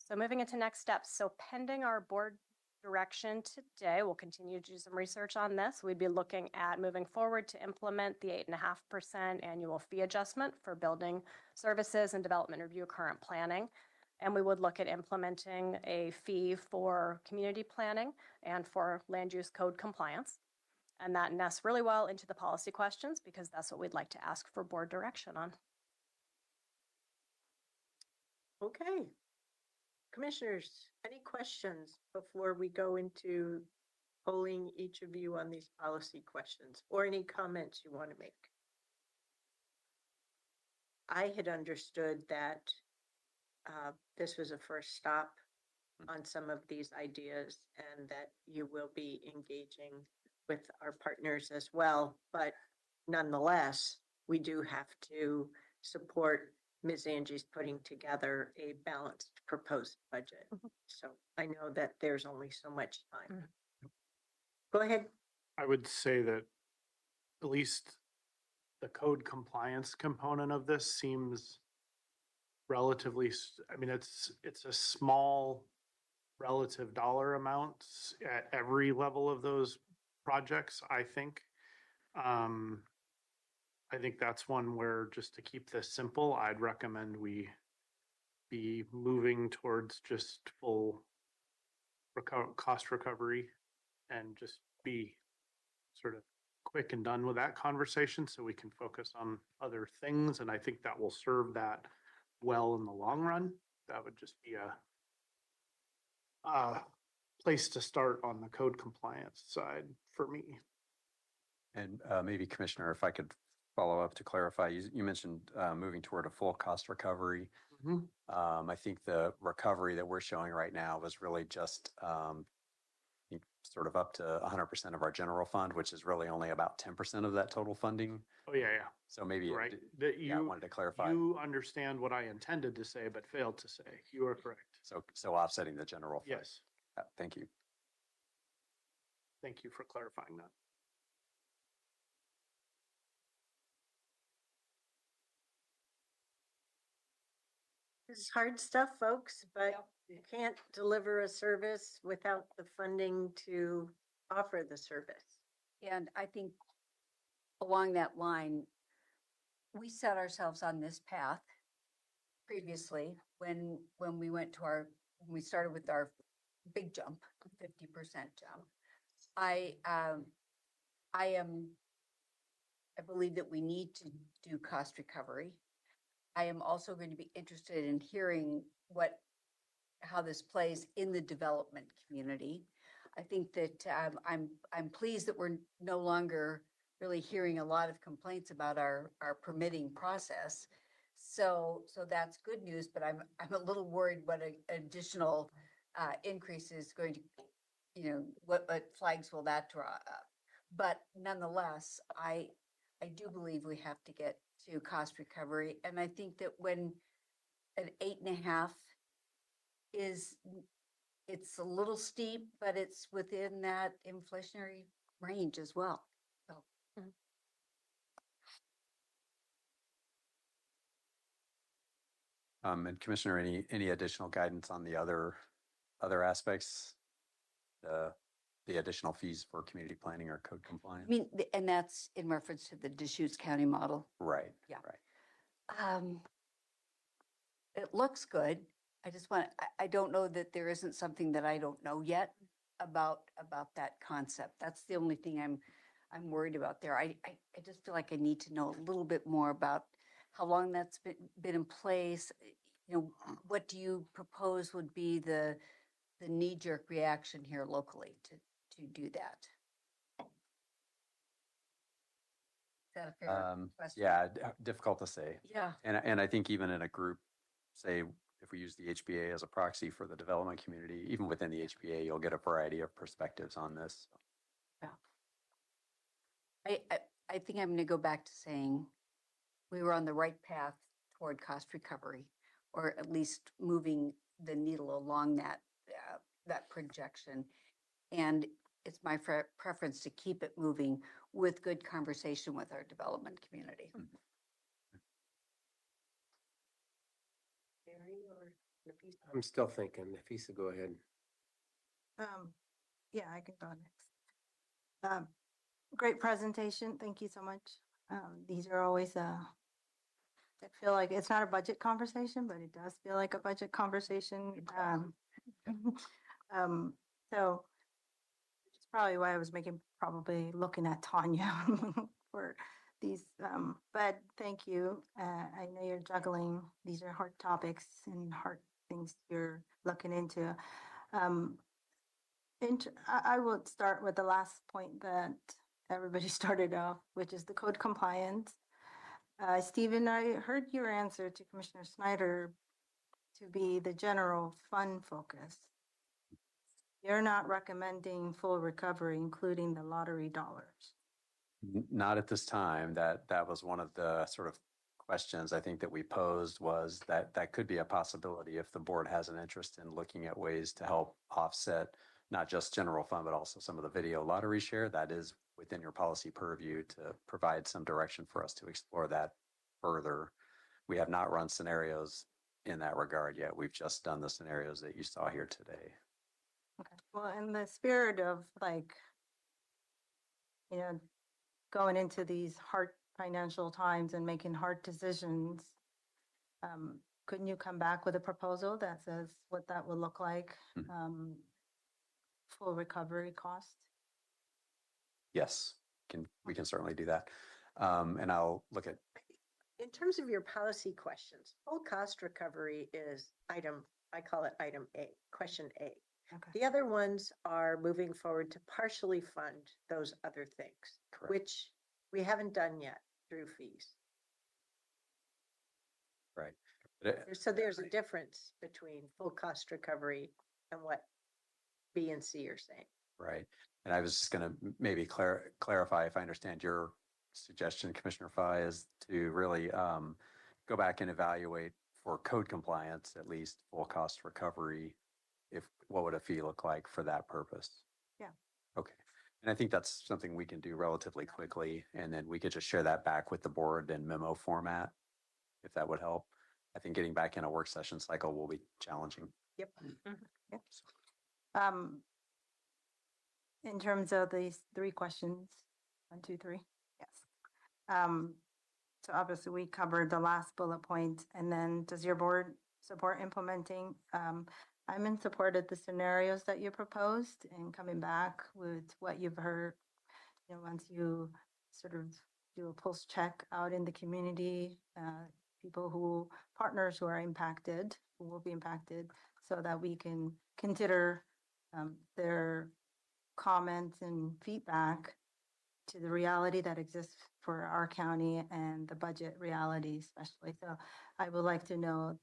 So moving into next steps. So pending our board direction today, we'll continue to do some research on this. We'd be looking at moving forward to implement the 8.5% annual fee adjustment for building services and development review current planning. And we would look at implementing a fee for community planning and for land use code compliance. And that nests really well into the policy questions because that's what we'd like to ask for board direction on. Okay. Commissioners, any questions before we go into polling each of you on these policy questions or any comments you want to make? I had understood that this was a first stop on some of these ideas and that you will be engaging with our partners as well. But nonetheless, we do have to support Ms. Angie's putting together a balanced proposed budget. So I know that there's only so much time. Go ahead. I would say that at least the code compliance component of this seems relatively, I mean, it's a small relative dollar amounts at every level of those projects, I think. I think that's one where, just to keep this simple, I'd recommend we be moving towards just full cost recovery and just be sort of quick and done with that conversation so we can focus on other things. And I think that will serve that well in the long run. That would just be a place to start on the code compliance side for me. And maybe Commissioner, if I could follow up to clarify, you mentioned moving toward a full cost recovery. I think the recovery that we're showing right now was really just sort of up to 100% of our general fund, which is really only about 10% of that total funding. Oh, yeah. So maybe, Right. I wanted to clarify. You understand what I intended to say, but failed to say. You are correct. So offsetting the general fund. Yes. Thank you. Thank you for clarifying that. This is hard stuff, folks, but you can't deliver a service without the funding to offer the service. And I think along that line, we set ourselves on this path previously when we went to when we started with our big jump, 50% jump. I believe that we need to do cost recovery. I am also going to be interested in hearing how this plays in the development community. I think that I'm pleased that we're no longer really hearing a lot of complaints about our permitting process. So that's good news, but I'm a little worried what an additional increase is going to, what flags will that draw up? But nonetheless, I do believe we have to get to cost recovery. And I think that when an 8.5 it's a little steep, but it's within that inflationary range as well. So. And Commissioner, any additional guidance on the other aspects? The additional fees for community planning or code compliance? I mean, and that's in reference to the Deschutes County model. Right. Yeah. Right. It looks good. I don't know that there isn't something that I don't know yet about that concept. That's the only thing I'm worried about there. I just feel like I need to know a little bit more about how long that's been in place. What do you propose would be the knee-jerk reaction here locally to do that? Is that a fair question? Yeah, difficult to say. Yeah. And I think even in a group, say, if we use the HBA as a proxy for the development community, even within the HBA, you'll get a variety of perspectives on this. Yeah. I think I'm going to go back to saying we were on the right path toward cost recovery, or at least moving the needle along that projection. And it's my preference to keep it moving with good conversation with our development community. I'm still thinking. Nafisa, go ahead. Yeah, I can go next. Great presentation. Thank you so much. These are always I feel like it's not a budget conversation, but it does feel like a budget conversation. So it's probably why I was probably looking at Tanya for these, but thank you. I know you're juggling. These are hard topics and hard things you're looking into. I would start with the last point that everybody started off, which is the code compliance. Stephen, I heard your answer to Commissioner Snyder to be the general fund focus. You're not recommending full recovery, including the lottery dollars. Not at this time. That was one of the sort of questions I think that we posed, was that that could be a possibility if the board has an interest in looking at ways to help offset not just general fund, but also some of the video lottery share. That is within your policy purview to provide some direction for us to explore that further. We have not run scenarios in that regard yet. We've just done the scenarios that you saw here today. Okay. Well, in the spirit of going into these hard financial times and making hard decisions, couldn't you come back with a proposal that says what that would look like? Full recovery cost? Yes, we can certainly do that. And I'll look at, In terms of your policy questions, full cost recovery is I call it item A, question A. Okay. The other ones are moving forward to partially fund those other things, Correct. which we haven't done yet through fees. right. But So there's a difference between full cost recovery and what B and C are saying. right. And I was just going to maybe clarify if I understand your suggestion, Commissioner Fye, is to really go back and evaluate for code compliance, at least full cost recovery. What would a fee look like for that purpose? Yeah. Okay. And I think that's something we can do relatively quickly, and then we could just share that back with the board in memo format, if that would help. I think getting back in a work session cycle will be challenging. Yep. Yep. In terms of these three questions, 1, 2, 3, yes. So obviously we covered the last bullet point, and then does your board support implementing? I'm in support of the scenarios that you proposed and coming back with what you've heard. Once you sort of do a pulse check out in the community, partners who are impacted, who will be impacted, so that we can consider their comments and feedback to the reality that exists for our county and the budget reality especially. So I would like to know,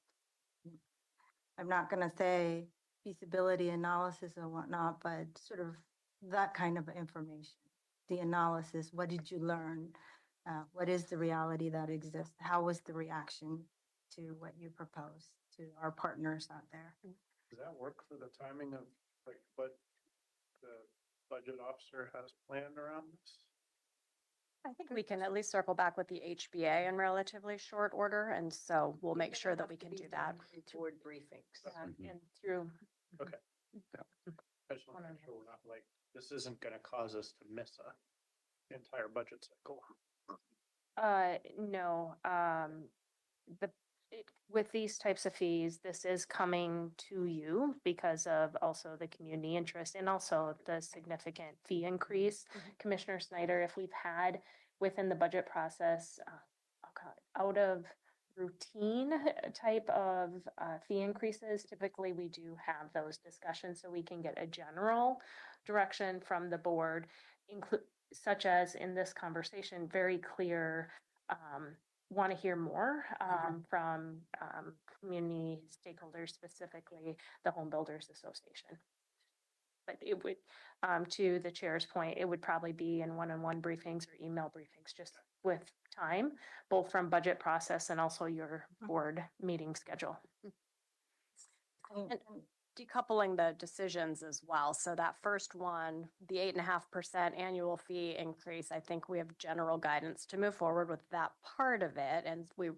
I'm not going to say feasibility analysis or whatnot, but sort of that kind of information, the analysis. What did you learn? What is the reality that exists? How was the reaction to what you proposed to our partners out there? Does that work for the timing of what the budget officer has planned around this? I think we can at least circle back with the HBA in relatively short order, and so we'll make sure that we can do that. Board briefings. Yeah, and through. Okay. I just want to make sure we're not this isn't going to cause us to miss a entire budget cycle. No, with these types of fees, this is coming to you because of also the community interest and also the significant fee increase. Commissioner Snyder, if we've had within the budget process, out of routine type of fee increases, typically we do have those discussions so we can get a general direction from the board, such as in this conversation, very clear, want to hear more from community stakeholders, specifically the Home Builders Association. But it would, to the chair's point, it would probably be in one-on-one briefings or email briefings, just with time, both from budget process and also your board meeting schedule. And decoupling the decisions as well. So that first one, the 8.5% annual fee increase, I think we have general guidance to move forward with that part of it. And we,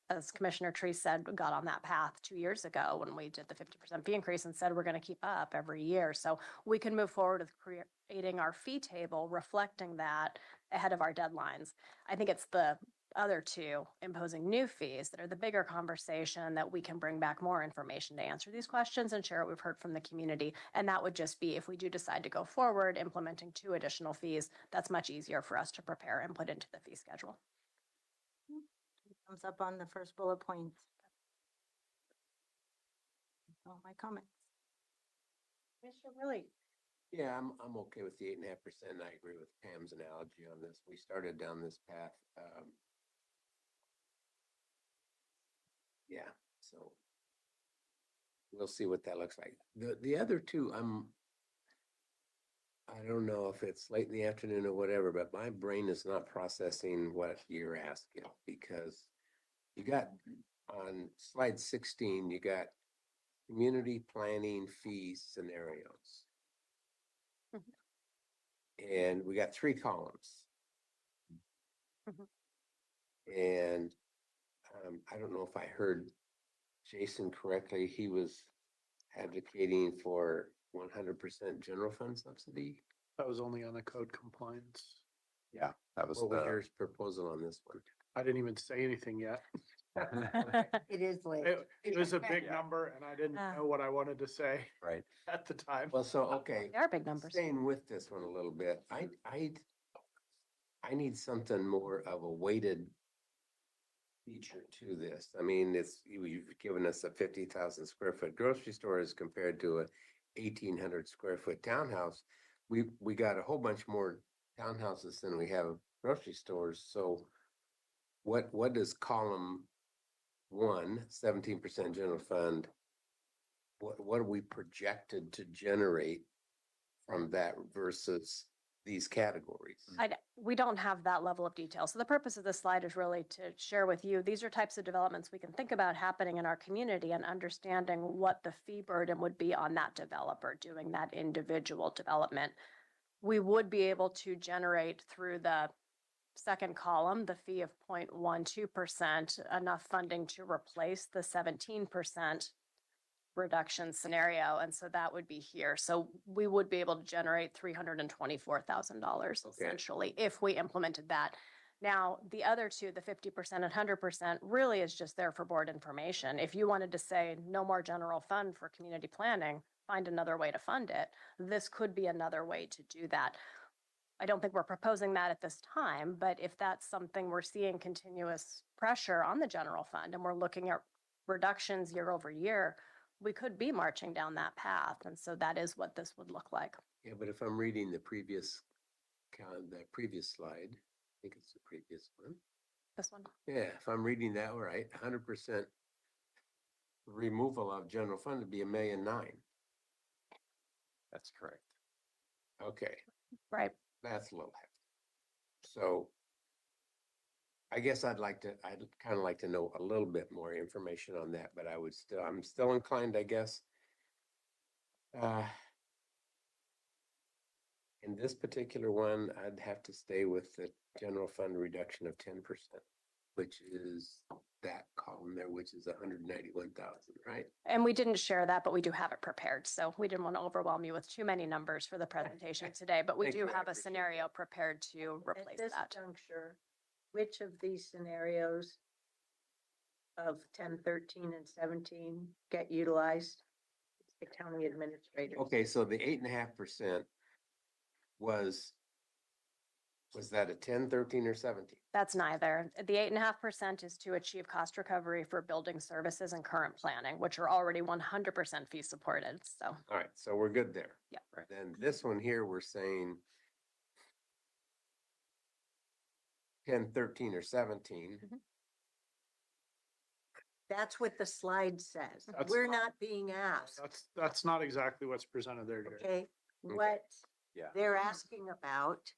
as Commissioner Tree said, got on that path 2 years ago when we did the 50% fee increase and said we're going to keep up every year. So we can move forward with creating our fee table, reflecting that ahead of our deadlines. I think it's the other two, imposing new fees, that are the bigger conversation, that we can bring back more information to answer these questions and share what we've heard from the community. And that would just be, if we do decide to go forward implementing 2 additional fees, that's much easier for us to prepare and put into the fee schedule. Thumbs up on the first bullet point. All my comments. Commissioner Willie? Yeah, I'm okay with the 8.5%. I agree with Pam's analogy on this. We started down this path. Yeah, so we'll see what that looks like. The other two, I don't know if it's late in the afternoon or whatever, but my brain is not processing what you're asking because you got on slide 16, you got community planning fee scenarios. And we got 3 columns. And I don't know if I heard Jason correctly. He was advocating for 100% general fund subsidy. That was only on the code compliance. Yeah, that was What was the, your proposal on this one? I didn't even say anything yet. It is late. It was a big Yeah. number and I didn't Ah. know what I wanted to say right. at the time. Well, so, okay. They are big numbers. Staying with this one a little bit, I need something more of a weighted feature to this. I mean, you've given us a 50,000 square foot grocery store as compared to a 1,800 square foot townhouse. We got a whole bunch more townhouses than we have grocery stores. So what does column 1, 17% general fund, what are we projected to generate from that versus these categories? We don't have that level of detail. So the purpose of this slide is really to share with you, these are types of developments we can think about happening in our community and understanding what the fee burden would be on that developer doing that individual development. We would be able to generate through the second column, the fee of 0.12%, enough funding to replace the 17% reduction scenario. And so that would be here. So we would be able to generate $324,000 essentially if we implemented that. Now, the other two, the 50% and 100%, really is just there for board information. If you wanted to say no more general fund for community planning, find another way to fund it. This could be another way to do that. I don't think we're proposing that at this time, but if that's something we're seeing continuous pressure on the general fund and we're looking at reductions year over year, we could be marching down that path. And so that is what this would look like. Yeah, but if I'm reading the previous slide, I think it's the previous one. This one. Yeah, if I'm reading that right, 100% removal of general fund would be $1.9 million. That's correct. Okay, Right. that's a little hefty. So I guess I'd kind of like to know a little bit more information on that, but I'm still inclined, I guess. In this particular one, I'd have to stay with the general fund reduction of 10%, which is that column there, which is 191,000, right? And we didn't share that, but we do have it prepared. So we didn't want to overwhelm you with too many numbers for the presentation today, but we Thank do you, I have a appreciate scenario prepared to At replace this that. juncture, which of these scenarios of 10, 13, and 17 get utilized? The county administrator. Okay, so the 8.5% was that a 10, 13, or 17? That's neither. The 8.5% is to achieve cost recovery for building services and current planning, which are already 100% fee supported. So, All right, so we're good there. yeah. Right. Then this one here, we're saying 10, 13, or 17. That's what the slide says. That's- We're not being asked, That's not exactly what's presented there, Jerry. okay? What Yeah. they're asking about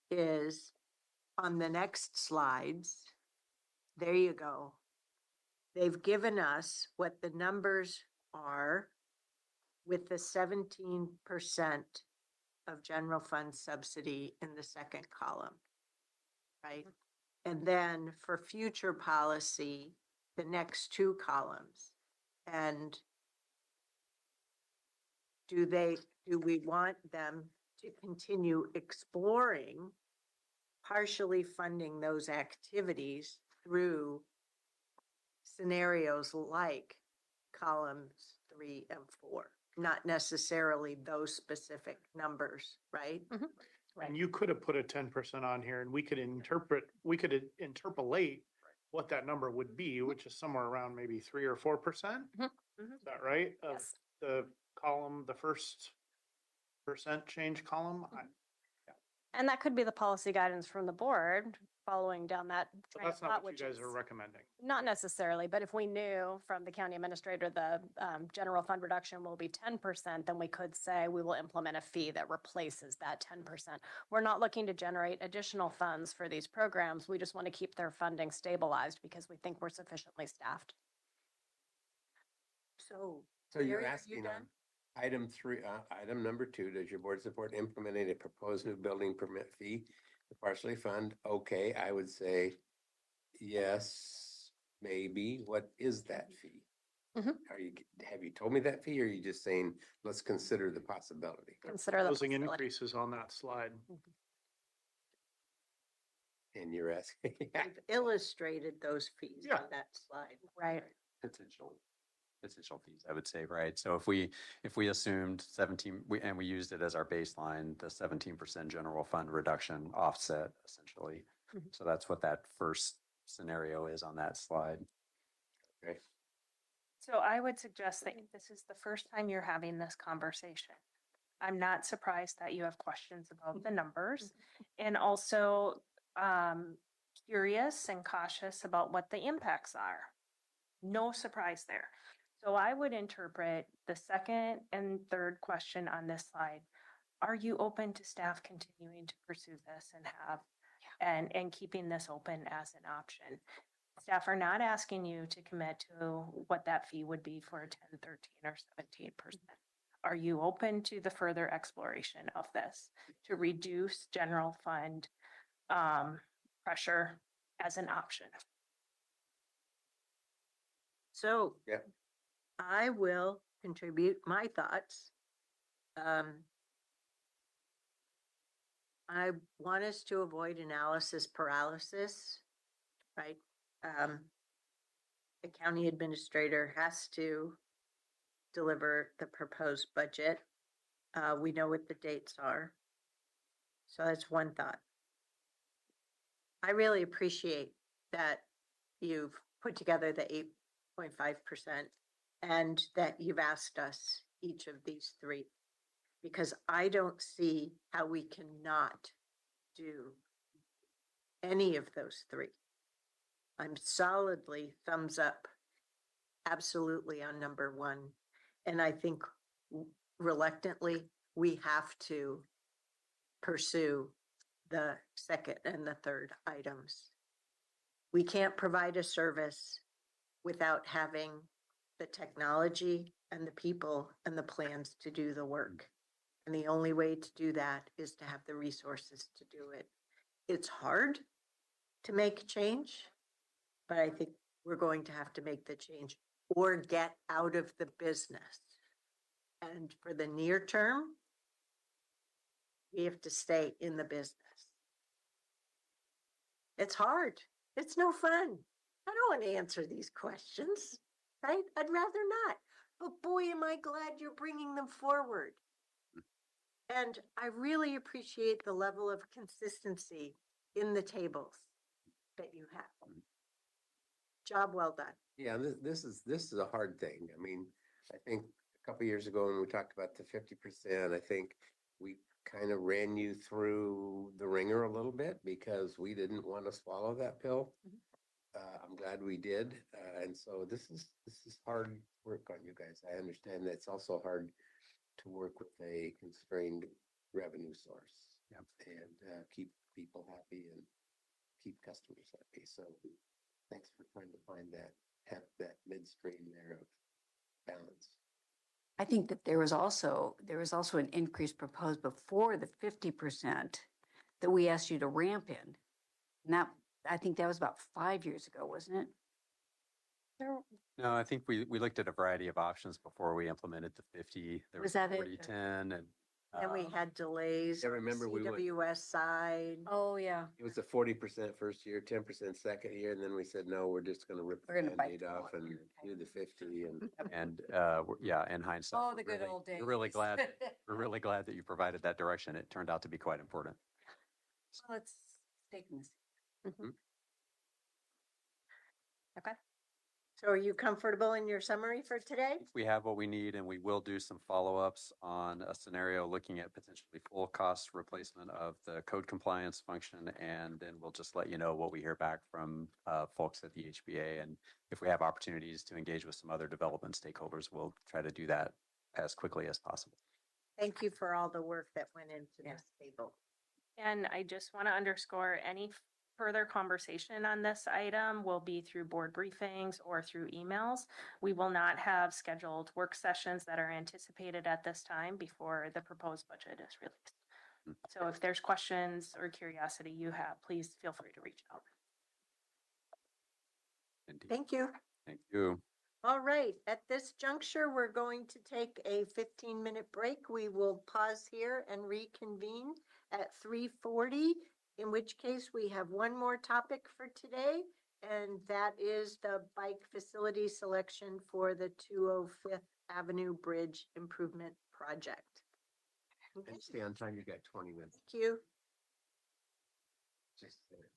is on the next slides. There you go. They've given us what the numbers are with the 17% of general fund subsidy in the second column. Right? And then for future policy, the next 2 columns. And do we want them to continue exploring partially funding those activities through scenarios like columns 3 and 4, not necessarily those specific numbers, right? And you could have put a 10% on here and we could interpolate what that number would be, which is somewhere around maybe 3 or 4%. Mhm. Is that right? Of Yes. the column, the first percent change column. And that could be the policy guidance from the board following down that But train of that's not thought, what you which guys are is recommending. not necessarily, but if we knew from the county administrator, the general fund reduction will be 10%, then we could say we will implement a fee that replaces that 10%. We're not looking to generate additional funds for these programs. We just want to keep their funding stabilized because we think we're sufficiently staffed. So. So you're Mary, are you asking done? on item 3, item number 2, does your board support implementing a proposed new building permit fee to partially fund? Okay, I would say yes, maybe. What is that fee? Mhm. Have you told me that fee, or are you just saying, let's consider the possibility? Consider the Proposing possibility. increases on that slide. And you're asking, We've illustrated those fees Yeah. on that slide. Right. Potential fees, I would say, right? So if we assumed 17, and we used it as our baseline, the 17% general fund reduction offset essentially. Mhm. So that's what that first scenario is on that slide. okay, So I would suggest that this is the first time you're having this conversation. I'm not surprised that you have questions about the numbers and also curious and cautious about what the impacts are. No surprise there. So I would interpret the second and third question on this slide. Are you open to staff continuing to pursue this and have and keeping this open as an option? Staff are not asking you to commit to what that fee would be for a 10, 13, or 17%. Are you open to the further exploration of this to reduce general fund pressure as an option? So. Yep. I will contribute my thoughts. I want us to avoid analysis paralysis, right? The county administrator has to deliver the proposed budget. We know what the dates are. So that's one thought. I really appreciate that you've put together the 8.5% and that you've asked us each of these 3, because I don't see how we cannot do any of those 3. I'm solidly thumbs up, absolutely on number 1. And I think reluctantly, we have to pursue the second and the third items. We can't provide a service without having the technology and the people and the plans to do the work. And the only way to do that is to have the resources to do it. It's hard to make change, but I think we're going to have to make the change or get out of the business. And for the near term, we have to stay in the business. It's hard. It's no fun. I don't want to answer these questions, right? I'd rather not. But boy, am I glad you're bringing them forward. And I really appreciate the level of consistency in the tables that you have. Job well done. yeah, this is a hard thing. I mean, I think a couple years ago when we talked about the 50%, I think we kind of ran you through the ringer a little bit because we didn't want to swallow that pill. I'm glad we did. And so this is hard work on you guys. I understand that it's also hard to work with a constrained revenue source. Yep. And keep people happy and keep customers happy. So thanks for trying to find that midstream there of balance. I think that there was also an increase proposed before the 50% that we asked you to ramp in. And that, I think that was about 5 years ago, wasn't it? No, I think we looked at a variety of options before we implemented the 50. There Was was that it? 40, 10, and And we had delays. I on the remember we went- CWS side. Oh, yeah. It was a 40% first year, 10% second year, and then we said, no, we're just gonna rip We're the gonna bite Band-Aid the off bullet and here. do the 50 and yeah, in hindsight. Oh, we're the good really- old days. We're really glad that you provided that direction. It turned out to be quite important. Well, it's stake in this. Okay. So are you comfortable in your summary for today? We have what we need, and we will do some follow-ups on a scenario looking at potentially full cost replacement of the code compliance function. And then we'll just let you know what we hear back from folks at the HBA. And if we have opportunities to engage with some other development stakeholders, we'll try to do that as quickly as possible. Thank you for all the work that went into this table. And I just want to underscore any further conversation on this item will be through board briefings or through emails. We will not have scheduled work sessions that are anticipated at this time before the proposed budget is released. So if there's questions or curiosity you have, please feel free to reach out. Indeed. Thank you. Thank you. All right, at this juncture, we're going to take a 15-minute break. We will pause here and reconvene at 3:40, in which case we have one more topic for today, and that is the bike facility selection for the 205th Avenue Bridge Improvement Project. Okay, Stay on time, you got 20 minutes. thank you. Just there.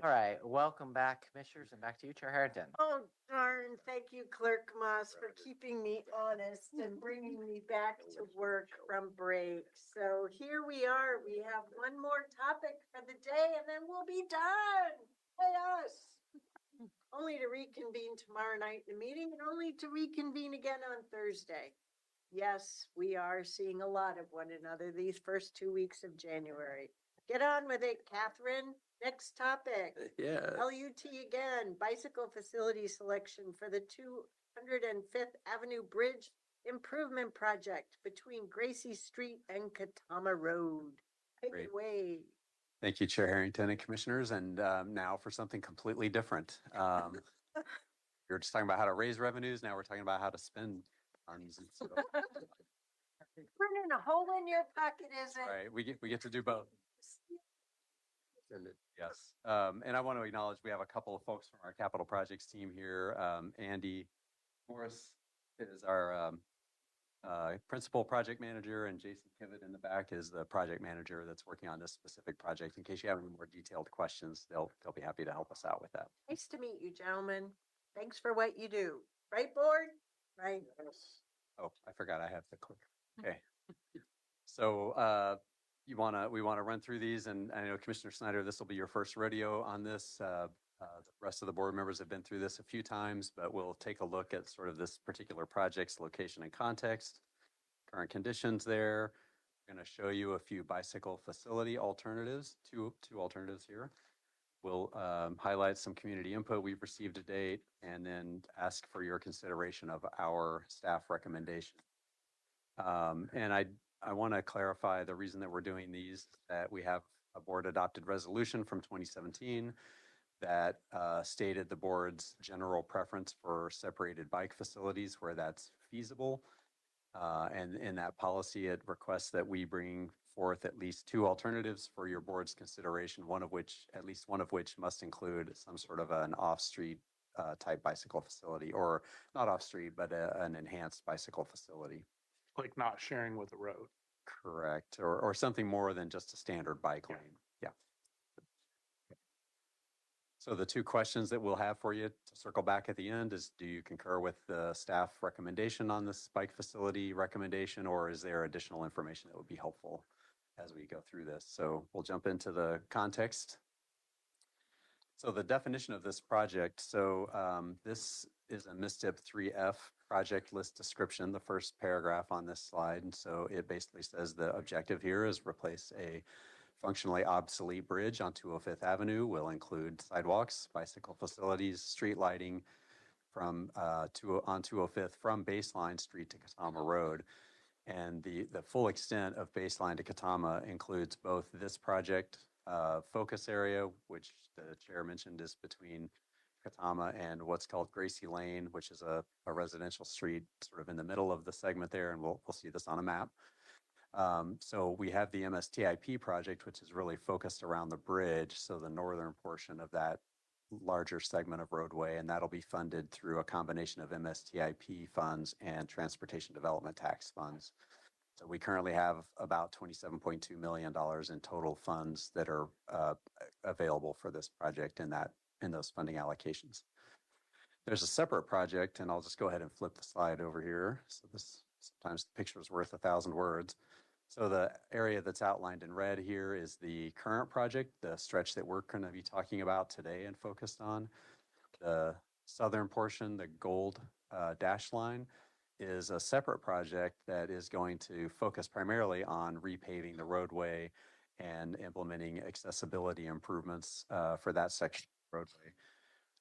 All right, welcome back, commissioners, and back to you, Chair Harrington. Oh, darn. Thank you, Clerk Moss, for keeping me honest and bringing me back to work from break. So here we are. We have one more topic for the day and then we'll be done. Hey, us. Only to reconvene tomorrow night in the meeting and only to reconvene again on Thursday. Yes, we are seeing a lot of one another these first 2 weeks of January. Get on with it, Catherine. Next topic. Yeah. LUT again, bicycle facility selection for the 205th Avenue Bridge Improvement Project between Gracie Street and Quatama Road. Take Great. it away. Thank you, Chair Harrington and Commissioners. And now for something completely different. We were just talking about how to raise revenues. Now we're talking about how to spend funds. And so, Burning a hole in your pocket, is it? right, we get to do both. Yes. And I want to acknowledge we have a couple of folks from our capital projects team here. Andy Morris is our principal project manager, and Jason Kivett in the back is the project manager that's working on this specific project. In case you have any more detailed questions, they'll be happy to help us out with that. Nice to meet you, gentlemen. Thanks for what you do. Right, board? Right. Oh, I forgot I have the clicker. Okay. So we want to run through these, and I know Commissioner Snyder, this will be your first rodeo on this. The rest of the board members have been through this a few times, but we'll take a look at sort of this particular project's location and context, current conditions there. I'm going to show you a few bicycle facility alternatives, two alternatives here. We'll highlight some community input we've received to date, and then ask for your consideration of our staff recommendation. And I want to clarify the reason that we're doing these, that we have a board adopted resolution from 2017 that stated the board's general preference for separated bike facilities where that's feasible. And in that policy, it requests that we bring forth at least two alternatives for your board's consideration, at least one of which must include some sort of an off-street type bicycle facility, or not off-street, but an enhanced bicycle facility. Like not sharing with the road. Correct. Or something more than just a standard bike lane. Yeah. So the two questions that we'll have for you to circle back at the end is, do you concur with the staff recommendation on this bike facility recommendation, or is there additional information that would be helpful as we go through this? So we'll jump into the context. So the definition of this project, this is a MISTIP 3F project list description, the first paragraph on this slide. And so it basically says the objective here is replace a functionally obsolete bridge on 205th Avenue. Will include sidewalks, bicycle facilities, street lighting on 205th from Baseline Street to Quatama Road. And the full extent of Baseline to Quatama includes both this project focus area, which the chair mentioned is between Quatama and what's called Gracie Lane, which is a residential street sort of in the middle of the segment there, and we'll see this on a map. So we have the MSTIP project, which is really focused around the bridge, so the northern portion of that larger segment of roadway, and that'll be funded through a combination of MSTIP funds and transportation development tax funds. So we currently have about $27.2 million in total funds that are available for this project in those funding allocations. There's a separate project, and I'll just go ahead and flip the slide over here. So sometimes the picture is worth 1,000 words. So the area that's outlined in red here is the current project, the stretch that we're going to be talking about today and focused on. The southern portion, the gold dashed line, is a separate project that is going to focus primarily on repaving the roadway and implementing accessibility improvements for that section of the roadway.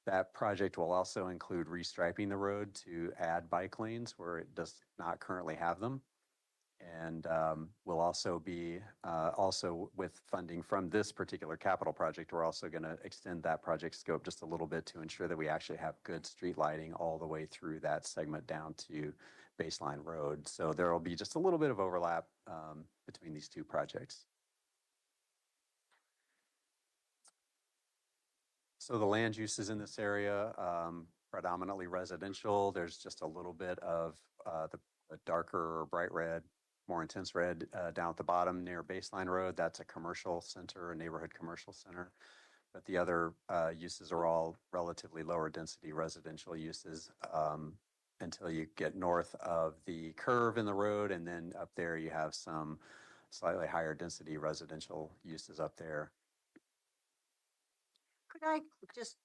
That project will also include restriping the road to add bike lanes where it does not currently have them. And will also be also with funding from this particular capital project, we're also going to extend that project scope just a little bit to ensure that we actually have good street lighting all the way through that segment down to Baseline Road. So there will be just a little bit of overlap between these two projects. So the land uses in this area, predominantly residential. There's just a little bit of the darker or bright red more intense red down at the bottom near Baseline Road. That's a commercial center, a neighborhood commercial center. But the other uses are all relatively lower density residential uses until you get north of the curve in the road. And then up there, you have some slightly higher density residential uses up there. Could I just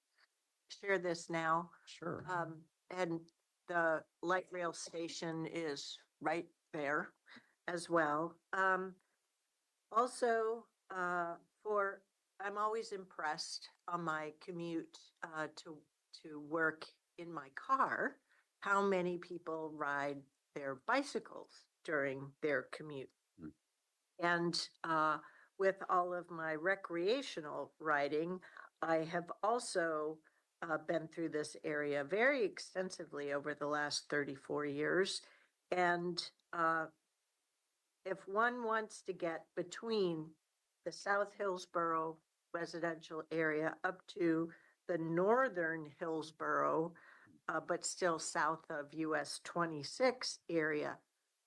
share this now? Sure. And the light rail station is right there as well. Also, I'm always impressed on my commute to work in my car, how many people ride their bicycles during their commute. Mm. And with all of my recreational riding, I have also been through this area very extensively over the last 34 years. And if one wants to get between the South Hillsborough residential area up to the northern Hillsborough, but still south of US 26 area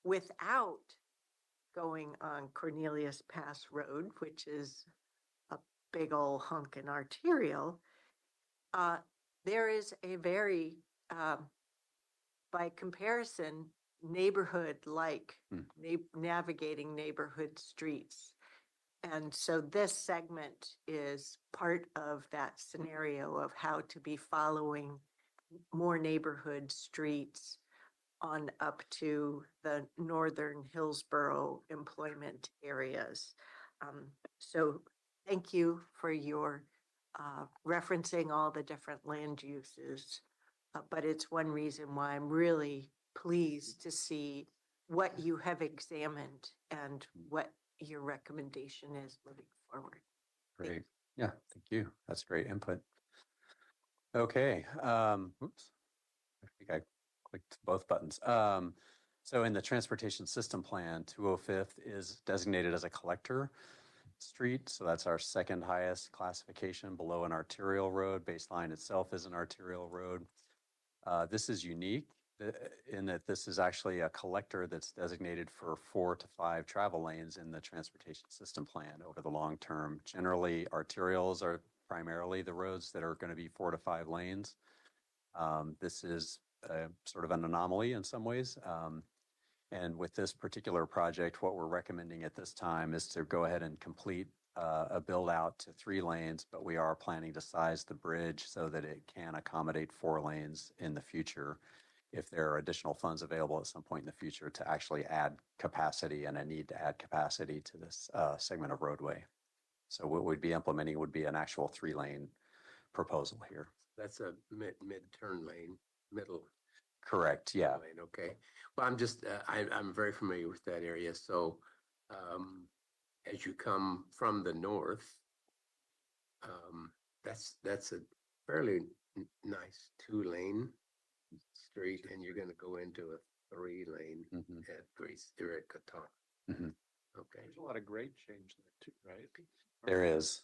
without going on Cornelius Pass Road, which is a big old hunkin' arterial, there is a very, by comparison, neighborhood-like navigating neighborhood streets. And so this segment is part of that scenario of how to be following more neighborhood streets on up to the northern Hillsborough employment areas. So thank you for your referencing all the different land uses. But it's one reason why I'm really pleased to see what you have examined and what your recommendation is moving forward. Great. Yeah, thank you. That's great input. Okay. Oops. I think I clicked both buttons. So in the transportation system plan, 205th is designated as a collector street. So that's our second highest classification below an arterial road. Baseline itself is an arterial road. This is unique in that this is actually a collector that's designated for 4 to 5 travel lanes in the transportation system plan over the long term. Generally, arterials are primarily the roads that are going to be 4 to 5 lanes. This is sort of an anomaly in some ways. And with this particular project, what we're recommending at this time is to go ahead and complete a build out to 3 lanes, but we are planning to size the bridge so that it can accommodate 4 lanes in the future if there are additional funds available at some point in the future to actually add capacity and a need to add capacity to this segment of roadway. So what we'd be implementing would be an actual 3-lane proposal here. That's a mid-turn lane, middle. Correct, yeah. Lane, okay. Well, I'm very familiar with that area. So as you come from the north, that's a fairly nice 2-lane street, and you're going to go into a 3-lane at Gracie or at Quatama. Okay. There's a lot of grade change there too, right? There is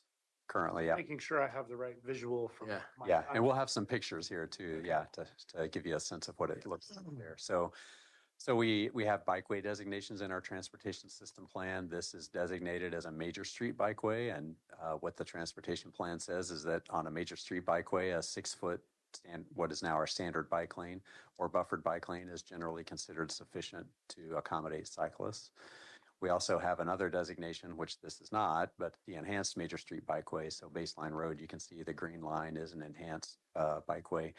currently, yeah. Making sure I have the right visual from Yeah. my Yeah, time. and we'll have some pictures here too, yeah, to give you a sense of what it looks like there. So we have bikeway designations in our transportation system plan. This is designated as a major street bikeway, and what the transportation plan says is that on a major street bikeway, a 6-foot what is now our standard bike lane or buffered bike lane is generally considered sufficient to accommodate cyclists. We also have another designation, which this is not, but the enhanced major street bikeway. So Baseline Road, you can see the green line is an enhanced bikeway.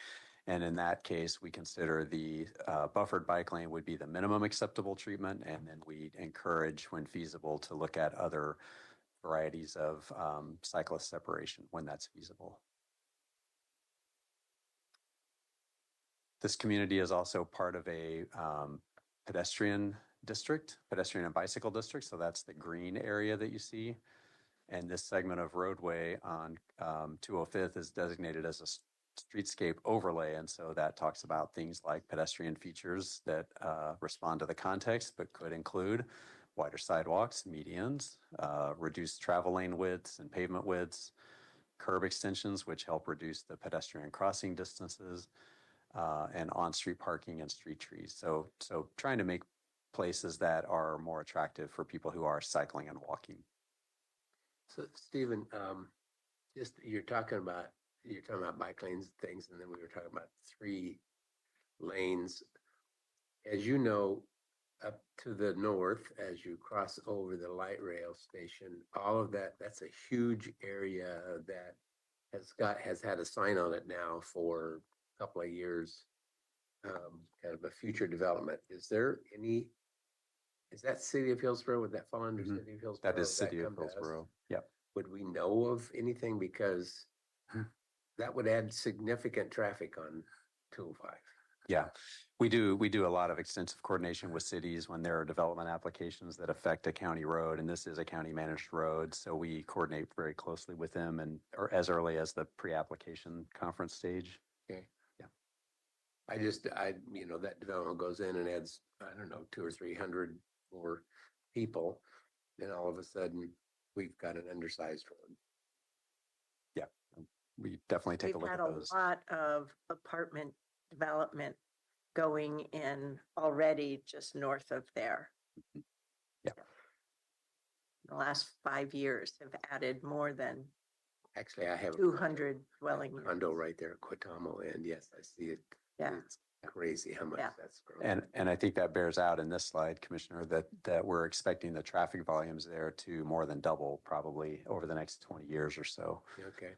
And in that case, we consider the buffered bike lane would be the minimum acceptable treatment. And then we encourage, when feasible, to look at other varieties of cyclist separation when that's feasible. This community is also part of a pedestrian and bicycle district. So that's the green area that you see. And this segment of roadway on 205th is designated as a streetscape overlay. And so that talks about things like pedestrian features that respond to the context, but could include wider sidewalks, medians, reduced travel lane widths and pavement widths, curb extensions, which help reduce the pedestrian crossing distances, and on-street parking and street trees. So trying to make places that are more attractive for people who are cycling and walking. So Stephen, just you're talking about bike lanes and things, and then we were talking about 3 lanes. As you know, up to the north, as you cross over the light rail station, all of that's a huge area that has had a sign on it now for a couple of years. Kind of a future development. Is that City of Hillsborough? Would that fall under City of Hillsborough? That is Would City of come to us? Hillsborough. Yep. Would we know of anything? Because that would add significant traffic on 205. Yeah, we do a lot of extensive coordination with cities when there are development applications that affect a county road, and this is a county managed road, so we coordinate very closely with them and or as early as the pre-application conference stage. Okay. Yeah. That development goes in and adds, I don't know, 200 or 300 more people, then all of a sudden we've got an undersized road. Yeah, we definitely take a We've look had at a those. lot of apartment development going in already just north of there. Yeah. The last 5 years have added more than Actually, I have 200 dwelling a condo units. right there at Quatama, and yes, I see it. Yeah. It's crazy how much Yeah. that's grown. And I think that bears out in this slide, Commissioner, that we're expecting the traffic volumes there to more than double probably over the next 20 years or so. Okay.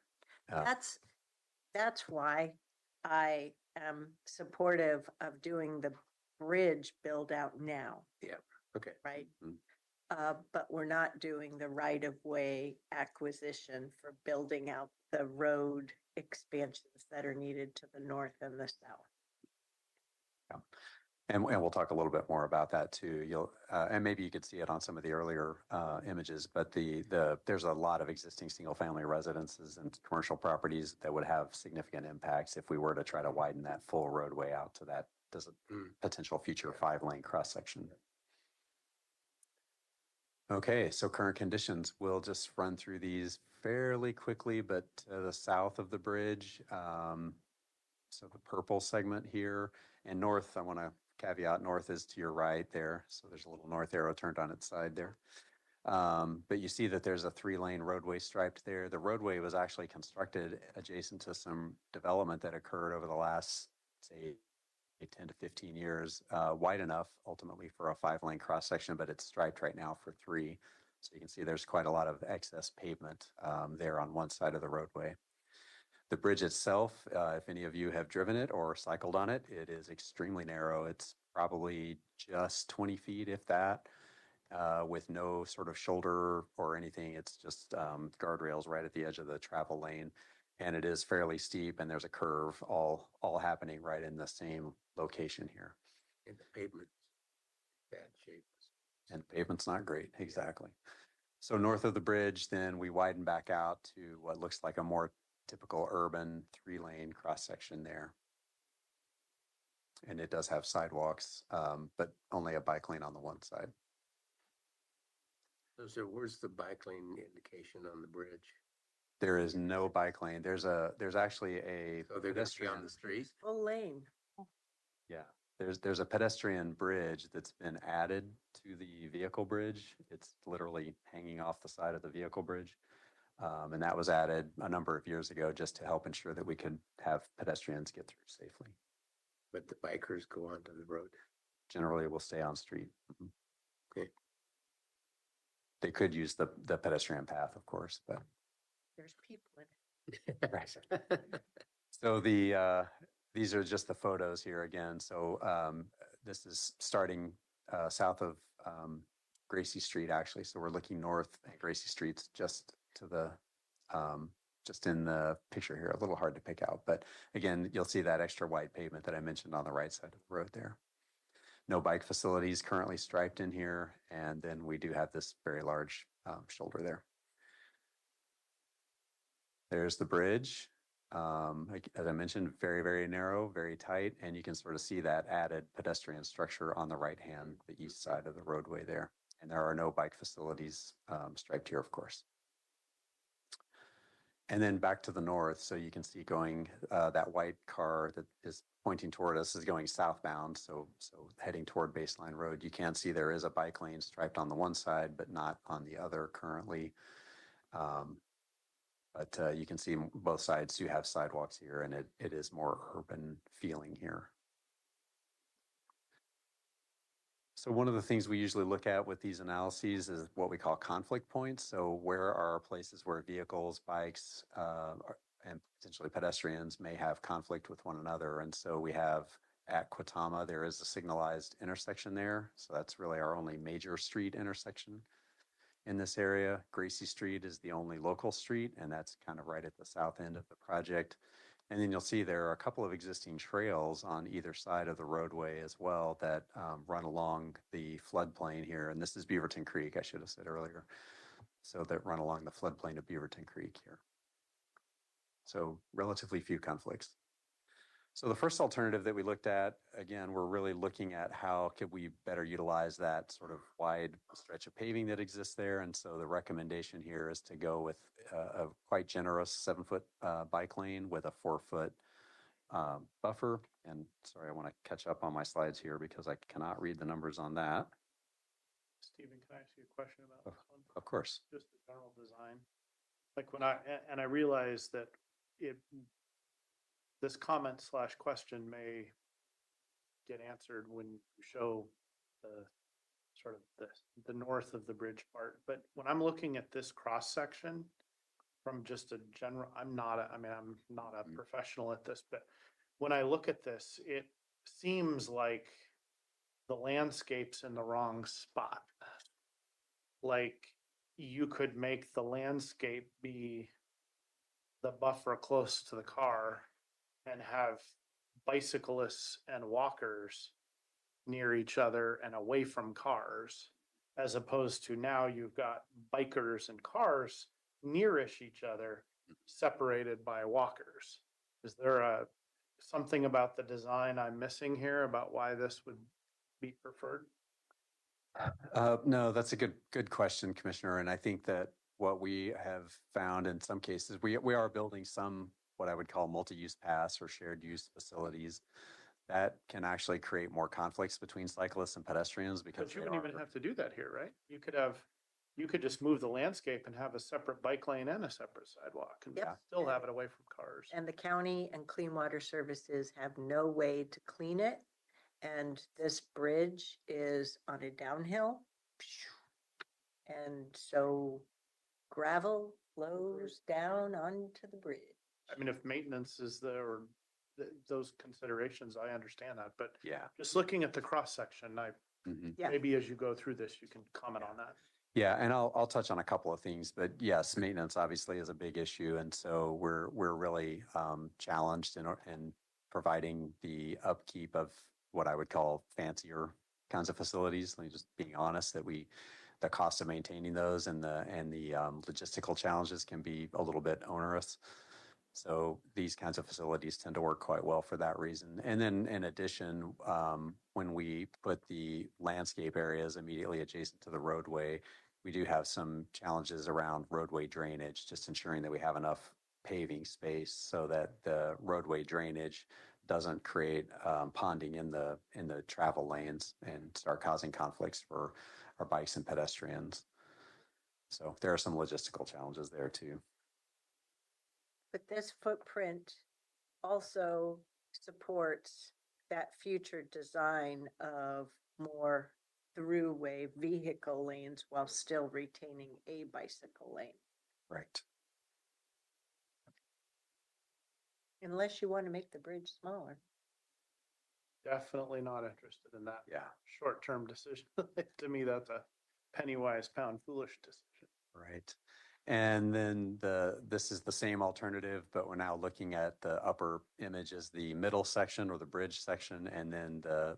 That's why I am supportive of doing the bridge build out now, Okay. right? Mhm. But we're not doing the right of way acquisition for building out the road expansions that are needed to the north and the south. And we'll talk a little bit more about that too. And maybe you could see it on some of the earlier images, but there's a lot of existing single family residences and commercial properties that would have significant impacts if we were to try to widen that full roadway out to that potential future 5-lane cross section. Okay, so current conditions, we'll just run through these fairly quickly, but to the south of the bridge, so the purple segment here, and north, I want to caveat, north is to your right there. So there's a little north arrow turned on its side there. But you see that there's a 3-lane roadway striped there. The roadway was actually constructed adjacent to some development that occurred over the last, say, 10 to 15 years, wide enough ultimately for a 5-lane cross section, but it's striped right now for 3. So you can see there's quite a lot of excess pavement there on one side of the roadway. The bridge itself, if any of you have driven it or cycled on it, it is extremely narrow. It's probably just 20 feet, if that, with no sort of shoulder or anything. It's just guardrails right at the edge of the travel lane. And it is fairly steep, and there's a curve all happening right in the same location here. And the pavement's bad shape. And the pavement's not great, exactly. So north of the bridge, then we widen back out to what looks like a more typical urban 3-lane cross section there. And it does have sidewalks, but only a bike lane on the one side. So where's the bike lane indication on the bridge? There is no bike lane. There's actually a So they're going to be on the street? Full lane. Yeah, there's a pedestrian bridge that's been added to the vehicle bridge. It's literally hanging off the side of the vehicle bridge. And that was added a number of years ago just to help ensure that we could have pedestrians get through safely. But the bikers go onto the road. Generally, we'll stay on street. Mhm. Okay. They could use the pedestrian path, of course, but. There's people in it. Right. So these are just the photos here again. So this is starting south of Gracie Street, actually. So we're looking north at Gracie Street's just to the just in the picture here. A little hard to pick out, but again, you'll see that extra wide pavement that I mentioned on the right side of the road there. No bike facilities currently striped in here, and then we do have this very large shoulder there. There's the bridge. As I mentioned, very, very narrow, very tight, and you can sort of see that added pedestrian structure on the right hand, the east side of the roadway there. And there are no bike facilities striped here, of course. And then back to the north, so you can see going, that white car that is pointing toward us is going southbound, so heading toward Baseline Road. You can see there is a bike lane striped on the one side, but not on the other currently. But you can see both sides do have sidewalks here, and it is more urban feeling here. So one of the things we usually look at with these analyses is what we call conflict points. So where are places where vehicles, bikes, and potentially pedestrians may have conflict with one another. And so we have at Quatama, there is a signalized intersection there. So that's really our only major street intersection in this area. Gracie Street is the only local street, and that's kind of right at the south end of the project. And then you'll see there are a couple of existing trails on either side of the roadway as well that run along the floodplain here. And this is Beaverton Creek, I should have said earlier. So that run along the floodplain of Beaverton Creek here. So relatively few conflicts. So the first alternative that we looked at, again, we're really looking at how could we better utilize that sort of wide stretch of paving that exists there. And so the recommendation here is to go with a quite generous 7-foot bike lane with a 4-foot buffer. And sorry, I want to catch up on my slides here because I cannot read the numbers on that. Stephen, can I ask you a question about this one? Of course. Just the general design. Like when I realize that this comment / question may get answered when you show the sort of the north of the bridge part. But when I'm looking at this cross section from just a general, I'm not a professional at this, but when I look at this, it seems like the landscape's in the wrong spot. Like you could make the landscape be the buffer close to the car and have bicyclists and walkers near each other and away from cars, as opposed to now you've got bikers and cars nearish each other, separated by walkers. Is there something about the design I'm missing here about why this would be preferred? No, that's a good question, Commissioner. And I think that what we have found in some cases, we are building some what I would call multi-use paths or shared use facilities that can actually create more conflicts between cyclists and pedestrians because But you wouldn't even have to do that here, right? You could just move the landscape and have a separate bike lane and a separate sidewalk and Yep. still have it away from cars. And the county and Clean Water Services have no way to clean it. And this bridge is on a downhill. And so gravel flows down onto the bridge. I mean, if maintenance is there or those considerations, I understand that, but Yeah. just looking at the cross section, Yeah. maybe as you go through this, you can comment on that. Yeah, and I'll touch on a couple of things, but yes, maintenance obviously is a big issue, and so we're really challenged in providing the upkeep of what I would call fancier kinds of facilities. Let me just being honest that the cost of maintaining those and the logistical challenges can be a little bit onerous. So these kinds of facilities tend to work quite well for that reason. And then in addition, when we put the landscape areas immediately adjacent to the roadway, we do have some challenges around roadway drainage, just ensuring that we have enough paving space so that the roadway drainage doesn't create ponding in the travel lanes and start causing conflicts for our bikes and pedestrians. So there are some logistical challenges there too. But this footprint also supports that future design of more throughway vehicle lanes while still retaining a bicycle lane. Right. Unless you want to make the bridge smaller. Definitely not interested in that. Yeah. Short-term decision. To me, that's a penny wise, pound foolish decision. Right. And then this is the same alternative, but we're now looking at the upper image as the middle section or the bridge section, and then the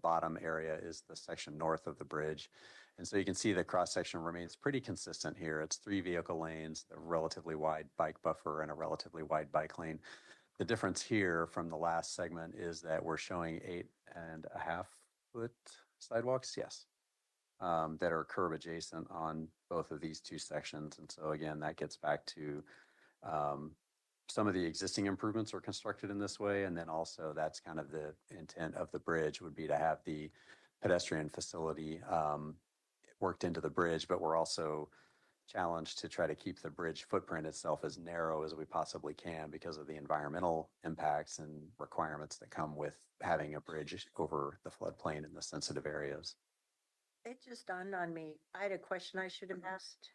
bottom area is the section north of the bridge. And so you can see the cross section remains pretty consistent here. It's 3 vehicle lanes, a relatively wide bike buffer, and a relatively wide bike lane. The difference here from the last segment is that we're showing 8.5 foot sidewalks. Yes. That are curb adjacent on both of these 2 sections. And so again, that gets back to Some of the existing improvements are constructed in this way, and then also that's kind of the intent of the bridge would be to have the pedestrian facility worked into the bridge, but we're also challenged to try to keep the bridge footprint itself as narrow as we possibly can because of the environmental impacts and requirements that come with having a bridge over the floodplain in the sensitive areas. It just dawned on me. I had a question I should have asked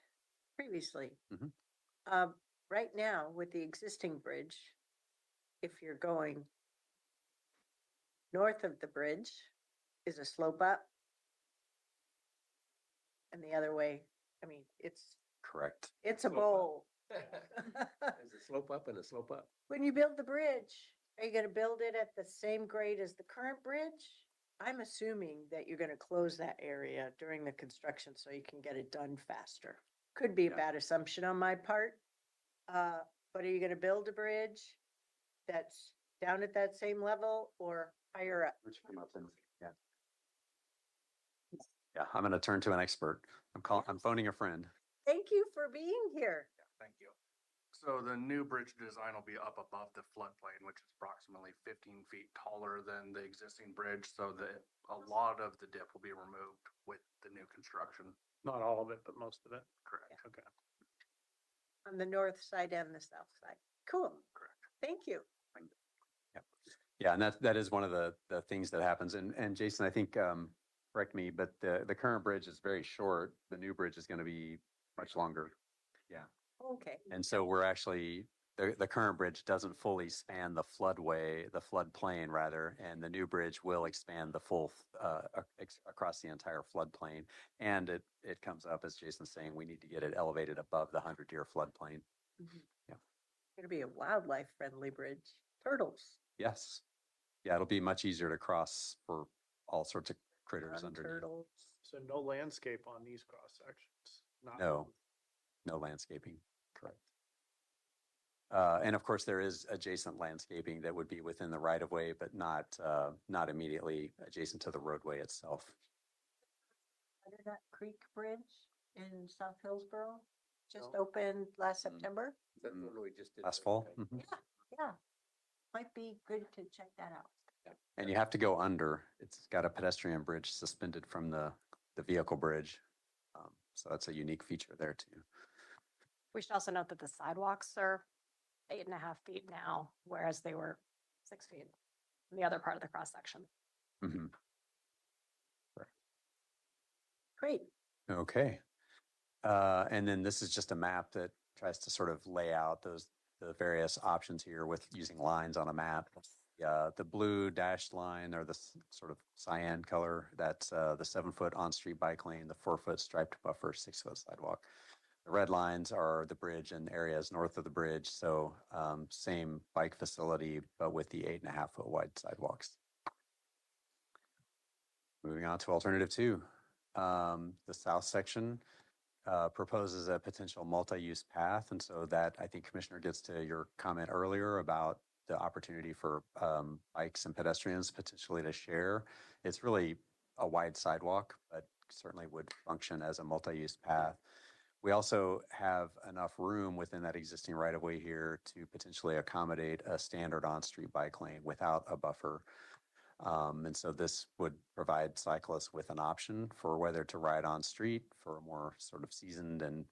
previously. Mhm. Right now, with the existing bridge, if you're going north of the bridge is a slope up. And the other way, I mean, Correct. it's a bowl. There's a slope up and a slope up. When you build the bridge, are you gonna build it at the same grade as the current bridge? I'm assuming that you're gonna close that area during the construction so you can get it done faster. Could be a bad assumption on my part. But are you gonna build a bridge that's down at that same level or higher up? Yeah. Yeah, I'm going to turn to an expert. I'm phoning a friend. Thank you for being here. Thank you. So the new bridge design will be up above the floodplain, which is approximately 15 feet taller than the existing bridge, so that a lot of the dip will be removed with the new construction. Not all of it, but most of it. Correct. Okay. On the north side and the south side. Cool. Correct. Thank you. Yeah, and that is one of the things that happens. And Jason, I think, correct me, but the current bridge is very short. The new bridge is going to be much longer. Yeah. Okay. And so we're actually, the current bridge doesn't fully span the floodplain rather, and the new bridge will expand the full, across the entire floodplain. And it comes up, as Jason's saying, we need to get it elevated above the 100-year floodplain. Mhm. Yeah. Gonna be a wildlife friendly bridge. Turtles. Yes. Yeah, it'll be much easier to cross for all sorts of critters underneath. Turtles. So no landscape on these cross sections? No landscaping, correct. And of course, there is adjacent landscaping that would be within the right of way, but not immediately adjacent to the roadway itself. Butternut Creek Bridge in South Hillsborough just No. opened last September. That's what we just did. Last fall. Mhm. Yeah. Might be good to check that out. And you have to go under. It's got a pedestrian bridge suspended from the vehicle bridge. So that's a unique feature there too. We should also note that the sidewalks are 8.5 feet now, whereas they were 6 feet in the other part of the cross section. Mhm. Great. Okay. And then this is just a map that tries to sort of lay out the various options here with using lines on a map. The blue dashed line or the sort of cyan color, that's the 7-foot on-street bike lane, the 4-foot striped buffer, 6-foot sidewalk. The red lines are the bridge and areas north of the bridge. So same bike facility, but with the 8.5-foot wide sidewalks. Moving on to alternative 2. The south section proposes a potential multi-use path. And so that, I think, Commissioner, gets to your comment earlier about the opportunity for bikes and pedestrians potentially to share. It's really a wide sidewalk, but certainly would function as a multi-use path. We also have enough room within that existing right-of-way here to potentially accommodate a standard on-street bike lane without a buffer. And so this would provide cyclists with an option for whether to ride on street for a more sort of seasoned and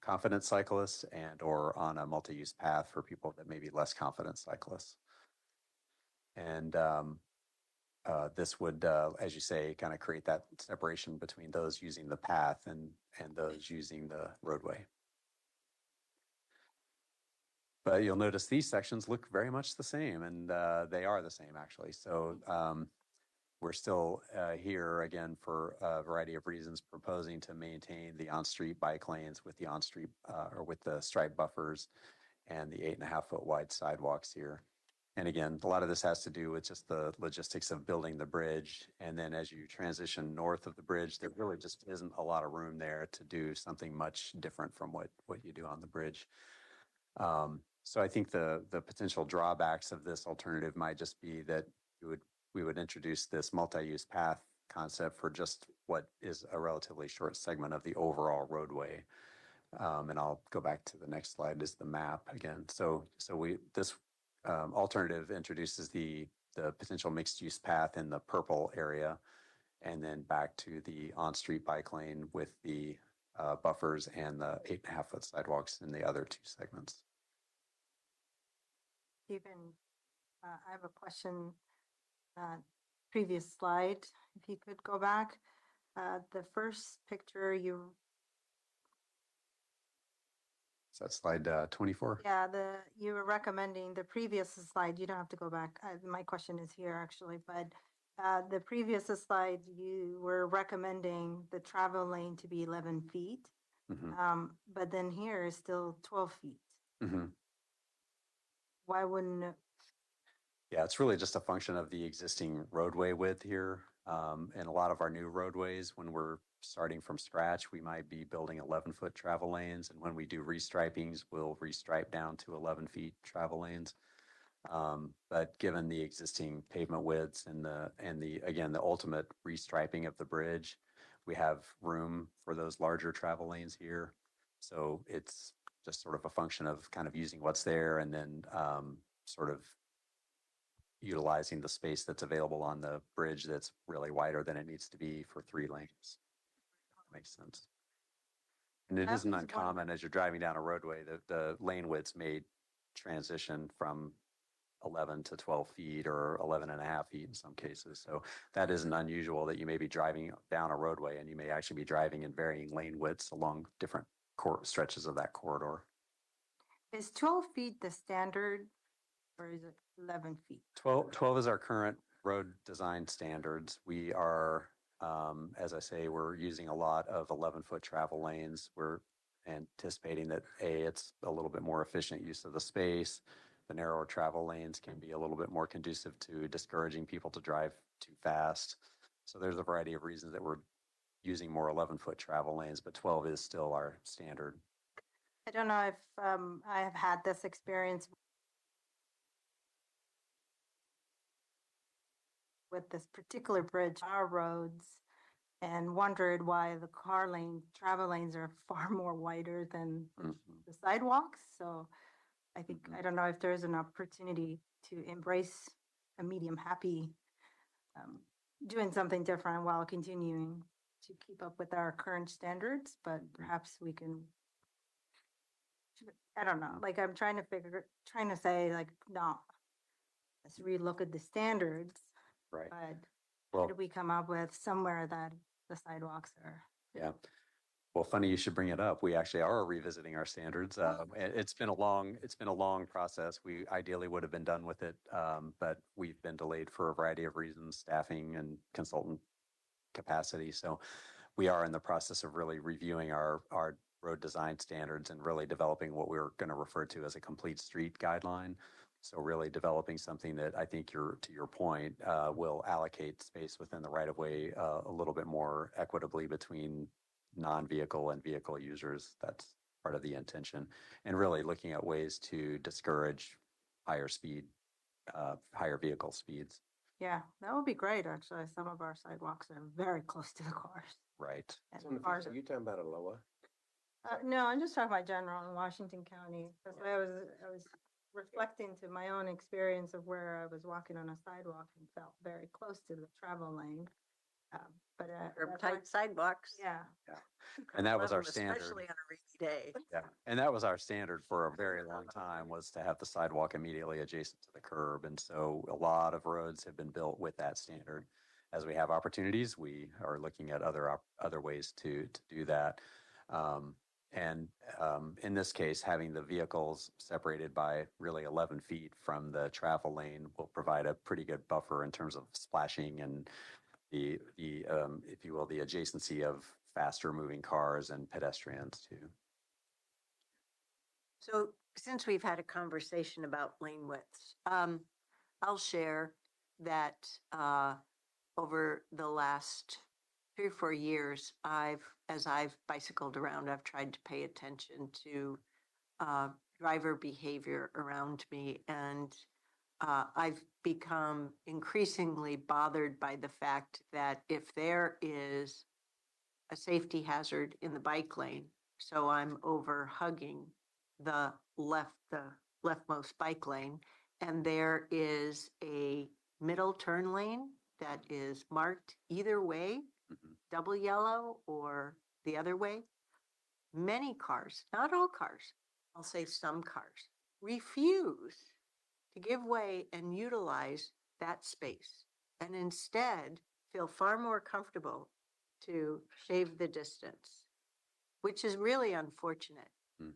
confident cyclists, and or on a multi-use path for people that may be less confident cyclists. And this would, as you say, kind of create that separation between those using the path and those using the roadway. But you'll notice these sections look very much the same, and they are the same actually. So we're still here again for a variety of reasons proposing to maintain the on-street bike lanes with the on-street or with the stripe buffers and the 8.5-foot wide sidewalks here. And again, a lot of this has to do with just the logistics of building the bridge. And then as you transition north of the bridge, there really just isn't a lot of room there to do something much different from what you do on the bridge. So I think the potential drawbacks of this alternative might just be that we would introduce this multi-use path concept for just what is a relatively short segment of the overall roadway. And I'll go back to the next slide is the map again. This alternative introduces the potential mixed use path in the purple area and then back to the on-street bike lane with the buffers and the 8.5-foot sidewalks in the other two segments. Stephen, I have a question. Previous slide, if you could go back. The first picture you, Is that slide 24? yeah, you were recommending the previous slide. You don't have to go back. My question is here actually, but the previous slide, you were recommending the travel lane to be 11 feet. But then here is still 12 feet. Why wouldn't it? Yeah, it's really just a function of the existing roadway width here. And a lot of our new roadways, when we're starting from scratch, we might be building 11-foot travel lanes. And when we do restripings, we'll restripe down to 11 feet travel lanes. But given the existing pavement widths and again, the ultimate restriping of the bridge, we have room for those larger travel lanes here. So it's just sort of a function of kind of using what's there and then sort of utilizing the space that's available on the bridge that's really wider than it needs to be for 3 lanes. That makes sense. And it isn't uncommon as you're driving down a roadway that the lane widths may transition from 11 to 12 feet or 11.5 feet in some cases. So that isn't unusual that you may be driving down a roadway and you may actually be driving in varying lane widths along different stretches of that corridor. Is 12 feet the standard or is it 11 feet? 12 is our current road design standards. We are, as I say, we're using a lot of 11-foot travel lanes. We're anticipating that it's a little bit more efficient use of the space. The narrower travel lanes can be a little bit more conducive to discouraging people to drive too fast. So there's a variety of reasons that we're using more 11-foot travel lanes, but 12 is still our standard. I don't know if I have had this experience with this particular bridge, our roads, and wondered why the travel lanes are far more wider than the sidewalks. So I think, I don't know if there's an opportunity to embrace a medium happy, doing something different while continuing to keep up with our current standards, but perhaps we can, I don't know, like I'm trying to say like, no, let's relook at the standards. Right. But how do we come up with somewhere that the sidewalks are? Yeah. Well, funny you should bring it up. We actually are revisiting our standards. It's been a long process. We ideally would have been done with it, but we've been delayed for a variety of reasons, staffing and consultant capacity. So we are in the process of really reviewing our road design standards and really developing what we're going to refer to as a complete street guideline. So really developing something that I think to your point, will allocate space within the right of way a little bit more equitably between non-vehicle and vehicle users. That's part of the intention. And really looking at ways to discourage higher vehicle speeds. Yeah, that would be great, actually. Some of our sidewalks are very close to the cars. Right. And Are you talking about Aloha? no, I'm just talking about general in Washington County. Because I was reflecting to my own experience of where I was walking on a sidewalk and felt very close to the travel lane. But Curb-type sidewalks. yeah. And that was our Especially standard. on a rainy day. Yeah. And that was our standard for a very long time, was to have the sidewalk immediately adjacent to the curb. And so a lot of roads have been built with that standard. As we have opportunities, we are looking at other ways to do that. In this case, having the vehicles separated by really 11 feet from the travel lane will provide a pretty good buffer in terms of splashing and the if you will, the adjacency of faster moving cars and pedestrians too. So since we've had a conversation about lane widths, I'll share that over the last 3 or 4 years, as I've bicycled around, I've tried to pay attention to driver behavior around me, and I've become increasingly bothered by the fact that if there is a safety hazard in the bike lane, So I'm over hugging the leftmost bike lane. And there is a middle turn lane that is marked either way, Mhm. double yellow or the other way. Many cars, not all cars, I'll say some cars, refuse to give way and utilize that space and instead feel far more comfortable to shave the distance, which is really unfortunate. Mm.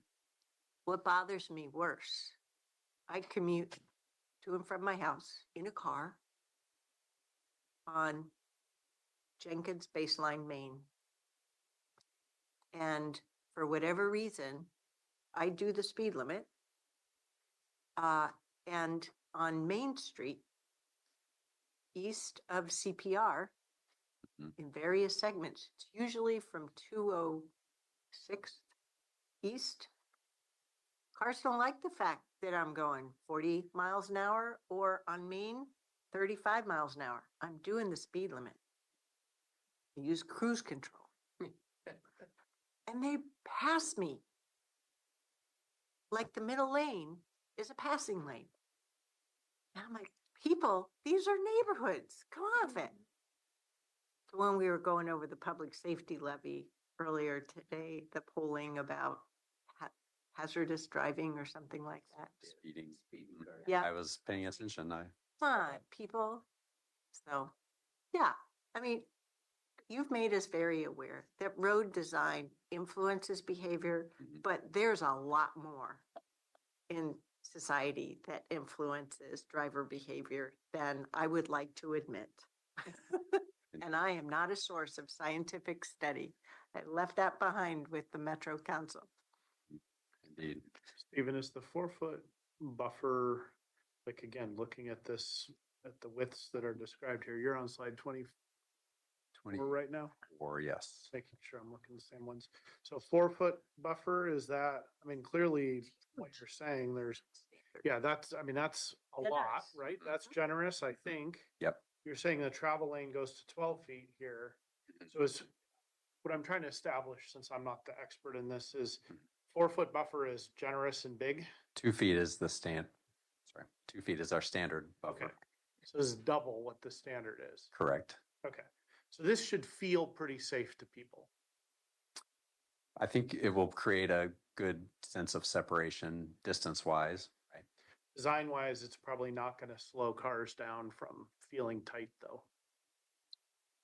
What bothers me worse, I commute to and from my house in a car on Jenkins Baseline, Maine. And for whatever reason, I do the speed limit. And on Main Street, east of CPR, Mhm. in various segments, it's usually from 206 east. Cars don't like the fact that I'm going 40 miles an hour or on Main, 35 miles an hour. I'm doing the speed limit. I use cruise control. And they pass me. Like the middle lane is a passing lane. And I'm like, people, these are neighborhoods. Come off it. So when we were going over the public safety levy earlier today, the polling about hazardous driving or something like that. Speeding. Mhm. Yeah. I was paying attention. Come on, people. So, yeah, I mean, you've made us very aware that road design influences behavior, Mhm. but there's a lot more in society that influences driver behavior than I would like to admit. And I am not a source of scientific study. I left that behind with the Metro Council. Indeed. Stephen, is the 4-foot buffer, like again, looking at this, at the widths that are described here, you're on slide 24 right now? 24, yes. Making sure I'm looking at the same ones. So 4-foot buffer, is that, I mean, clearly what you're saying, there's, yeah, that's, I mean, that's a lot, Generous. right? That's generous, I think. Yep. You're saying the travel lane goes to 12 feet here. So is, what I'm trying to establish, since I'm not the expert in this, is 4-foot buffer is generous and big. 2 feet is the stand. Sorry, 2 feet is our standard buffer. Okay. So this is double what the standard is. Correct. Okay. So this should feel pretty safe to people. I think it will create a good sense of separation distance wise. Right. Design wise, it's probably not going to slow cars down from feeling tight though.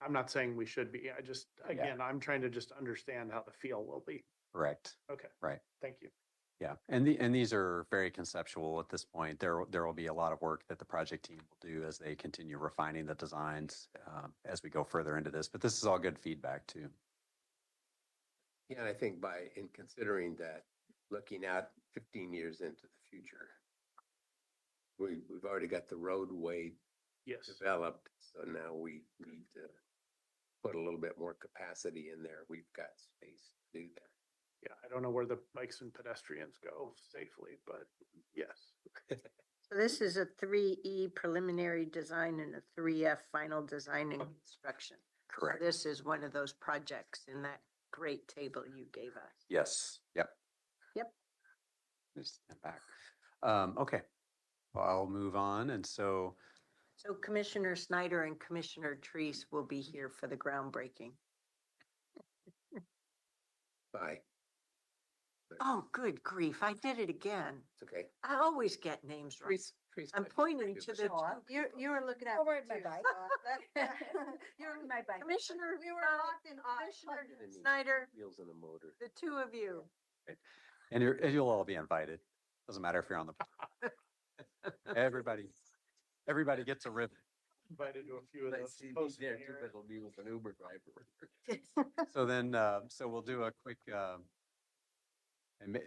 I'm not saying we should be. I just, again, I'm trying to just understand how the feel will be. Correct. Okay. Right. Thank you. Yeah, and these are very conceptual at this point. There will be a lot of work that the project team will do as they continue refining the designs as we go further into this. But this is all good feedback too. Yeah, and I think in considering that, looking out 15 years into the future, we've already got the roadway Yes. developed, so now we need to put a little bit more capacity in there. We've got space to do that. Yeah. I don't know where the bikes and pedestrians go safely, but yes. So this is a 3E preliminary design and a 3F final design and construction. Correct. So this is one of those projects in that great table you gave us. Yes. Yep. Yep. Just stand back. Okay. Well, I'll move on. And so So Commissioner Snyder and Commissioner Treese will be here for the groundbreaking. Bye. Oh, good grief. I did it again. It's okay. I always get names right. I'm pointing to the. You were looking at. Don't worry, my bike. You're my bike. Commissioner, We were locked in Commissioner Snyder, Wheels and a motor. the two of you. and you'll all be invited. Doesn't matter if you're on the everybody gets a ribbon. Invited to a few of those. posts in here. It'll be with an Uber driver. So then, so we'll do a quick,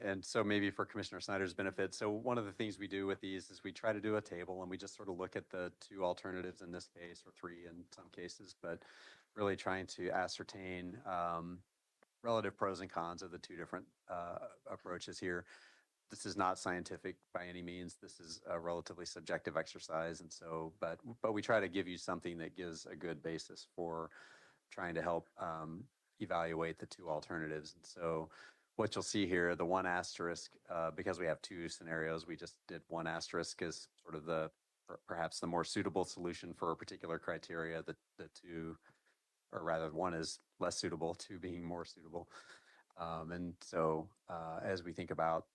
and so maybe for Commissioner Snyder's benefit. So one of the things we do with these is we try to do a table and we just sort of look at the two alternatives in this case, or three in some cases, but really trying to ascertain relative pros and cons of the two different approaches here. This is not scientific by any means. This is a relatively subjective exercise. And so, but we try to give you something that gives a good basis for trying to help evaluate the two alternatives. And so what you'll see here, the one asterisk, because we have two scenarios, we just did one asterisk as sort of the perhaps the more suitable solution for a particular criteria. The two, or rather, one is less suitable, two being more suitable. And so as we think about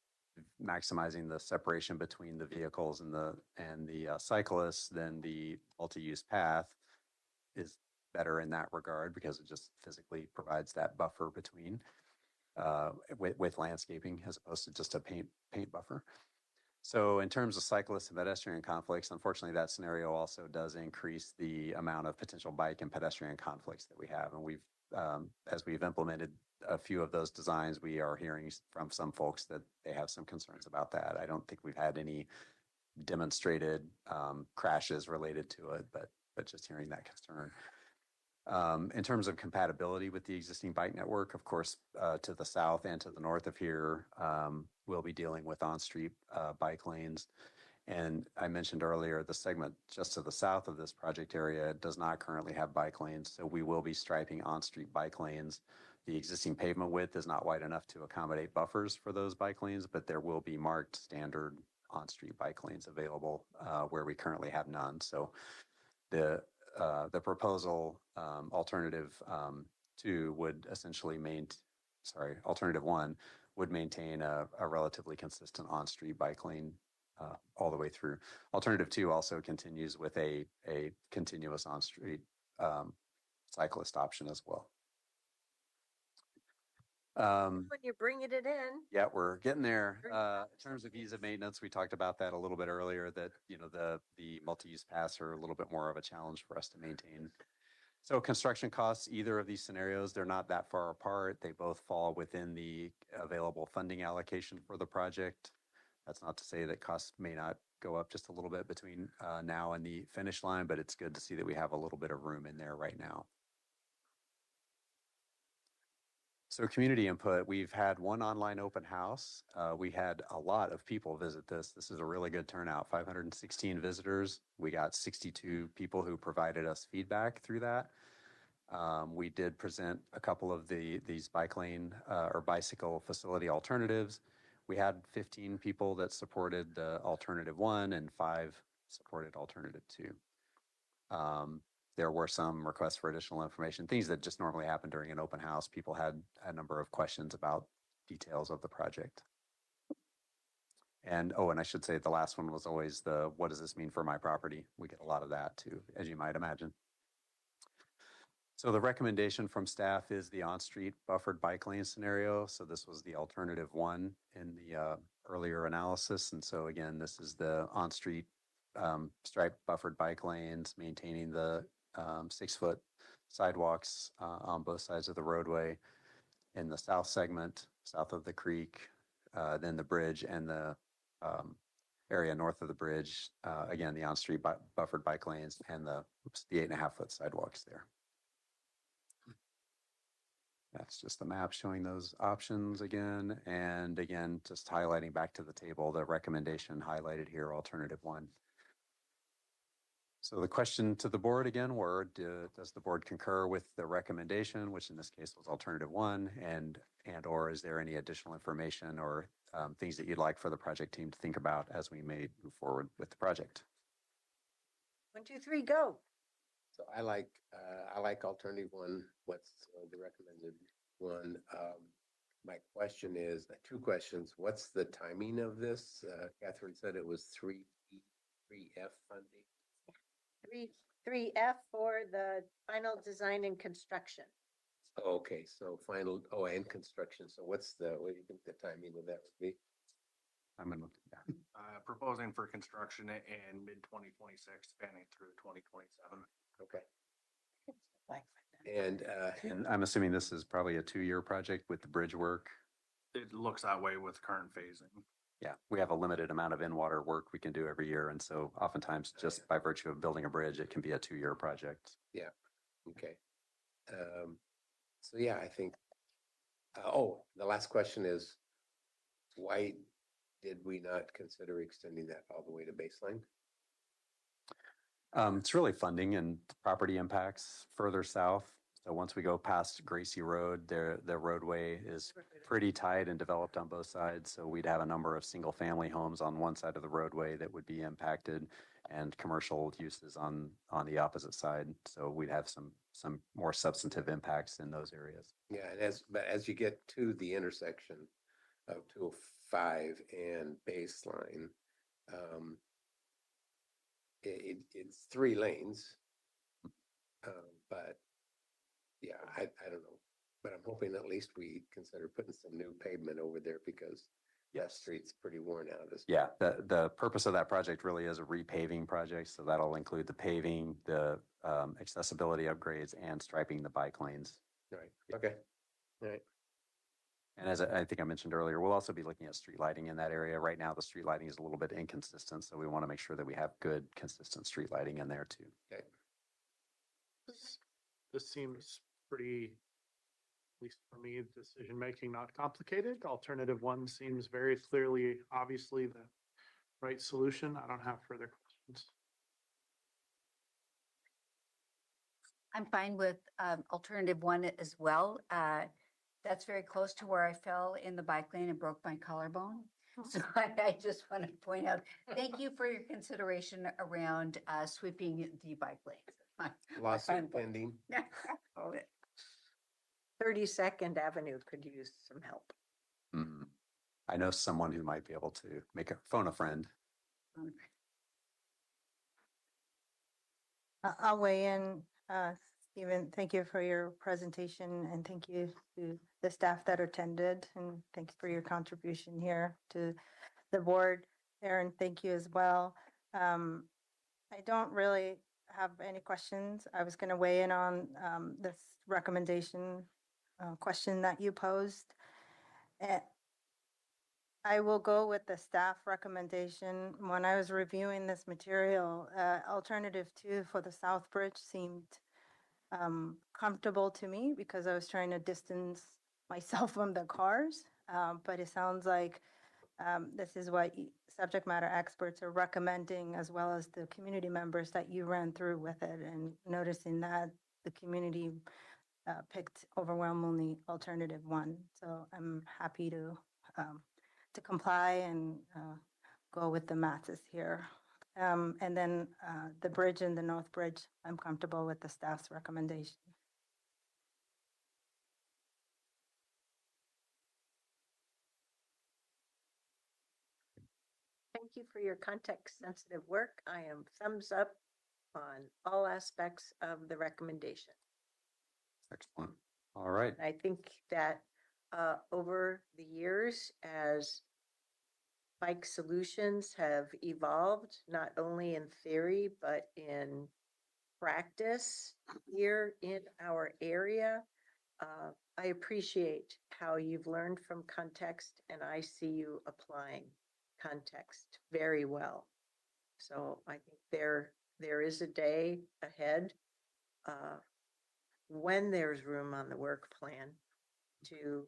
maximizing the separation between the vehicles and the cyclists, then the multi-use path is better in that regard because it just physically provides that buffer between with landscaping as opposed to just a paint buffer. So in terms of cyclist and pedestrian conflicts, unfortunately, that scenario also does increase the amount of potential bike and pedestrian conflicts that we have. And we've, as we've implemented a few of those designs, we are hearing from some folks that they have some concerns about that. I don't think we've had any demonstrated crashes related to it, but just hearing that concern. In terms of compatibility with the existing bike network, of course, to the south and to the north of here, we'll be dealing with on-street bike lanes. And I mentioned earlier, the segment just to the south of this project area does not currently have bike lanes. So we will be striping on-street bike lanes. The existing pavement width is not wide enough to accommodate buffers for those bike lanes, but there will be marked standard on-street bike lanes available where we currently have none. So the proposal alternative two would essentially alternative one would maintain a relatively consistent on-street bike lane all the way through. Alternative two also continues with a continuous on-street cyclist option as well. When you're bringing it in. Yeah, we're getting there. In terms of ease of maintenance, we talked about that a little bit earlier, that, you know, the multi-use paths are a little bit more of a challenge for us to maintain. So construction costs, either of these scenarios, they're not that far apart. They both fall within the available funding allocation for the project. That's not to say that costs may not go up just a little bit between now and the finish line, but it's good to see that we have a little bit of room in there right now. So community input, we've had one online open house. We had a lot of people visit this. This is a really good turnout, 516 visitors. We got 62 people who provided us feedback through that. We did present a couple of these bike lane or bicycle facility alternatives. We had 15 people that supported the alternative one and 5 supported alternative two. There were some requests for additional information, things that just normally happen during an open house. People had a number of questions about details of the project. And, and I should say the last one was always what does this mean for my property? We get a lot of that too, as you might imagine. So the recommendation from staff is the on-street buffered bike lane scenario. So this was the alternative one in the earlier analysis. And so again, this is the on-street striped buffered bike lanes, maintaining the 6-foot sidewalks on both sides of the roadway in the south segment, south of the creek, then the bridge and the area north of the bridge. Again, the on-street buffered bike lanes and the 8.5-foot sidewalks there. That's just the map showing those options again. And again, just highlighting back to the table, the recommendation highlighted here, alternative one. So the question to the board again were, does the board concur with the recommendation, which in this case was alternative one, and or is there any additional information or things that you'd like for the project team to think about as we may move forward with the project? 1, 2, 3, go. So I like alternative one. What's the recommended one? My question is 2 questions. What's the timing of this? Catherine said it was 3F funding. 3F for the final design and construction. Okay, so final, and construction. So what do you think the timing of that would be? I'm going to look at that. Proposing for construction in mid-2026, spanning through 2027. Okay. And I'm assuming this is probably a 2-year project with the bridge work. It looks that way with current phasing. Yeah, we have a limited amount of in-water work we can do every year. And so oftentimes just by virtue of building a bridge, it can be a 2-year project. Yeah. Okay. So yeah, I think, the last question is, why did we not consider extending that all the way to baseline? It's really funding and property impacts further south. So once we go past Gracie Road, the roadway is pretty tight and developed on both sides. So we'd have a number of single-family homes on one side of the roadway that would be impacted and commercial uses on the opposite side. So we'd have some more substantive impacts in those areas. Yeah, and but as you get to the intersection of 205 and Baseline, it's 3 lanes. But yeah, I don't know, but I'm hoping at least we consider putting some new pavement over there because that street's pretty worn out. Yeah, the purpose of that project really is a repaving project. So that'll include the paving, the accessibility upgrades, and striping the bike lanes. Right, okay, all right. And as I think I mentioned earlier, we'll also be looking at street lighting in that area. Right now, the street lighting is a little bit inconsistent, so we want to make sure that we have good, consistent street lighting in there too. Okay. This seems pretty, at least for me, decision-making not complicated. Alternative 1 seems very clearly, obviously the right solution. I don't have further questions. I'm fine with alternative 1 as well. That's very close to where I fell in the bike lane and broke my collarbone. So I just want to point out, thank you for your consideration around sweeping the bike lanes. Lawsuit pending. 32nd Avenue could use some help. Mhm. I know someone who might be able to phone a friend. I'll weigh in. Stephen, thank you for your presentation and thank you to the staff that attended and thank you for your contribution here to the board. Aaron, thank you as well. I don't really have any questions. I was going to weigh in on this recommendation question that you posed. I will go with the staff recommendation. When I was reviewing this material, alternative 2 for the South Bridge seemed comfortable to me because I was trying to distance myself from the cars. But it sounds like this is what subject matter experts are recommending, as well as the community members that you ran through with it, and noticing that the community picked overwhelmingly alternative 1. So I'm happy to comply and go with the masses here. And then the bridge and the North Bridge, I'm comfortable with the staff's recommendation. Thank you for your context-sensitive work. I am thumbs up on all aspects of the recommendation. Excellent. All right. I think that over the years, as bike solutions have evolved, not only in theory, but in practice here in our area, I appreciate how you've learned from context and I see you applying context very well. So I think there is a day ahead when there's room on the work plan to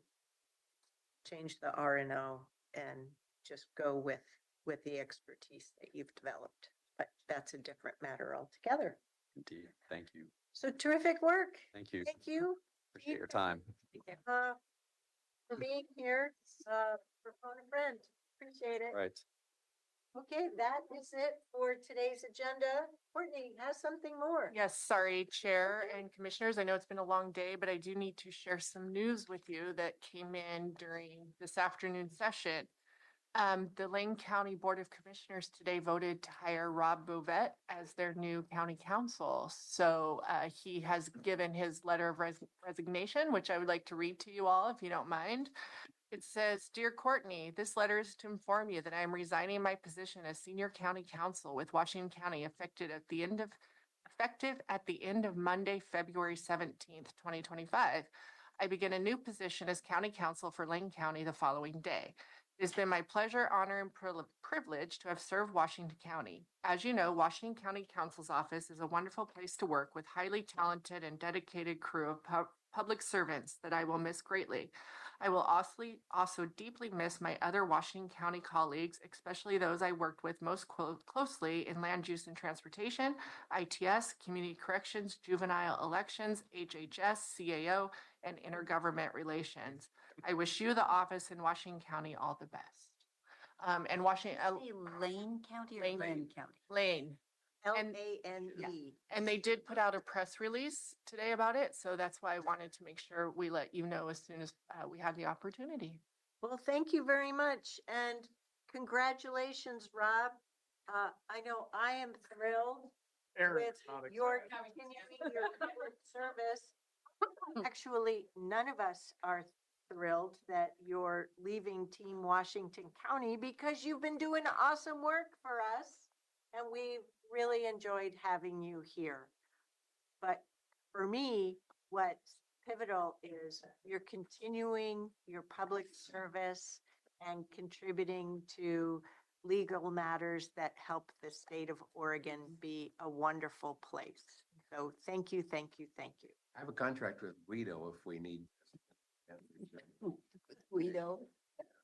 change the R&O and just go with the expertise that you've developed. But that's a different matter altogether. Indeed. Thank you. So terrific work. Thank you. Thank you. Appreciate your time. For being here, for phone a friend. Appreciate it. Right. Okay, that is it for today's agenda. Courtney has something more. Yes, sorry, Chair and Commissioners. I know it's been a long day, but I do need to share some news with you that came in during this afternoon session. The Lane County Board of Commissioners today voted to hire Rob Bovet as their new county counsel. So he has given his letter of resignation, which I would like to read to you all, if you don't mind. It says, "Dear Courtney, this letter is to inform you that I am resigning my position as senior county counsel with Washington County effective at the end of Monday, February 17th, 2025. I begin a new position as county counsel for Lane County the following day. It's been my pleasure, honor, and privilege to have served Washington County. As you know, Washington County Council's office is a wonderful place to work with highly talented and dedicated crew of public servants that I will miss greatly. I will also deeply miss my other Washington County colleagues, especially those I worked with most closely in land use and transportation, ITS, community corrections, juvenile elections, HHS, CAO, and intergovernment relations. I wish you, the office in Washington County, all the best. And Washington, Say Lane County or Lane. Lane County? Lane. Lane. And they did put out a press release today about it. So that's why I wanted to make sure we let you know as soon as we had the opportunity. Well, thank you very much, and congratulations, Rob. I know I am thrilled Aaron's with not your excited. continuing your public service. Actually, none of us are thrilled that you're leaving Team Washington County because you've been doing awesome work for us, and we've really enjoyed having you here. But for me, what's pivotal is you're continuing your public service and contributing to legal matters that help the state of Oregon be a wonderful place. So thank you, thank you, thank you. I have a contract with Guido if we need. Guido.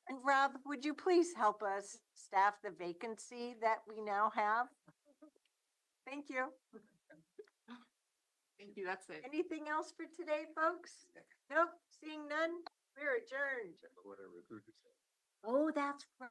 And Rob, would you please help us staff the vacancy that we now have? Thank you. Thank you. That's it. Anything else for today, folks? Nope, seeing none, we're adjourned. What a recruiter said. Oh, that's right.